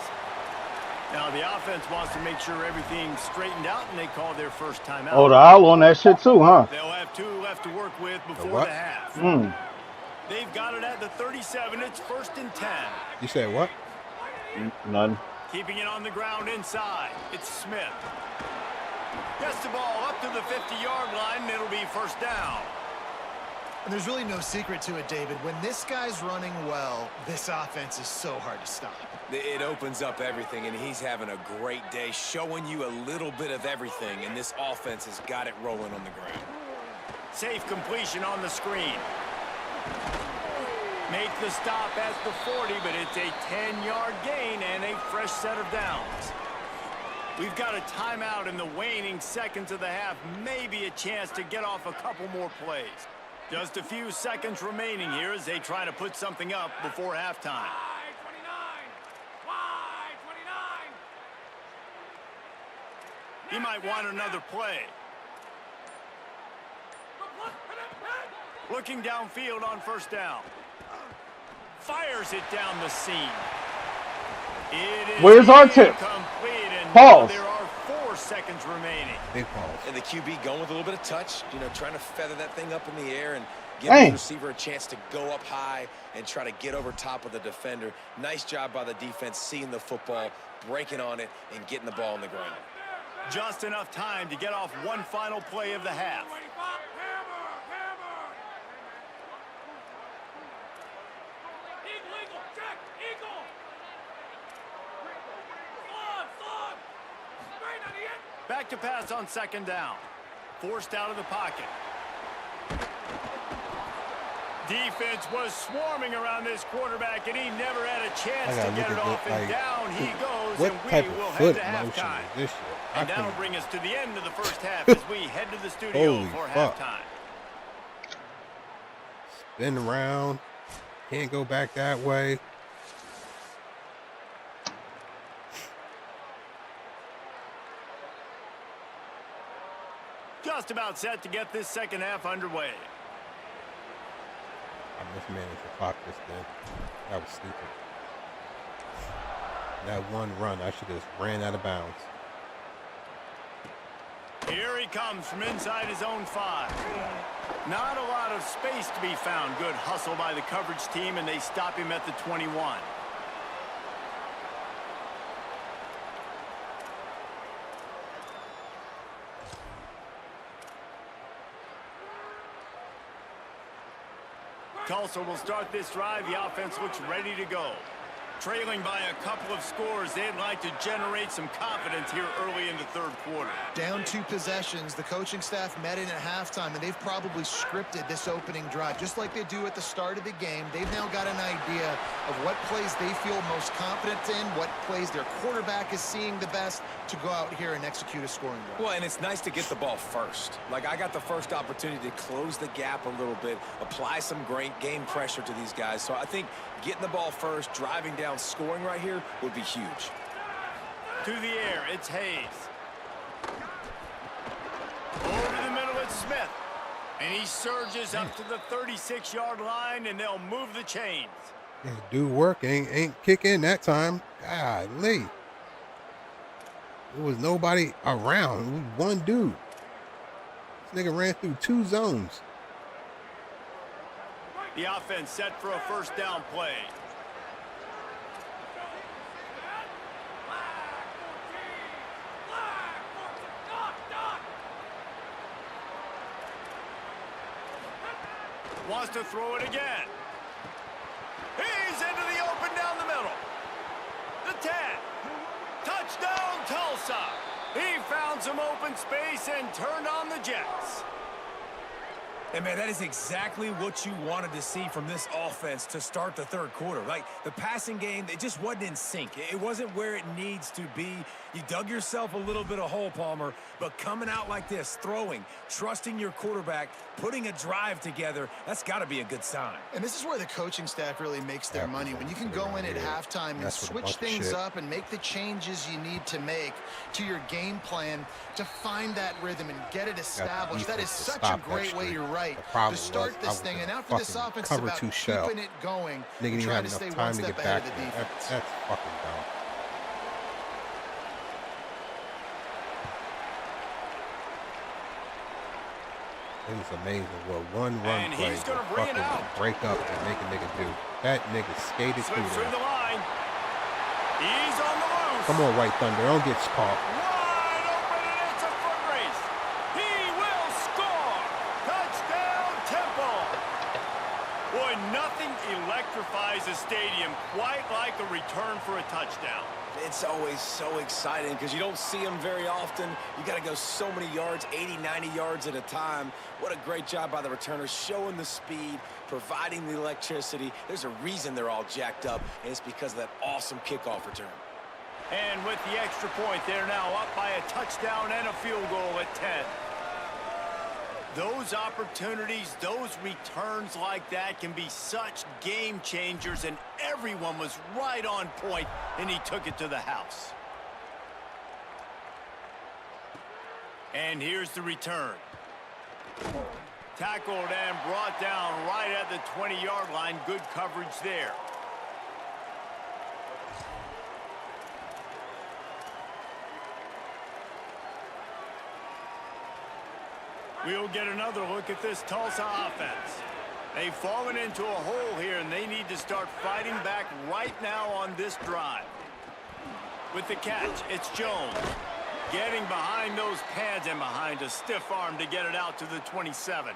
Now the offense wants to make sure everything's straightened out, and they call their first timeout. Oh, the owl on that shit too, huh? They'll have 2 left to work with before the half. They've got it at the 37. It's 1st and 10. You said what? None. Keeping it on the ground inside. It's Smith. Gets the ball up to the 50-yard line, and it'll be first down. And there's really no secret to it, David. When this guy's running well, this offense is so hard to stop. It opens up everything, and he's having a great day, showing you a little bit of everything, and this offense has got it rolling on the ground. Safe completion on the screen. Make the stop at the 40, but it's a 10-yard gain and a fresh set of downs. We've got a timeout in the waning seconds of the half. Maybe a chance to get off a couple more plays. Just a few seconds remaining here as they try to put something up before halftime. Wide 29. Wide 29. He might want another play. Looking downfield on first down. Fires it down the seam. It is Where's our tip? incomplete, and Pause. there are 4 seconds remaining. Big pause. And the QB going with a little bit of touch, trying to feather that thing up in the air and give Hey. the receiver a chance to go up high and try to get over top of the defender. Nice job by the defense seeing the football, breaking on it, and getting the ball on the ground. Just enough time to get off one final play of the half. 25. Hammer. Hammer. Eagle. Eagle. Check. Eagle. Slug. Straight on the end. Back to pass on second down. Forced out of the pocket. Defense was swarming around this quarterback, and he never had a chance to get it off. And down he goes, What and we type will of head foot to motion halftime. is this shit? And that'll bring us to the end of the first half as we head to the studio Holy for fuck. halftime. Spin around. Can't go back that way. Just about set to get this second half underway. I mismanaged the clock just then. That was stupid. That one run, I should have just ran out of bounds. Here he comes from inside his own 5. Not a lot of space to be found. Good hustle by the coverage team, and they stop him at the 21. Tulsa will start this drive. The offense looks ready to go. Trailing by a couple of scores, they'd like to generate some confidence here early in the third quarter. Down 2 possessions, the coaching staff met in at halftime, and they've probably scripted this opening drive. Just like they do at the start of the game, they've now got an idea of what plays they feel most confident in, what plays their quarterback is seeing the best to go out here and execute a scoring drive. Well, and it's nice to get the ball first. Like, I got the first opportunity to close the gap a little bit, apply some great game pressure to these guys. So I think getting the ball first, driving down, scoring right here would be huge. To the air, it's Hayes. Over the middle, it's Smith. And he surges up to the 36-yard line, and they'll move the chains. Yeah, do work, ain't kick in that time. Golly. There was nobody around. It was one dude. This nigga ran through 2 zones. The offense set for a first down play. Wants to throw it again. He's into the open down the middle. The 10. Touchdown, Tulsa. He found some open space and turned on the Jets. And, man, that is exactly what you wanted to see from this offense to start the third quarter. Like, the passing game, it just wasn't in sync. It wasn't where it needs to be. You dug yourself a little bit of hole, Palmer, but coming out like this, throwing, trusting your quarterback, putting a drive together, that's got to be a good sign. And this is where the coaching staff really makes their money. When you can go in at halftime and switch things up and make the changes you need to make to your game plan to find that rhythm and get it established. That is such a great way, you're right, to start this thing. And after this offense is about keeping it going and trying to stay one step ahead of the defense. That's fucking dumb. It was amazing what one run play he's gonna would bring it fucking out. break up and make a nigga do. That nigga skated through Slips through there. the line. He's on the loose. Come on, White Thunder. Don't get caught. Wide open, and it's a foot race. He will score. Touchdown, Temple. Boy, nothing electrifies a stadium quite like a return for a touchdown. touchdown. It's always so exciting because you don't see them very often. You got to go so many yards, 80, 90 yards at a time. What a great job by the returners, showing the speed, providing the electricity. There's a reason they're all jacked up, and it's because of that awesome kickoff return. And with the extra point, they're now up by a touchdown and a field goal at 10. Those opportunities, those returns like that can be such game changers, and everyone was right on point, and he took it to the house. And here's the return. Tackled and brought down right at the 20-yard line. Good coverage there. We'll get another look at this Tulsa offense. They've fallen into a hole here, and they need to start fighting back right now on this drive. With the catch, it's Jones. Getting behind those pads and behind a stiff arm to get it out to the 27.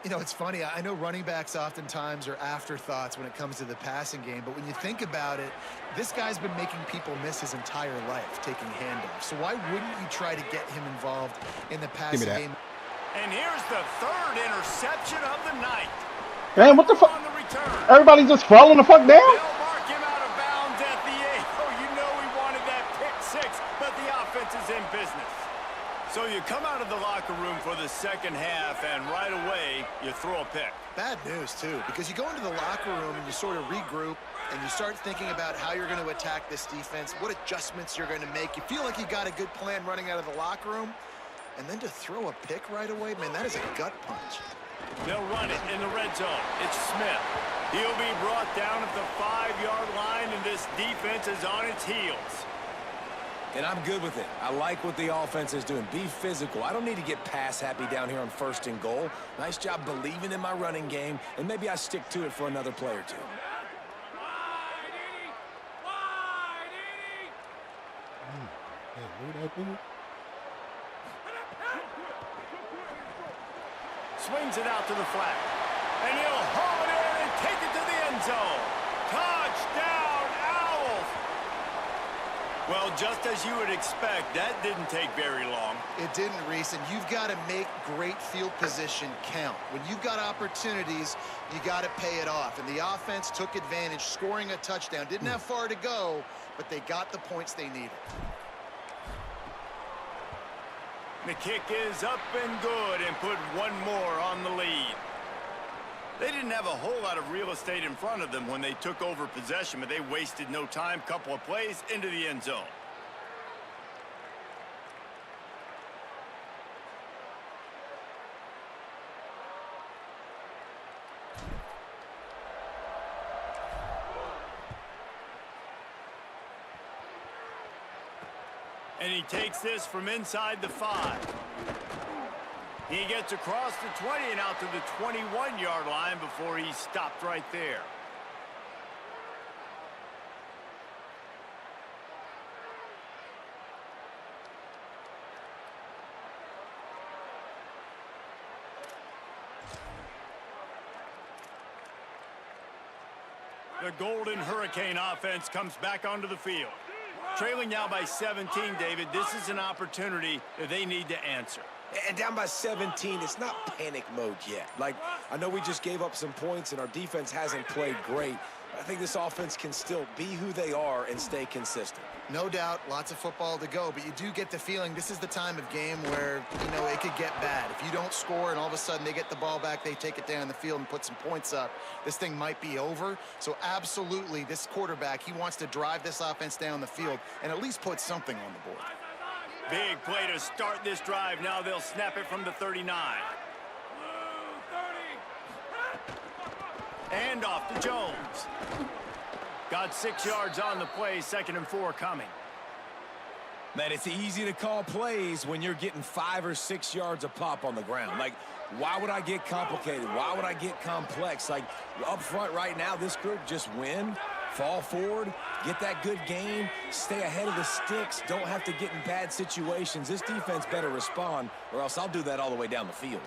You know, it's funny. I know running backs oftentimes are afterthoughts when it comes to the passing game, but when you think about it, this guy's been making people miss his entire life taking handoffs. So why wouldn't you try to get him involved in the passing game? And here's the third interception of the night. Man, what the fuck? On the return. Everybody just falling the fuck down? They'll mark him out of bounds at the 8. Oh, you know he wanted that pick 6, but the offense is in business. So you come out of the locker room for the second half, and right away, you throw a pick. Bad news, too, because you go into the locker room and you sort of regroup, and you start thinking about how you're going to attack this defense, what adjustments you're going to make. You feel like you got a good plan running out of the locker room, and then to throw a pick right away, man, that is a gut punch. They'll run it in the red zone. It's Smith. He'll be brought down at the 5-yard line, and this defense is on its heels. And I'm good with it. I like what the offense is doing. Be physical. I don't need to get pass happy down here on 1st and goal. Nice job believing in my running game, and maybe I stick to it for another play or two. Swings it out to the flat. And he'll haul it in and take it to the end zone. Touchdown, Owls! Well, just as you would expect, that didn't take very long. It didn't, Reese, and you've got to make great field position count. When you've got opportunities, you got to pay it off. And the offense took advantage, scoring a touchdown. Didn't have far to go, but they got the points they needed. The kick is up and good, and put one more on the lead. They didn't have a whole lot of real estate in front of them when they took over possession, but they wasted no time. Couple of plays into the end zone. And he takes this from inside the 5. He gets across the 20 and out to the 21-yard line before he stopped right there. The Golden Hurricane offense comes back onto the field. Trailing now by 17, David. This is an opportunity that they need to answer. And down by 17, it's not panic mode yet. Like, I know we just gave up some points and our defense hasn't played great. But I think this offense can still be who they are and stay consistent. No doubt, lots of football to go, but you do get the feeling this is the time of game where, you know, it could get bad. If you don't score and all of a sudden they get the ball back, they take it down the field and put some points up, this thing might be over. So absolutely, this quarterback, he wants to drive this offense down the field and at least put something on the board. Big play to start this drive. Now they'll snap it from the 39. And off to Jones. Got 6 yards on the play, 2nd and 4 coming. Man, it's easy to call plays when you're getting 5 or 6 yards a pop on the ground. Like, why would I get complicated? Why would I get complex? Like, up front right now, this group just win, fall forward, get that good game, stay ahead of the sticks, don't have to get in bad situations. This defense better respond, or else I'll do that all the way down the field.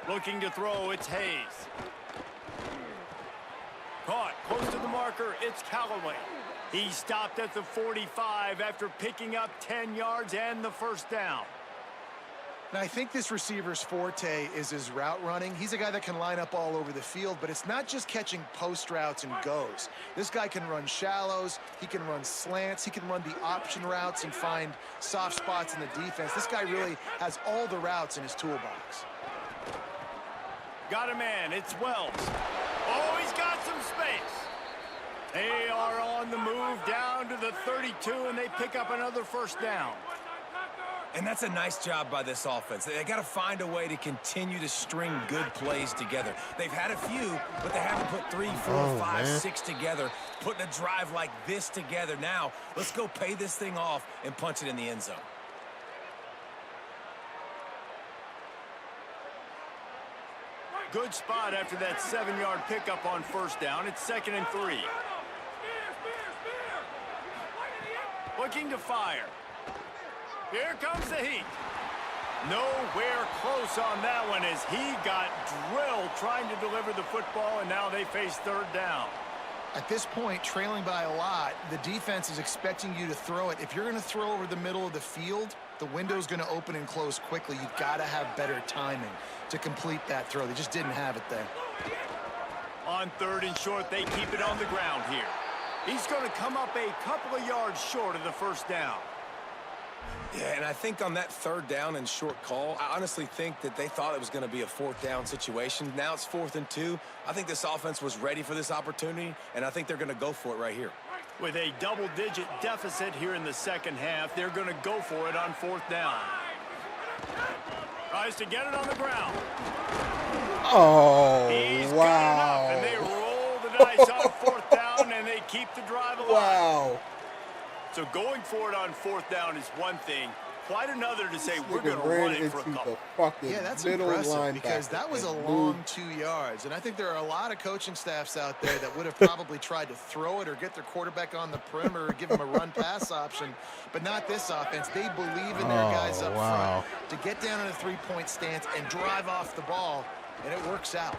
Looking to throw, it's Hayes. Caught close to the marker, it's Callaway. He stopped at the 45 after picking up 10 yards and the first down. Now, I think this receiver's forte is his route running. He's a guy that can line up all over the field, but it's not just catching post routes and goes. This guy can run shallows, he can run slants, he can run the option routes and find soft spots in the defense. This guy really has all the routes in his toolbox. Got a man, it's Wells. Oh, he's got some space. They are on the move down to the 32, and they pick up another first down. And that's a nice job by this offense. They got to find a way to continue to string good plays together. They've had a few, but they haven't put 3, 4, 5, 6 together, putting a drive like this together. Now, let's go pay this thing off and punch it in the end zone. Good spot after that 7-yard pickup on first down. It's 2nd and 3. Looking to fire. Here comes the heat. Nowhere close on that one as he got drilled trying to deliver the football, and now they face 3rd down. At this point, trailing by a lot, the defense is expecting you to throw it. If you're going to throw over the middle of the field, the window's going to open and close quickly. You've got to have better timing to complete that throw. They just didn't have it there. On 3rd and short, they keep it on the ground here. He's going to come up a couple of yards short of the first down. Yeah, and I think on that 3rd down and short call, I honestly think that they thought it was going to be a 4th down situation. Now it's 4th and 2. I think this offense was ready for this opportunity, and I think they're going to go for it right here. With a double-digit deficit here in the second half, they're going to go for it on 4th down. Tries to get it on the ground. Oh, He's wow. got enough, and they roll the dice on 4th down, and they keep the drive alive. Wow. So going for it on 4th down is one thing. Quite another to say we're Nigga going to run ran it for a into couple. the fucking Yeah, that's middle impressive because linebacker that was a and long moved. 2 yards. And I think there are a lot of coaching staffs out there that would have probably tried to throw it or get their quarterback on the perimeter or give him a run-pass option. But not this offense. They believe in their guys up front to get down in a 3-point stance and drive off the ball, and it works out.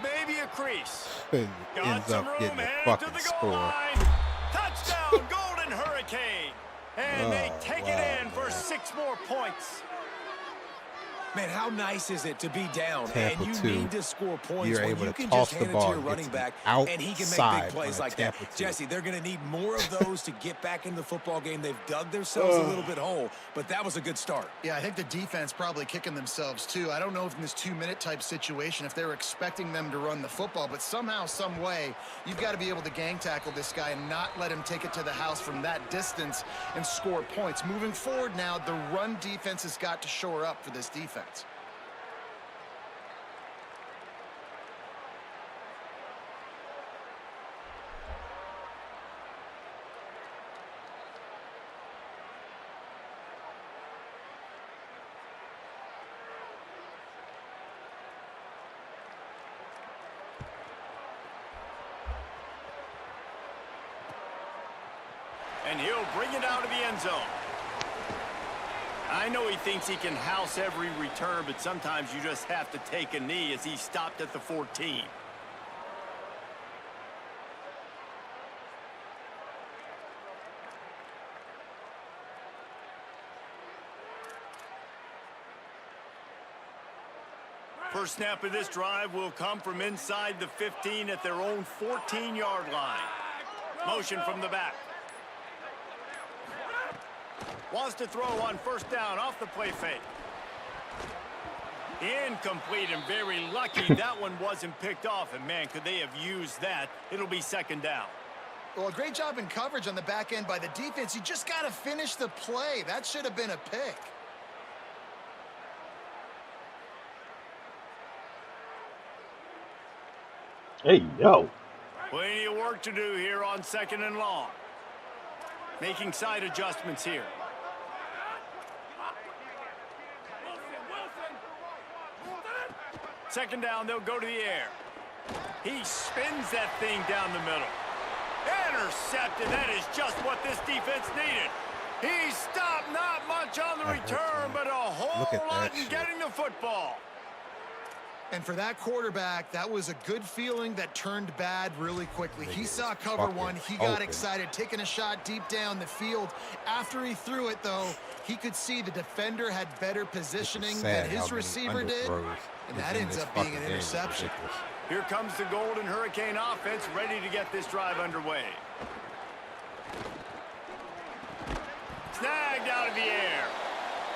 Maybe a crease. And Got ends some up room, getting a headed fucking to the goal score. line. Touchdown, Golden Hurricane. And they take it in for 6 more points. Man, how nice is it to be down Tampa and you 2, need to score points you're when able you to can toss just the hand it ball to your and running get back to and he can make outside big plays on a like that. Tampa 2. Jesse, they're going to need more of those to get back into the football game. They've dug themselves a little bit hole, but that was a good start. Yeah, I think the defense probably kicking themselves too. I don't know if in this 2-minute type situation if they're expecting them to run the football, but somehow, some way, you've got to be able to gang tackle this guy and not let him take it to the house from that distance and score points. Moving forward now, the run defense has got to shore up for this defense. And he'll bring it out of the end zone. I know he thinks he can house every return, but sometimes you just have to take a knee as he stopped at the 14. First snap of this drive will come from inside the 15 at their own 14-yard line. Motion from the back. Wants to throw on first down off the play fake. Incomplete and very lucky that one wasn't picked off. And, man, could they have used that? It'll be 2nd down. Well, a great job in coverage on the back end by the defense. You just got to finish the play. That should have been a pick. Hey, yo. Plenty of work to do here on 2nd and long. Making side adjustments here. Second down, they'll go to the air. He spins that thing down the middle. Intercepted. That is just what this defense needed. He stopped, not much on the return, but a whole lot in getting the football. And for that quarterback, that was a good feeling that turned bad really quickly. He saw cover one. He got excited, taking a shot deep down the field. After he threw it, though, he could see the defender had better positioning than his receiver did. And that ends up being an interception. Here comes the Golden Hurricane offense ready to get this drive underway. Snagged out of the air.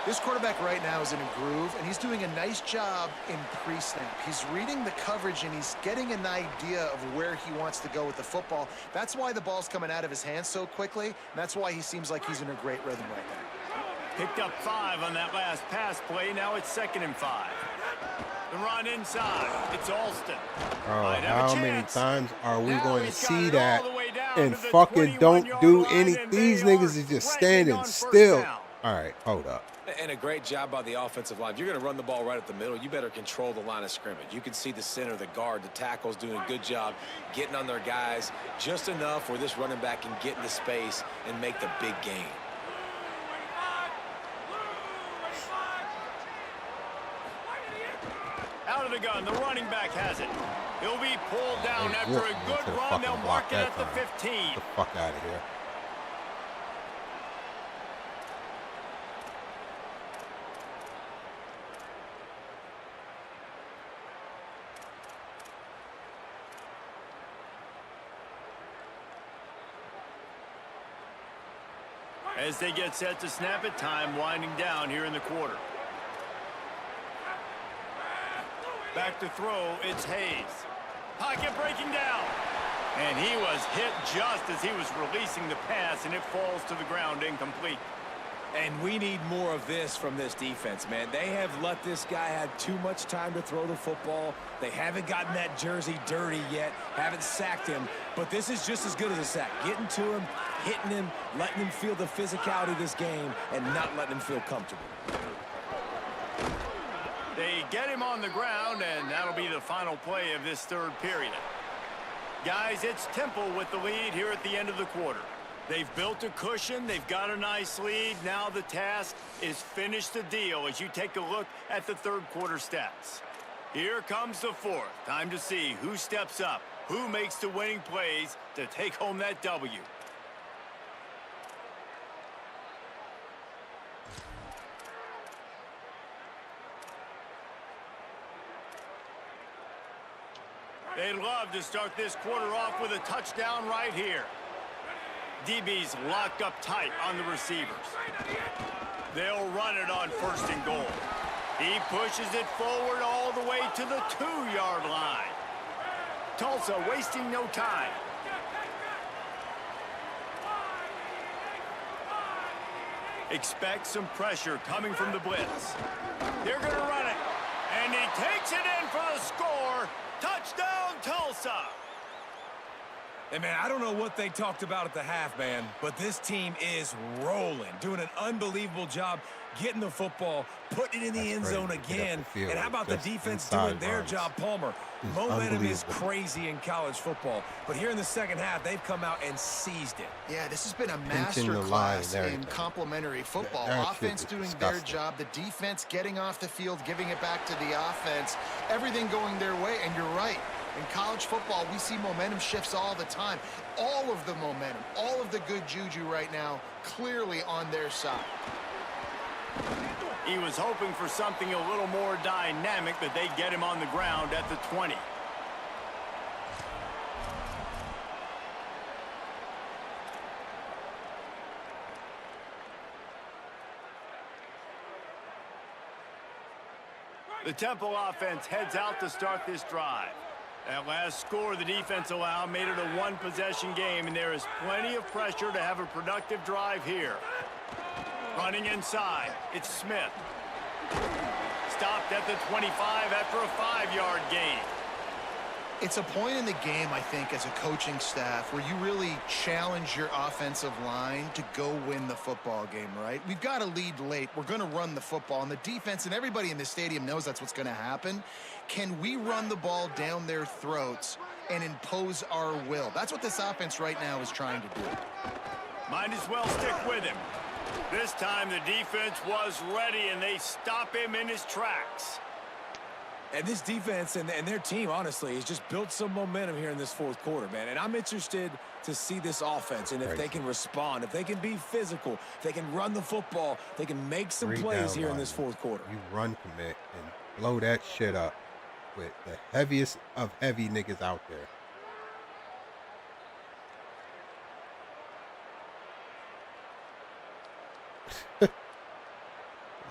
This quarterback right now is in a groove, and he's doing a nice job in pre-snap. He's reading the coverage, and he's getting an idea of where he wants to go with the football. That's why the ball's coming out of his hands so quickly, and that's why he seems like he's in a great rhythm right now. Picked up 5 on that last pass play. Now it's 2nd and 5. The run inside. It's Alston. How many times are we going to see that and fucking don't do anything? These niggas is just standing still. All right, hold up. And a great job by the offensive line. If you're going to run the ball right at the middle, you better control the line of scrimmage. You can see the center, the guard, the tackles doing a good job getting on their guys just enough where this running back can get into space and make the big gain. Out of the gun, the running back has it. He'll be pulled down after a good run. They'll mark it at the 15. Get the fuck out of here. As they get set to snap it, time winding down here in the quarter. Back to throw, it's Hayes. Pocket breaking down. And he was hit just as he was releasing the pass, and it falls to the ground incomplete. And we need more of this from this defense, man. They have let this guy have too much time to throw the football. They haven't gotten that jersey dirty yet, haven't sacked him. But this is just as good as a sack. Getting to him, hitting him, letting him feel the physicality of this game, and not letting him feel comfortable. They get him on the ground, and that'll be the final play of this third period. Guys, it's Temple with the lead here at the end of the quarter. They've built a cushion. They've got a nice lead. Now the task is finish the deal as you take a look at the third quarter stats. Here comes the fourth. Time to see who steps up, who makes the winning plays to take home that W. They'd love to start this quarter off with a touchdown right here. DB's locked up tight on the receivers. They'll run it on 1st and goal. He pushes it forward all the way to the 2-yard line. Tulsa wasting no time. Expect some pressure coming from the blitz. They're going to run it. And he takes it in for the score. Touchdown, Tulsa. Hey, man, I don't know what they talked about at the half, man, but this team is rolling, doing an unbelievable job getting the football, putting it in the end zone again. And how about the defense doing their job, Palmer? Momentum is crazy in college football, but here in the second half, they've come out and seized it. Yeah, this has been a master class in complementary football. Offense doing their job, the defense getting off the field, giving it back to the offense, everything going their way, and you're right. In college football, we see momentum shifts all the time. All of the momentum, all of the good juju right now, clearly on their side. He was hoping for something a little more dynamic, but they get him on the ground at the 20. The Temple offense heads out to start this drive. That last score the defense allowed made it a one-possession game, and there is plenty of pressure to have a productive drive here. Running inside, it's Smith. Stopped at the 25 after a 5-yard gain. It's a point in the game, I think, as a coaching staff where you really challenge your offensive line to go win the football game, right? We've got a lead late. We're going to run the football, and the defense and everybody in the stadium knows that's what's going to happen. Can we run the ball down their throats and impose our will? That's what this offense right now is trying to do. Might as well stick with him. This time the defense was ready, and they stop him in his tracks. And this defense and their team, honestly, has just built some momentum here in this fourth quarter, man. And I'm interested to see this offense and if they can respond, if they can be physical, if they can run the football, they can make some plays here in this fourth quarter. You run commit and blow that shit up with the heaviest of heavy niggas out there.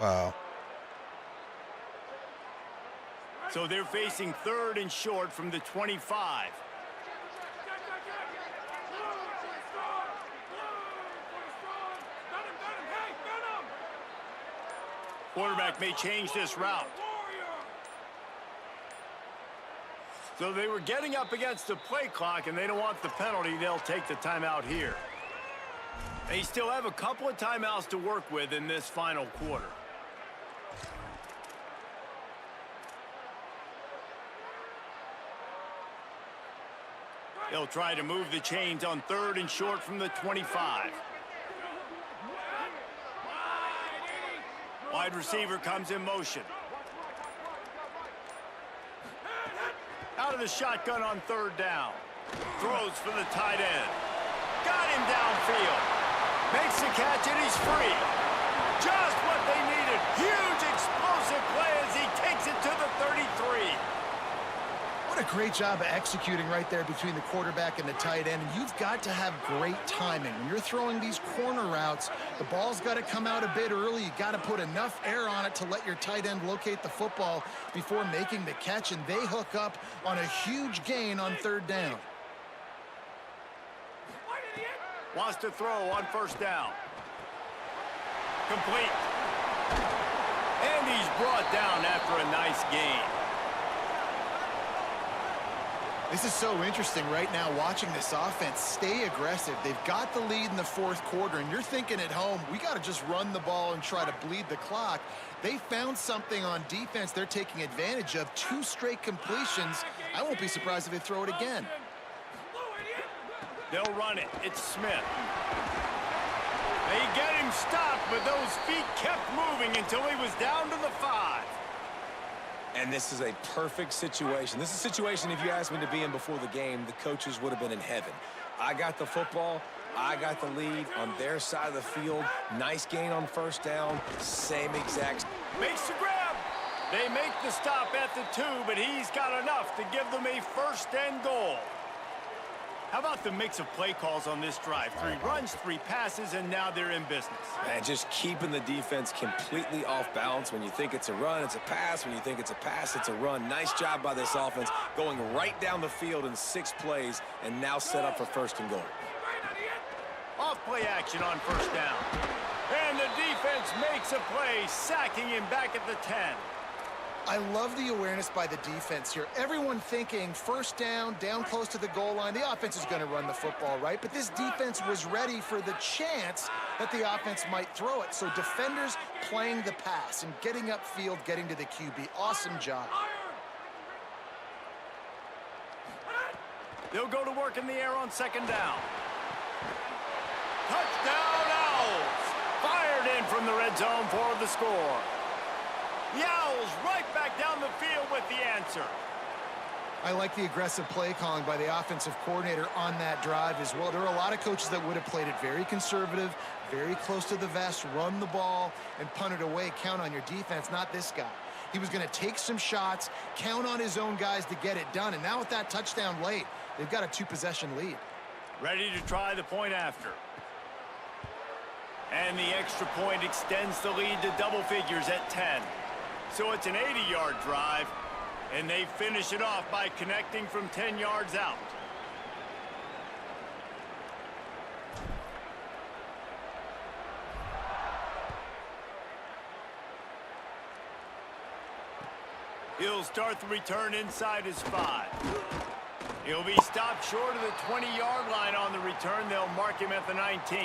Wow. So they're facing 3rd and short from the 25. Quarterback may change this route. So they were getting up against the play clock, and they don't want the penalty. They'll take the timeout here. They still have a couple of timeouts to work with in this final quarter. They'll try to move the chains on 3rd and short from the 25. Wide receiver comes in motion. Out of the shotgun on 3rd down. Throws for the tight end. Got him downfield. Makes the catch and he's free. Just what they needed. Huge explosive play as he takes it to the 33. What a great job of executing right there between the quarterback and the tight end. And you've got to have great timing. When you're throwing these corner routes, the ball's got to come out a bit early. You got to put enough air on it to let your tight end locate the football before making the catch. And they hook up on a huge gain on 3rd down. Wants to throw on 1st down. Complete. And he's brought down after a nice gain. This is so interesting right now watching this offense stay aggressive. They've got the lead in the 4th quarter, and you're thinking at home, we got to just run the ball and try to bleed the clock. They found something on defense they're taking advantage of. 2 straight completions. I won't be surprised if they throw it again. They'll run it. It's Smith. They get him stopped, but those feet kept moving until he was down to the 5. And this is a perfect situation. This is a situation, if you asked me to be in before the game, the coaches would have been in heaven. I got the football. I got the lead on their side of the field. Nice gain on 1st down. Same exact. Makes the grab. They make the stop at the 2, but he's got enough to give them a 1st and goal. How about the mix of play calls on this drive? 3 runs, 3 passes, and now they're in business. Man, just keeping the defense completely off balance. When you think it's a run, it's a pass. When you think it's a pass, it's a run. Nice job by this offense, going right down the field in 6 plays, and now set up for 1st and goal. Off play action on 1st down. And the defense makes a play, sacking him back at the 10. I love the awareness by the defense here. Everyone thinking 1st down, down close to the goal line. The offense is going to run the football, right? But this defense was ready for the chance that the offense might throw it. So defenders playing the pass and getting upfield, getting to the QB. Awesome job. They'll go to work in the air on 2nd down. Touchdown Owls! Fired in from the red zone for the score. The Owls right back down the field with the answer. I like the aggressive play calling by the offensive coordinator on that drive as well. There are a lot of coaches that would have played it very conservative, very close to the vest, run the ball, and punt it away. Count on your defense, not this guy. He was going to take some shots, count on his own guys to get it done. And now with that touchdown late, they've got a 2-possession lead. Ready to try the point after. And the extra point extends the lead to double figures at 10. So it's an 80-yard drive, and they finish it off by connecting from 10 yards out. He'll start the return inside his 5. He'll be stopped short of the 20-yard line on the return. They'll mark him at the 19.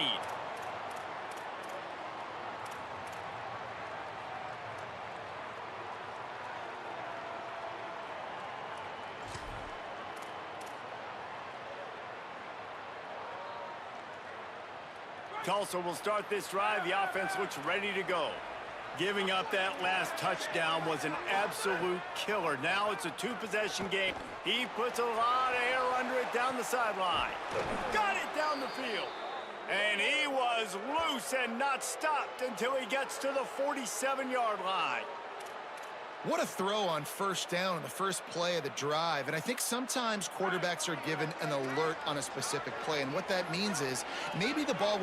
Tulsa will start this drive. The offense looks ready to go. Giving up that last touchdown was an absolute killer. Now it's a two-possession game. He puts a lot of air under it down the sideline. Got it down the field. And he was loose and not stopped until he gets to the 47-yard line. What a throw on first down on the first play of the drive. And I think sometimes quarterbacks are given an alert on a specific play. And what that means is maybe the ball was